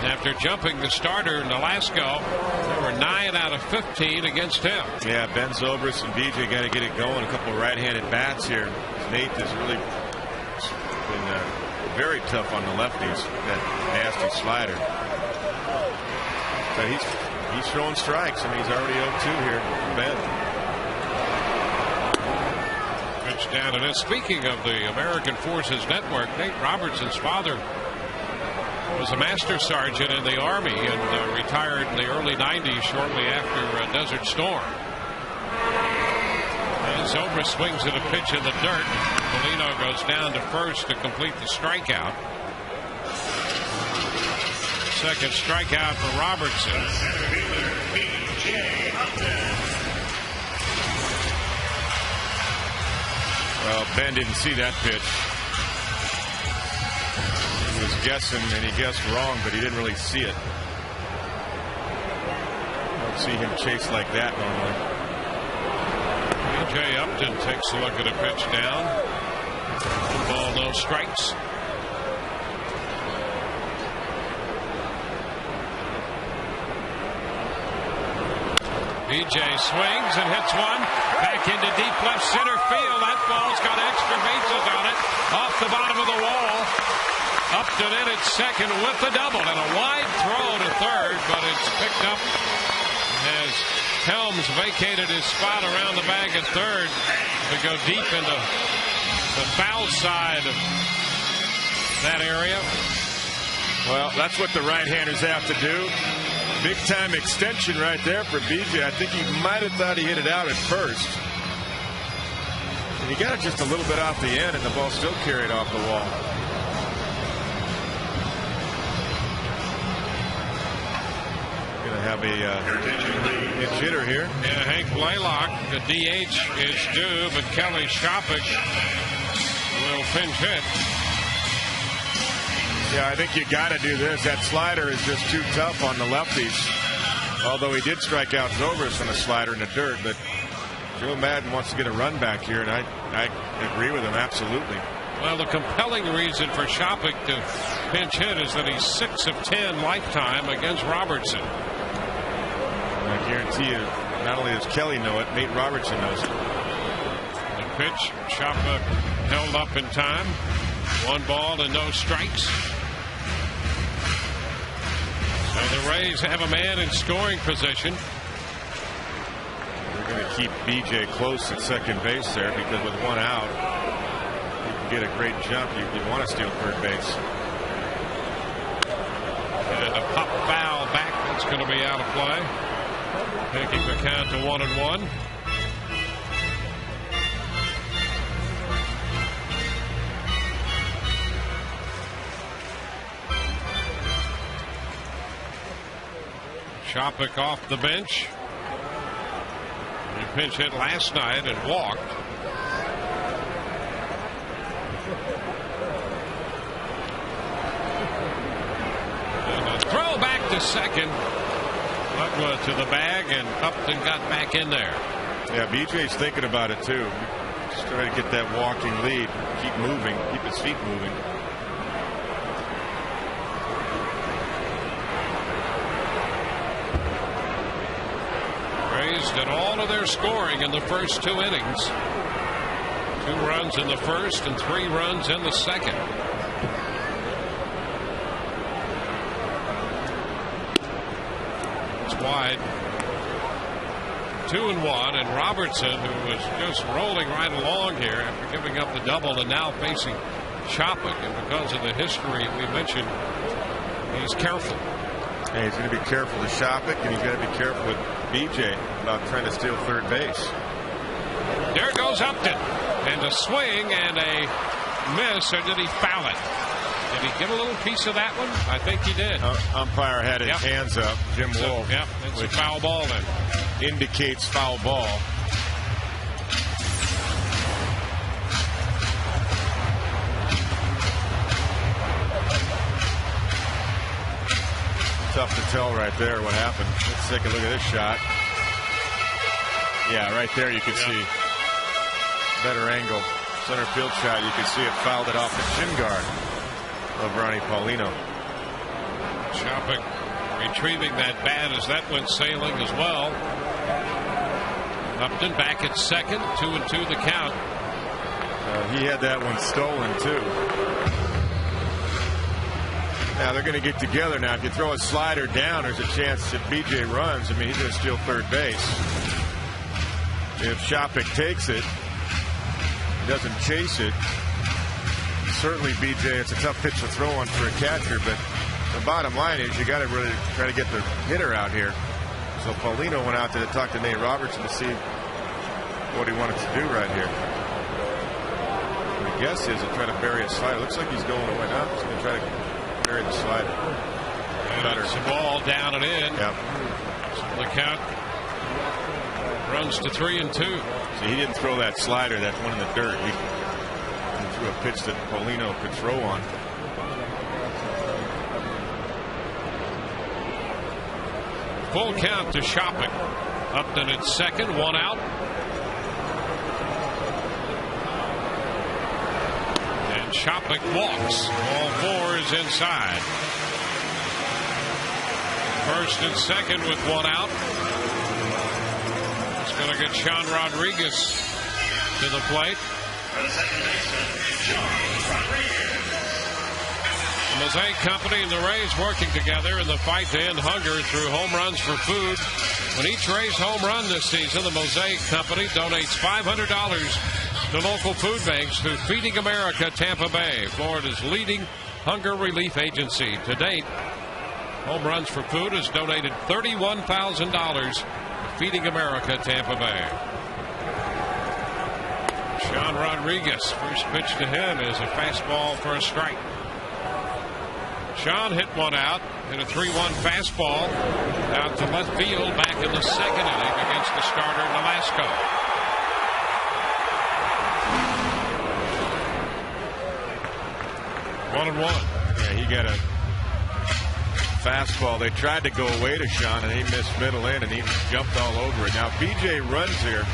After jumping the starter Nolasco, they were 9 out of 15 against him. Yeah, Ben Zobrist and BJ got to get it going. A couple of right-handed bats here. Nate has really been very tough on the lefties. That nasty slider. But he's throwing strikes. I mean, he's already 0-2 here. Ben. Pitch down, and speaking of the American Forces Network, Nate Robertson's father was a master sergeant in the Army and retired in the early 90s shortly after Desert Storm. And Zobrist swings at a pitch in the dirt. Molino goes down to first to complete the strikeout. Second strikeout for Robertson. Well, Ben didn't see that pitch. He was guessing, and he guessed wrong, but he didn't really see it. Don't see him chase like that normally. B.J. Upton takes a look at a pitch down. 1 ball, no strikes. B.J. swings and hits one. Back into deep left center field. That ball's got extra bases on it. Off the bottom of the wall. Upton in at second with the double. And a wide throw to third, but it's picked up as Helms vacated his spot around the bag at third to go deep into the foul side of that area. Well, that's what the right-handers have to do. Big time extension right there for BJ. I think he might have thought he hit it out at first. And he got it just a little bit off the end, and the ball still carried off the wall. Gonna have a pinch hitter here. Yeah, Hank Blaylock, the DH is due, but Kelly Shopik will pinch hit. Yeah, I think you got to do this. That slider is just too tough on the lefties. Although he did strike out Zobrist on a slider in the dirt, but Joe Madden wants to get a run back here, and I agree with him absolutely. Well, the compelling reason for Shopik to pinch hit is that he's 6 of 10 lifetime against Robertson. I guarantee you, not only does Kelly know it, Nate Robertson knows it. The pitch, Shopik held up in time. 1 ball and no strikes. So the Rays have a man in scoring position. They're going to keep BJ close at second base there, because with 1 out, you can get a great jump. You want to steal third base. And a pop foul back. That's going to be out of play. Taking the count to 1-1. Shopik off the bench. He pinch hit last night and walked. And a throw back to second. Lugla to the bag, and Upton got back in there. Yeah, BJ's thinking about it too. Just trying to get that walking lead. Keep moving. Keep his feet moving. Did all of their scoring in the first 2 innings. 2 runs in the first and 3 runs in the second. It's wide. 2-1, and Robertson, who was just rolling right along here after giving up the double and now facing Shopik, and because of the history we mentioned, he's careful. Yeah, he's going to be careful with Shopik, and he's got to be careful with BJ about trying to steal third base. There goes Upton. And a swing and a miss, or did he foul it? Did he get a little piece of that one? I think he did. Umpire had his hands up, Jim Wolf. Yep, it's a foul ball then. Indicates foul ball. Tough to tell right there what happened. Let's take a look at this shot. Yeah, right there you can see better angle. Center field shot. You can see it fouled it off the shin guard of Ronnie Paulino. Chopik retrieving that bat as that went sailing as well. Upton back at second, 2-2 the count. He had that one stolen too. Now they're going to get together now. If you throw a slider down, there's a chance that BJ runs. I mean, he's going to steal third base. If Chopik takes it, he doesn't chase it. Certainly, BJ, it's a tough pitch to throw on for a catcher, but the bottom line is you got to really try to get the hitter out here. So Paulino went out there to talk to Nate Robertson to see what he wanted to do right here. My guess is he'll try to bury a slider. Looks like he's going away now. He's going to try to bury the slider. And it's a ball down and in. Yep. So the count runs to 3-2. See, he didn't throw that slider, that one in the dirt. He threw a pitch that Paulino could throw on. Full count to Chopik. Upton at second, one out. And Chopik walks. All fours inside. First and second with one out. It's going to get Sean Rodriguez to the plate. The Mosaic Company and the Rays working together in the fight to end hunger through home runs for food. When each Rays home run this season, the Mosaic Company donates $500 to local food banks through Feeding America Tampa Bay, Florida's leading hunger relief agency. To date, Home Runs for Food has donated $31,000 to Feeding America Tampa Bay. Sean Rodriguez, first pitch to him is a fastball for a strike. Sean hit one out in a 3-1 fastball out to left field back in the second inning against the starter Nolasco. One and one. Yeah, he got a fastball. They tried to go away to Sean, and he missed middle in, and he jumped all over it. Now, BJ runs here.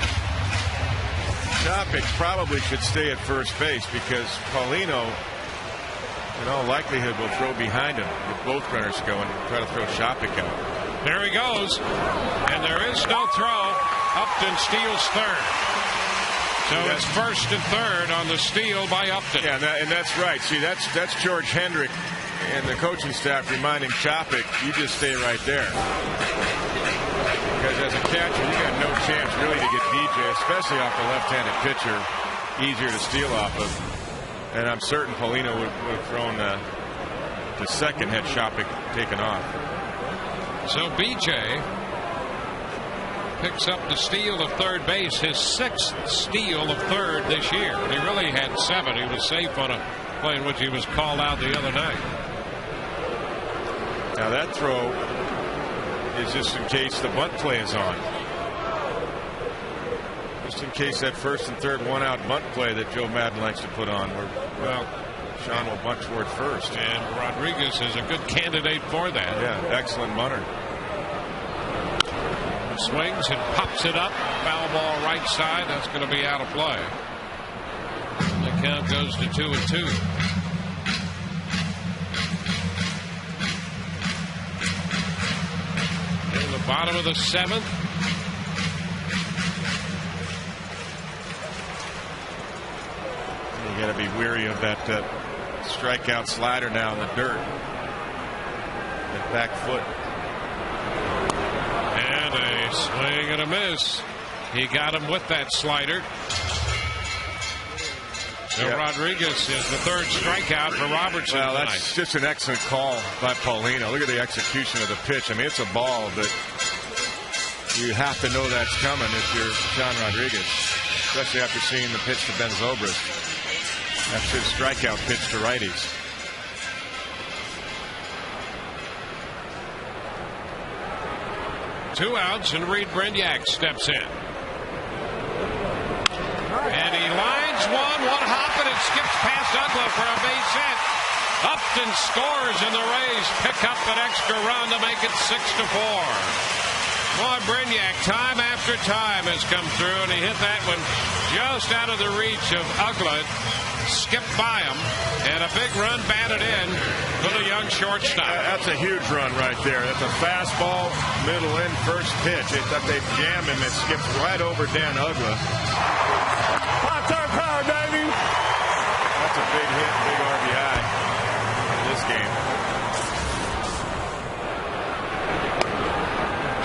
Chopik probably should stay at first base because Paulino, in all likelihood, will throw behind him with both runners going, try to throw Chopik out. There he goes, and there is no throw. Upton steals third. So it's first and third on the steal by Upton. Yeah, and that's right. See, that's George Hendrick and the coaching staff reminding Chopik, you just stay right there. Because as a catcher, you got no chance really to get DJ, especially off the left-handed pitcher, easier to steal off of. And I'm certain Paulino would have thrown to second had Chopik taken off. So BJ picks up the steal of third base, his sixth steal of third this year. And he really had 7. He was safe on a play in which he was called out the other night. Now that throw is just in case the bunt play is on. Just in case that first and third one-out bunt play that Joe Madden likes to put on, where, well, Sean will bunt toward first. And Rodriguez is a good candidate for that. Yeah, excellent bunter. Swings and pops it up. Foul ball right side. That's going to be out of play. And the count goes to 2-2. In the bottom of the 7th. You got to be weary of that strikeout slider now in the dirt. That back foot. And a swing and a miss. He got him with that slider. So yep. Rodriguez is the third strikeout for Robertson. Well, that's just an excellent call by Paulino. Look at the execution of the pitch. I mean, it's a ball, but you have to know that's coming if you're John Rodriguez. especially after seeing the pitch to Ben Zobrist. That's his strikeout pitch to righties. Two outs, and Reed Brignac steps in. And he lines one hop, and it skips past Ugla for a base hit. Upton scores, and the Rays pick up an extra run to make it 6-4. Boy, Brignac, time after time, has come through, and he hit that one just out of the reach of Ugla. Skipped by him, and a big run batted in for the young shortstop. That's a huge run right there. That's a fastball, middle in, first pitch. They thought they'd jam him. It skips right over Dan Ugla. Pop-Tart power, baby! That's a big hit, big RBI in this game.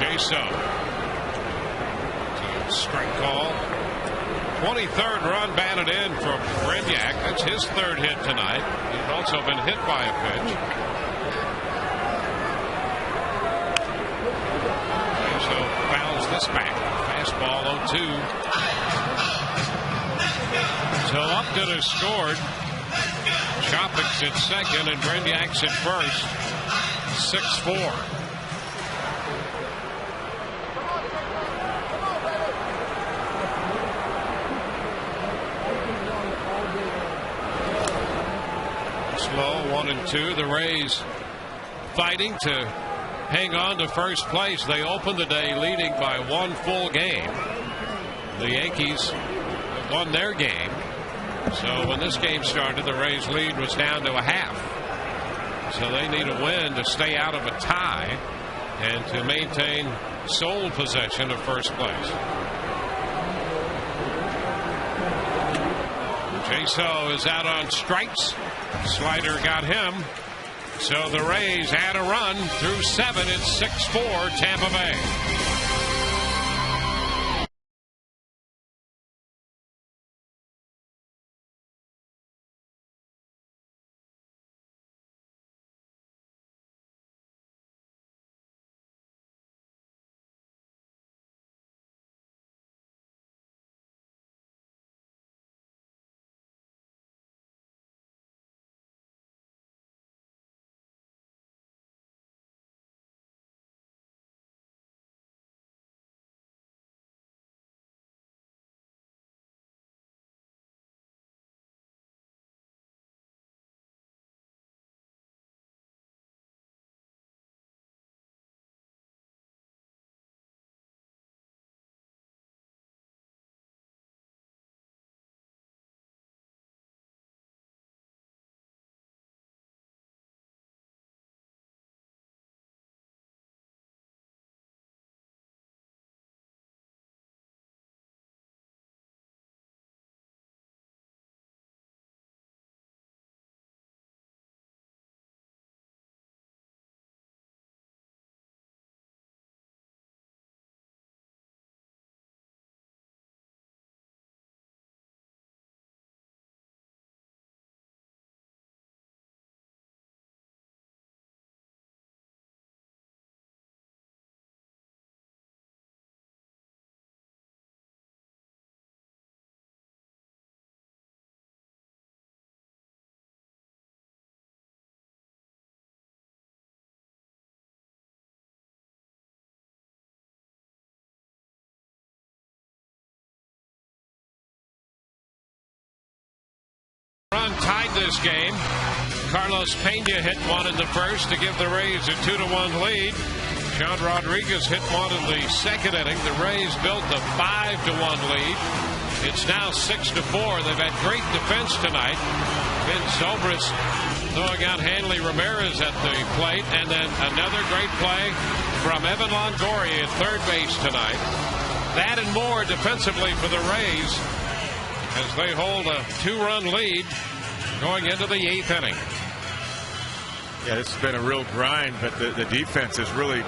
Jaso. Strike call. 23rd run batted in for Brignac. That's his third hit tonight. He's also been hit by a pitch. So fouls this back. Fastball 0-2. So Upton has scored. Chopik's at second and Brignac's at first. 6-4. Slow 1-2. The Rays fighting to hang on to first place. They opened the day leading by one full game. The Yankees won their game. So when this game started, the Rays lead was down to a half. So they need a win to stay out of a tie and to maintain sole possession of first place. Jaso is out on strikes. Slider got him. So the Rays had a run through 7. It's 6-4 Tampa Bay. Run tied this game. Carlos Pena hit one in the first to give the Rays a 2-1 lead. Sean Rodriguez hit one in the second inning. The Rays built a 5-1 lead. It's now 6-4. They've had great defense tonight. Ben Zobrist throwing out Hanley Ramirez at the plate, and then another great play from Evan Longoria at third base tonight. That and more defensively for the Rays as they hold a 2-run lead going into the 8th inning. Yeah, this has been a real grind, but the defense has really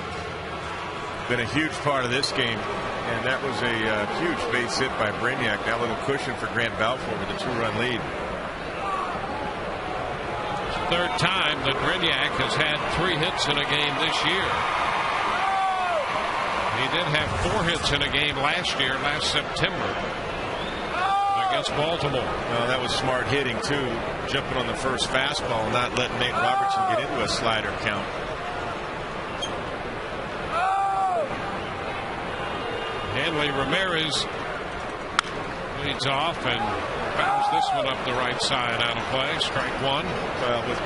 been a huge part of this game. And that was a huge base hit by Brignac. That little cushion for Grant Balfour with a 2-run lead. Third time that Brignac has had 3 hits in a game this year. He did have 4 hits in a game last year, last September. against Baltimore. Well, that was smart hitting, too. Jumping on the first fastball, not letting Nate Robertson get into a slider count. Hanley Ramirez leads off and fouls this one up the right side out of play. Strike one. Well, with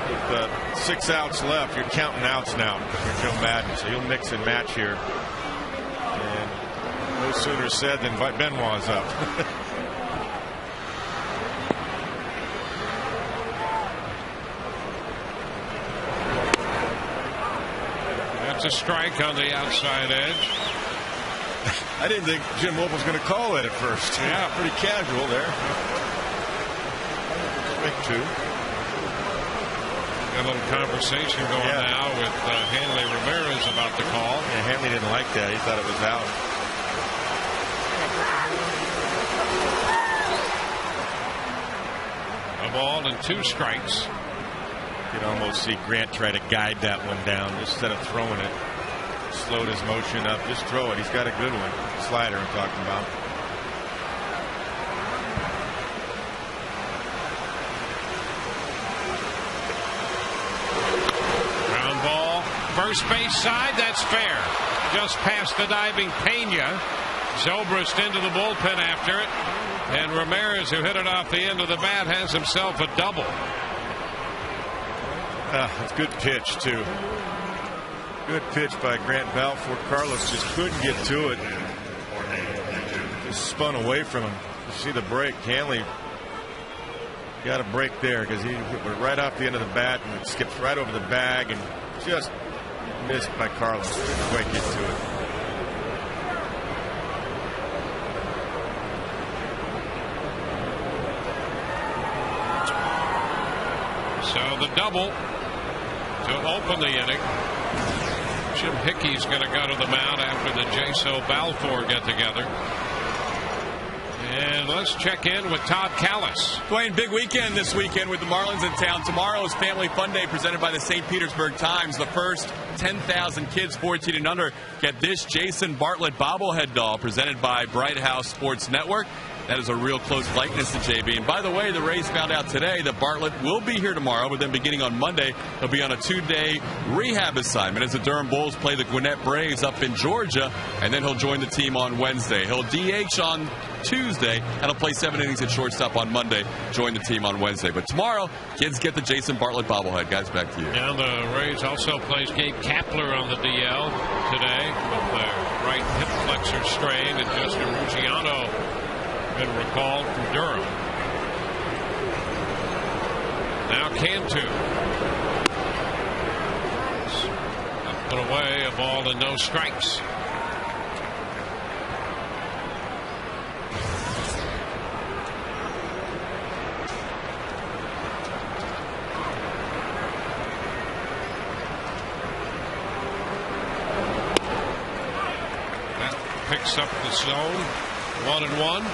6 outs left, you're counting outs now for Joe Madden, so he'll mix and match here. And no sooner said than Benoit's up. That's a strike on the outside edge. I didn't think Jim Wolf was going to call it at first. Yeah, pretty casual there. Strike 2. Got a little conversation going now with Hanley Ramirez about the call. Yeah, Hanley didn't like that. He thought it was out. A ball and 2 strikes. You can almost see Grant try to guide that one down instead of throwing it. Slowed his motion up. Just throw it. He's got a good one. Slider I'm talking about. Ground ball. First base side. That's fair. Just past the diving Pena. Zobrist into the bullpen after it. And Ramirez, who hit it off the end of the bat, has himself a double. It's a good pitch, too. Good pitch by Grant Balfour. Carlos just couldn't get to it. Just spun away from him. You see the break. Hanley got a break there because he went right off the end of the bat and it skipped right over the bag and just missed by Carlos. Couldn't quite get to it. So the double to open the inning. Jim Hickey's going to go to the mound after the Jaso Balfour get together. And let's check in with Todd Callis. Dwayne, big weekend this weekend with the Marlins in town. Tomorrow is Family Fun Day presented by the St. Petersburg Times. The first 10,000 kids 14 and under get this Jason Bartlett bobblehead doll presented by Bright House Sports Network. That is a real close likeness to JB. And by the way, the Rays found out today that Bartlett will be here tomorrow, but then beginning on Monday, he'll be on a 2-day rehab assignment as the Durham Bulls play the Gwinnett Braves up in Georgia, and then he'll join the team on Wednesday. He'll DH on Tuesday, and he'll play 7 innings at shortstop on Monday, join the team on Wednesday. But tomorrow, kids get the Jason Bartlett bobblehead. Guys, back to you. And the Rays also plays Gabe Kapler on the DL today with the right hip flexor strain, and Justin Ruggiano been recalled from Durham. Now Cantu. Put away, a ball and no strikes. That picks up the zone. 1-1.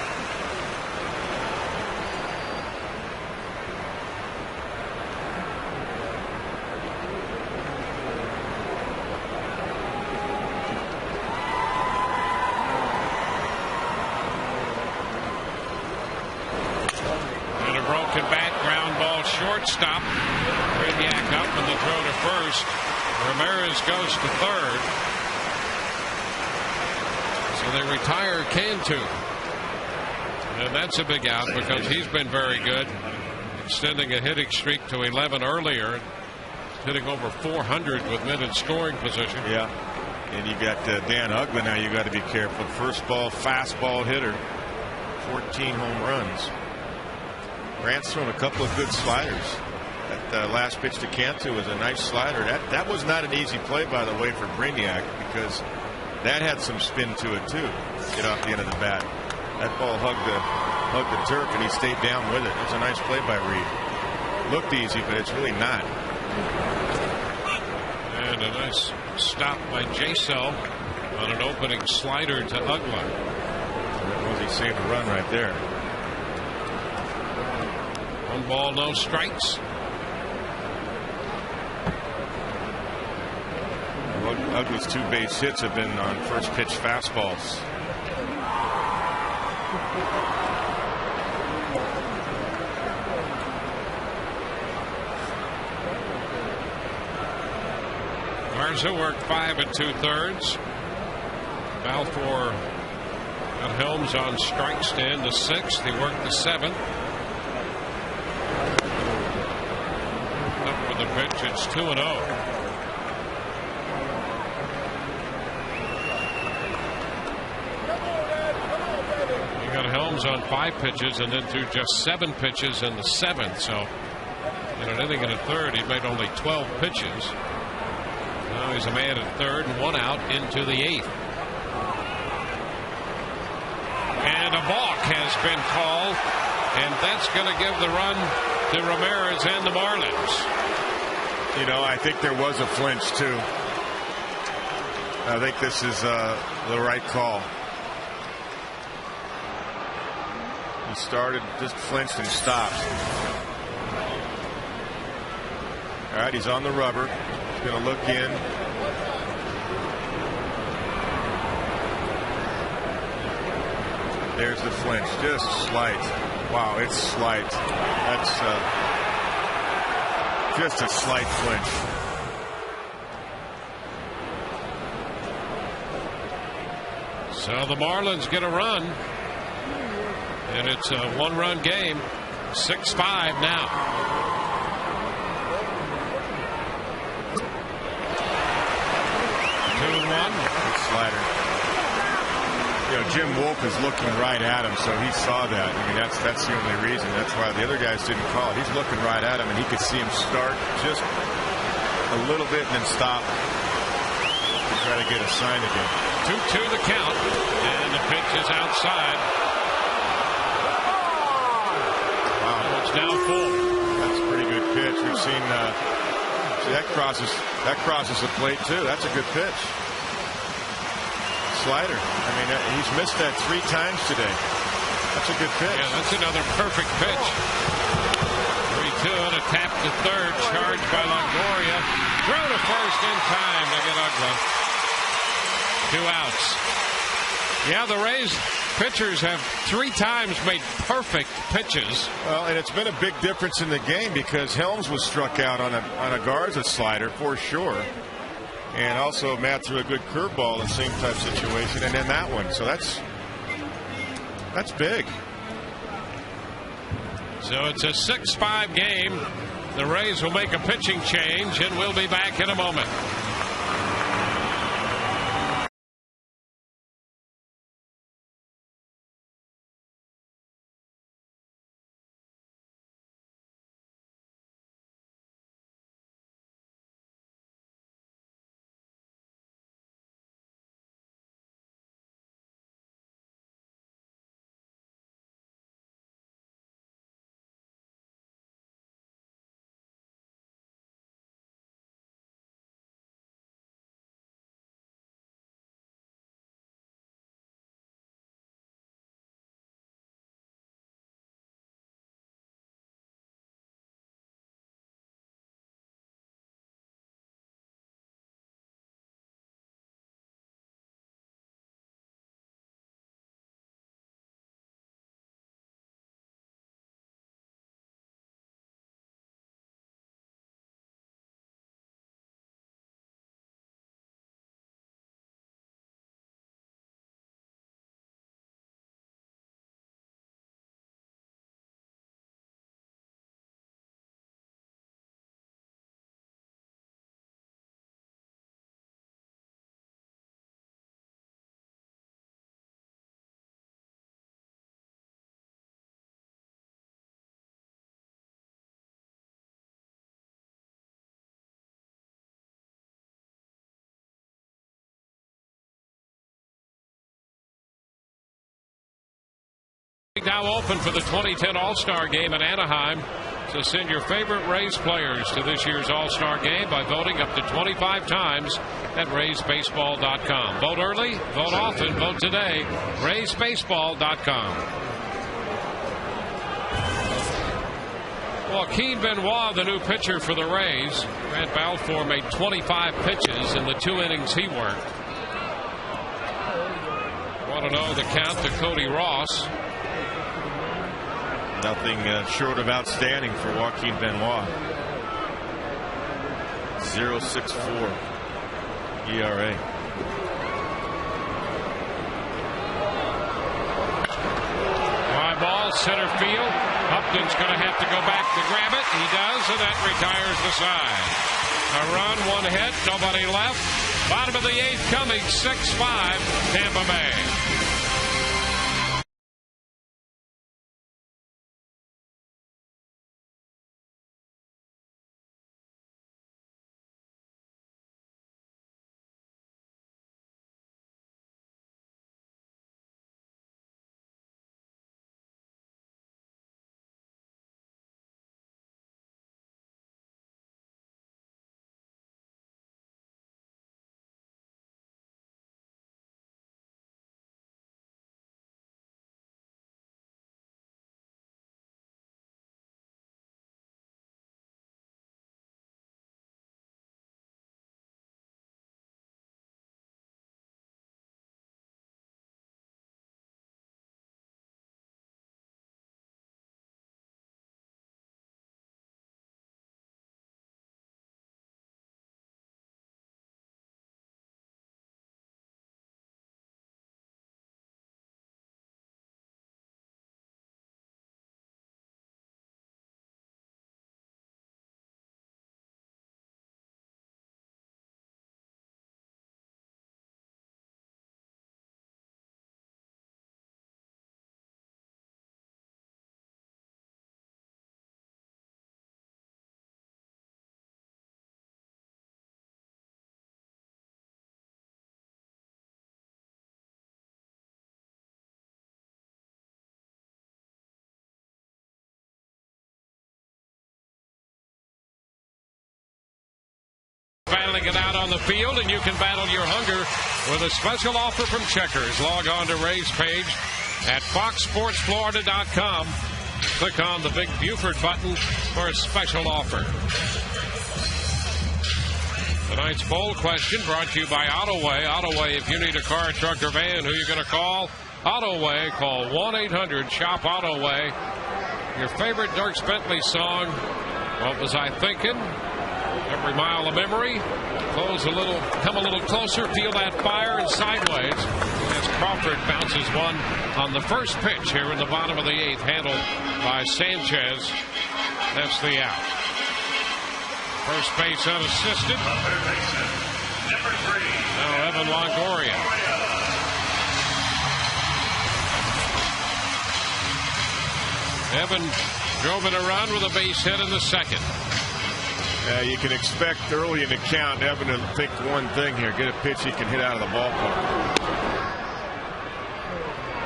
Shortstop. Brignac up and the throw to first. Ramirez goes to third. So they retire Cantu. And that's a big out because he's been very good, extending a hitting streak to 11 earlier, hitting over 400 with men in scoring position. Yeah. And you got Dan Uggla now. You got to be careful. First ball, fastball hitter. 14 home runs. Grant's thrown a couple of good sliders. That last pitch to Cantu was a nice slider. That was not an easy play, by the way, for Brignac, because that had some spin to it too. Get off the end of the bat. That ball hugged the turf, and he stayed down with it. It was a nice play by Reed. Looked easy, but it's really not. And a nice stop by Jaso on an opening slider to Uggla. He saved a run right there. 1 ball, no strikes. Uggla's 2 base hits have been on first pitch fastballs. Garza worked 5 2/3. Balfour got Helms on strike stand the 6th. He worked the 7th. Up with the pitch. It's 2-0. You got Helms on 5 pitches and then threw just 7 pitches in the 7th. So in an inning and a third, he made only 12 pitches. Now he's a man at 3rd and 1 out into the 8th. And a balk has been called, and that's going to give the run to Ramirez and the Marlins. You know, I think there was a flinch too. I think this is the right call. He started, just flinched and stopped. All right, he's on the rubber. He's going to look in. There's the flinch, just slight. Wow, it's slight. That's just a slight flinch. So the Marlins get a run, and it's a 1-run game. 6-5 now. Slider. You know, Jim Wolf is looking right at him, so he saw that. I mean, that's the only reason. That's why the other guys didn't call it. He's looking right at him, and he could see him start just a little bit and then stop to try to get a sign again. 2-2 the count, and the pitch is outside. Wow, it's now full. That's a pretty good pitch. We've seen see, that crosses the plate too. That's a good pitch. Slider. I mean, he's missed that 3 times today. That's a good pitch. Yeah, that's another perfect pitch. 3-2 and a tap to 3rd. Charged by Longoria. Throw to first in time to get Ugla. 2 outs. Yeah, the Rays pitchers have 3 times made perfect pitches. Well, and it's been a big difference in the game because Helms was struck out on a Garza slider for sure. And also Matt threw a good curveball in the same type situation, and then that one. So that's big. So it's a 6-5 game. The Rays will make a pitching change, and we'll be back in a moment. Now open for the 2010 All-Star Game in Anaheim. So send your favorite Rays players to this year's All-Star Game by voting up to 25 times at RaysBaseball.com. Vote early, vote often, vote today. RaysBaseball.com. Joaquin Benoit, the new pitcher for the Rays. Grant Balfour made 25 pitches in the 2 innings he worked. 1-0 the count to Cody Ross. Nothing short of outstanding for Joaquin Benoit. 0.64. ERA. Fly ball, center field. Upton's going to have to go back to grab it. He does, and that retires the side. A run, one hit, nobody left. Bottom of the 8th coming, 6-5, Tampa Bay. Battling it out on the field, and you can battle your hunger with a special offer from Checkers. Log on to Ray's page at foxsportsflorida.com. Click on the big Buford button for a special offer. Tonight's poll question brought to you by Autoway. Autoway, if you need a car, truck, or van, who are you going to call? Autoway. Call 1-800-SHOP-AUTOWAY. Your favorite Dierks Bentley song, What Was I Thinking? Every Mile of Memory. Close a little, come a little closer, feel that fire, and sideways as Crawford bounces one on the first pitch here in the bottom of the 8th, handled by Sanchez. That's the out. First base unassisted. Now Evan Longoria. Evan drove in a run with a base hit in the second. You can expect early in the count Evan to think one thing here: get a pitch he can hit out of the ballpark.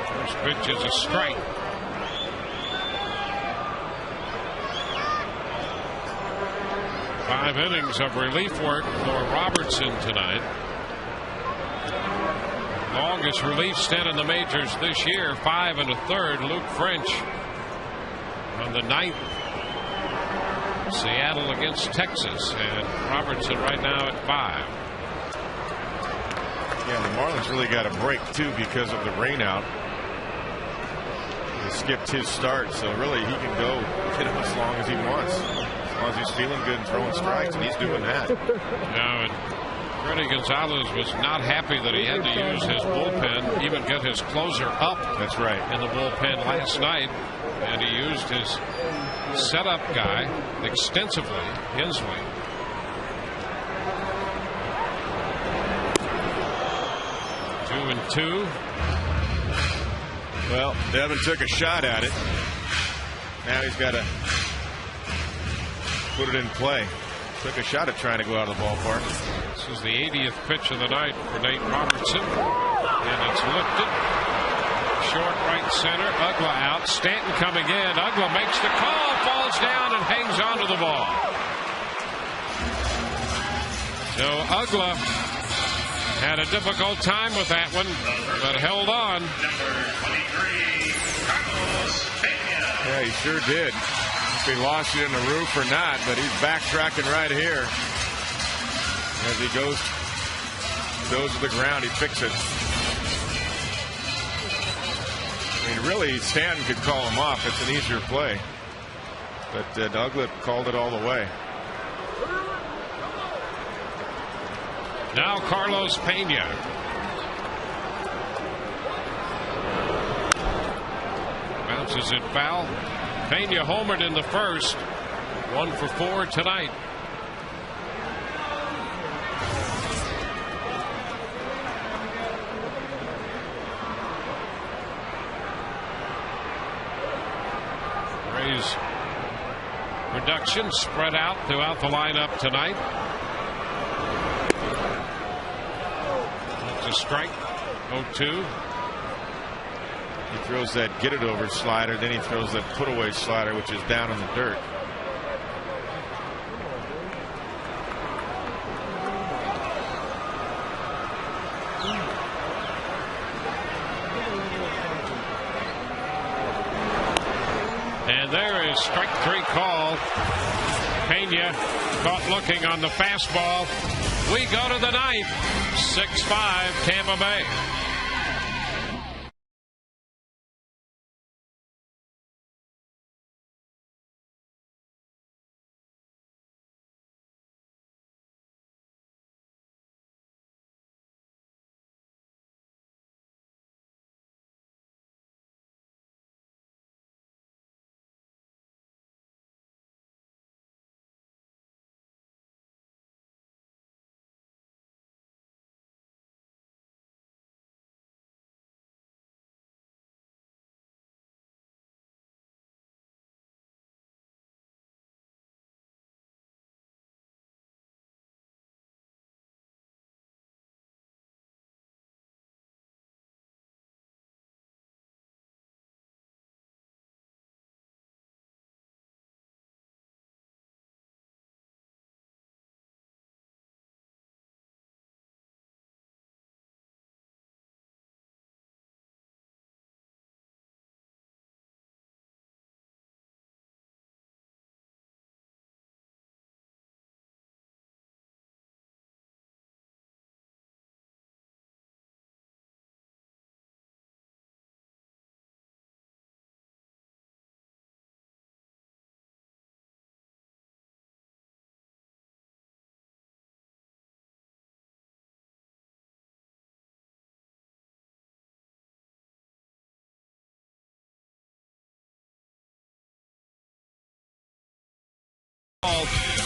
First pitch is a strike. Five innings of relief work for Robertson tonight. Longest relief stint in the majors this year, 5 1/3. Luke French on the 9th. Seattle against Texas, and Robertson right now at 5. Yeah, the Marlins really got a break too because of the rainout. He skipped his start, so really he can go hit him as long as he wants, as long as he's feeling good and throwing strikes, and he's doing that. Now, and Freddie Gonzalez was not happy that he had to use his bullpen, even get his closer up. That's right. In the bullpen last night, and he used his setup guy extensively, Hensley. Two and two. Well, Devin took a shot at it. Now he's got to put it in play. Took a shot at trying to go out of the ballpark. This is the 80th pitch of the night for Nate Robertson. And it's lifted. Short right center. Ugla out. Stanton coming in. Ugla makes the call, falls down, and hangs onto the ball. So Ugla had a difficult time with that one, but held on. Yeah, he sure did. If he lost it in the roof or not, but he's backtracking right here. As he goes to the ground, he picks it. I mean, really, Stanton could call him off. It's an easier play. But Ugla called it all the way. Now Carlos Pena. Bounces it foul. Pena homered in the first. 1 for 4 tonight. Rays production spread out throughout the lineup tonight. That's a strike. 0-2. He throws that get it over slider, then he throws that put away slider, which is down in the dirt. And there is strike 3 call. Pena caught looking on the fastball. We go to the 9th. 6-5 Tampa Bay.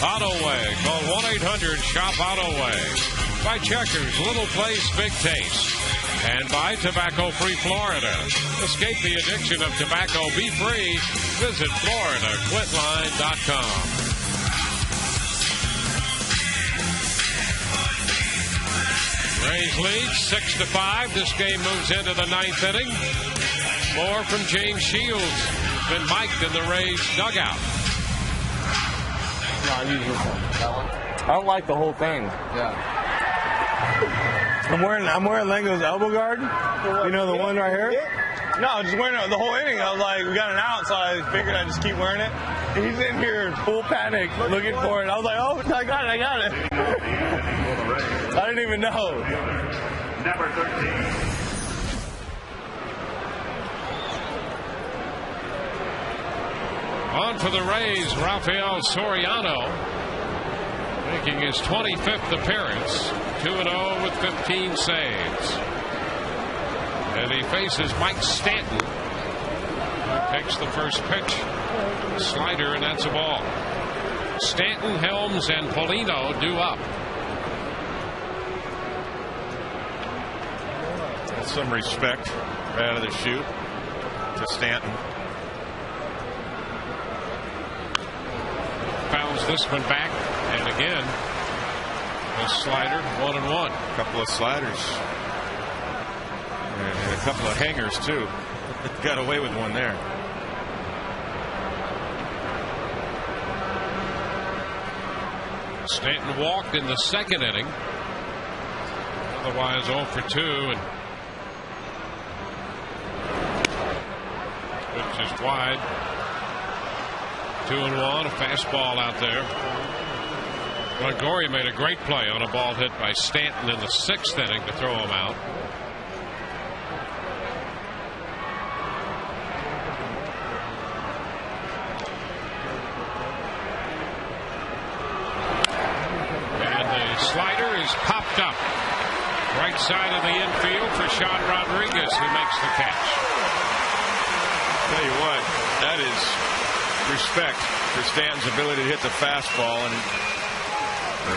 Auto-Way. Call 1-800-SHOP-AUTO-WAY. By Checkers, Little Place, Big Taste. And by Tobacco-Free Florida. Escape the addiction of tobacco. Be free. Visit FloridaQuitline.com. Rays lead 6-5. This game moves into the 9th inning. More from James Shields. Been mic'd in the Rays dugout. No, I use this one. That one? I don't like the whole thing. Yeah. I'm wearing Lengo's elbow guard. You know, the one right here? No, I'm just wearing it the whole inning. I was like, we got an out, so I figured I'd just keep wearing it. And he's in here in full panic looking for it. I was like, oh, I got it. I didn't even know. Number 13. On for the Rays, Rafael Soriano, making his 25th appearance, 2-0 with 15 saves. And he faces Mike Stanton, who takes the first pitch. Slider, and that's a ball. Stanton, Helms, and Polino due up. That's some respect right out of the chute to Stanton. Fouls this one back, and again, a slider, 1-1. A couple of sliders. And a couple of hangers, too. Got away with one there. Stanton walked in the second inning. Otherwise 0 for 2, and which is wide. 2-1, a fastball out there. Longoria made a great play on a ball hit by Stanton in the 6th inning to throw him out. And the slider is popped popped up. Right side of the infield for Sean Rodriguez, who makes the catch. Tell you what, that is respect for Stanton's ability to hit the fastball, and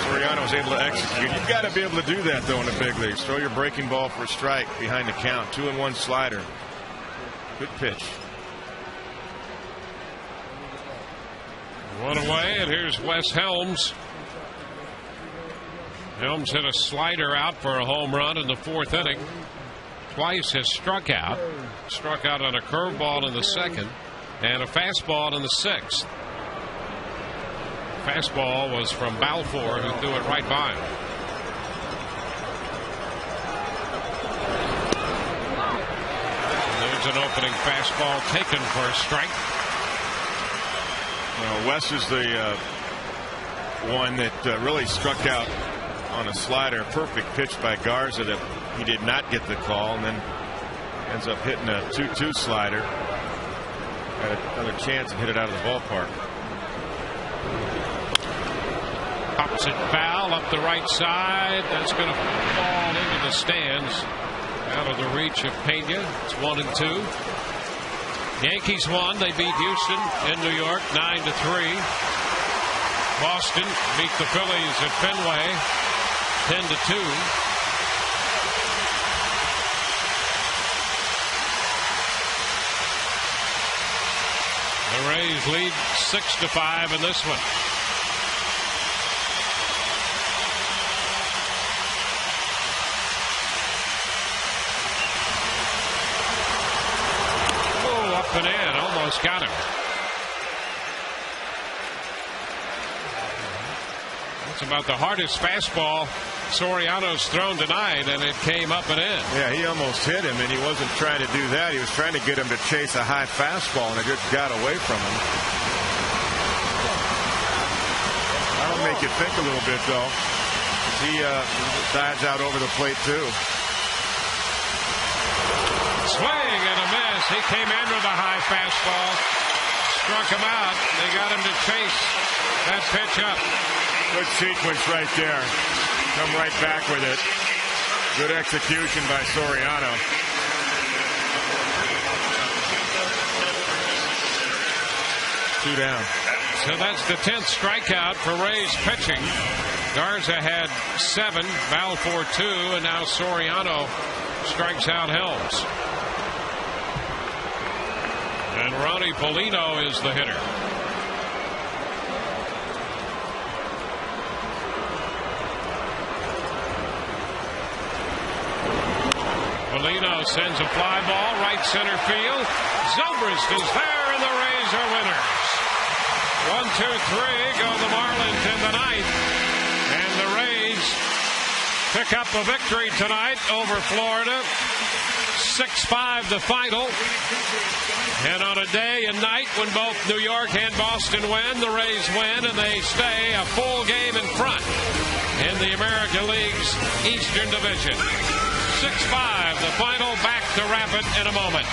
Soriano was able to execute. You've got to be able to do that, though, in the big leagues. Throw your breaking ball for a strike behind the count. 2-1 slider. Good pitch. One away, and here's Wes Helms. Helms hit a slider out for a home run in the 4th inning. Twice has struck out. Struck out on a curveball in the 2nd and a fastball in the 6th. Fastball was from Balfour, who threw it right by him. And there's an opening fastball taken for a strike. Well, Wes is the one that really struck out on a slider. Perfect pitch by Garza that he did not get the call, and then ends up hitting a 2-2 slider. Had another chance and hit it out of the ballpark. Pops it foul up the right side. That's going to fall into the stands. Out of the reach of Pena. It's 1-2. Yankees won. They beat Houston in New York 9-3. Boston beat the Phillies at Fenway 10-2. The Rays lead 6-5 in this one. Oh, up and in, almost got him. That's about the hardest fastball Soriano's thrown tonight, and it came up and in. Yeah, he almost hit him, and he wasn't trying to do that. He was trying to get him to chase a high fastball, and it just got away from him. That'll make you think a little bit, though. He dives out over the plate, too. Swing and a miss. He came in with a high fastball. Struck him out. They got him to chase that pitch up. Good sequence right there. Come right back with it. Good execution by Soriano. Two down. So that's the 10th strikeout for Rays pitching. Garza had 7, Balfour 2, and now Soriano strikes out Helms. And Ronnie Polino is the hitter. Polino sends a fly ball right center field. Zobrist is there, and the Rays are winners. 1, 2, 3 go the Marlins in the 9th, and the Rays pick up a victory tonight over Florida. 6-5 the final. And on a day and night when both New York and Boston win, the Rays win, and they stay a full game in front in the American League's Eastern Division. 6-5 the final. Back to wrap it in a moment.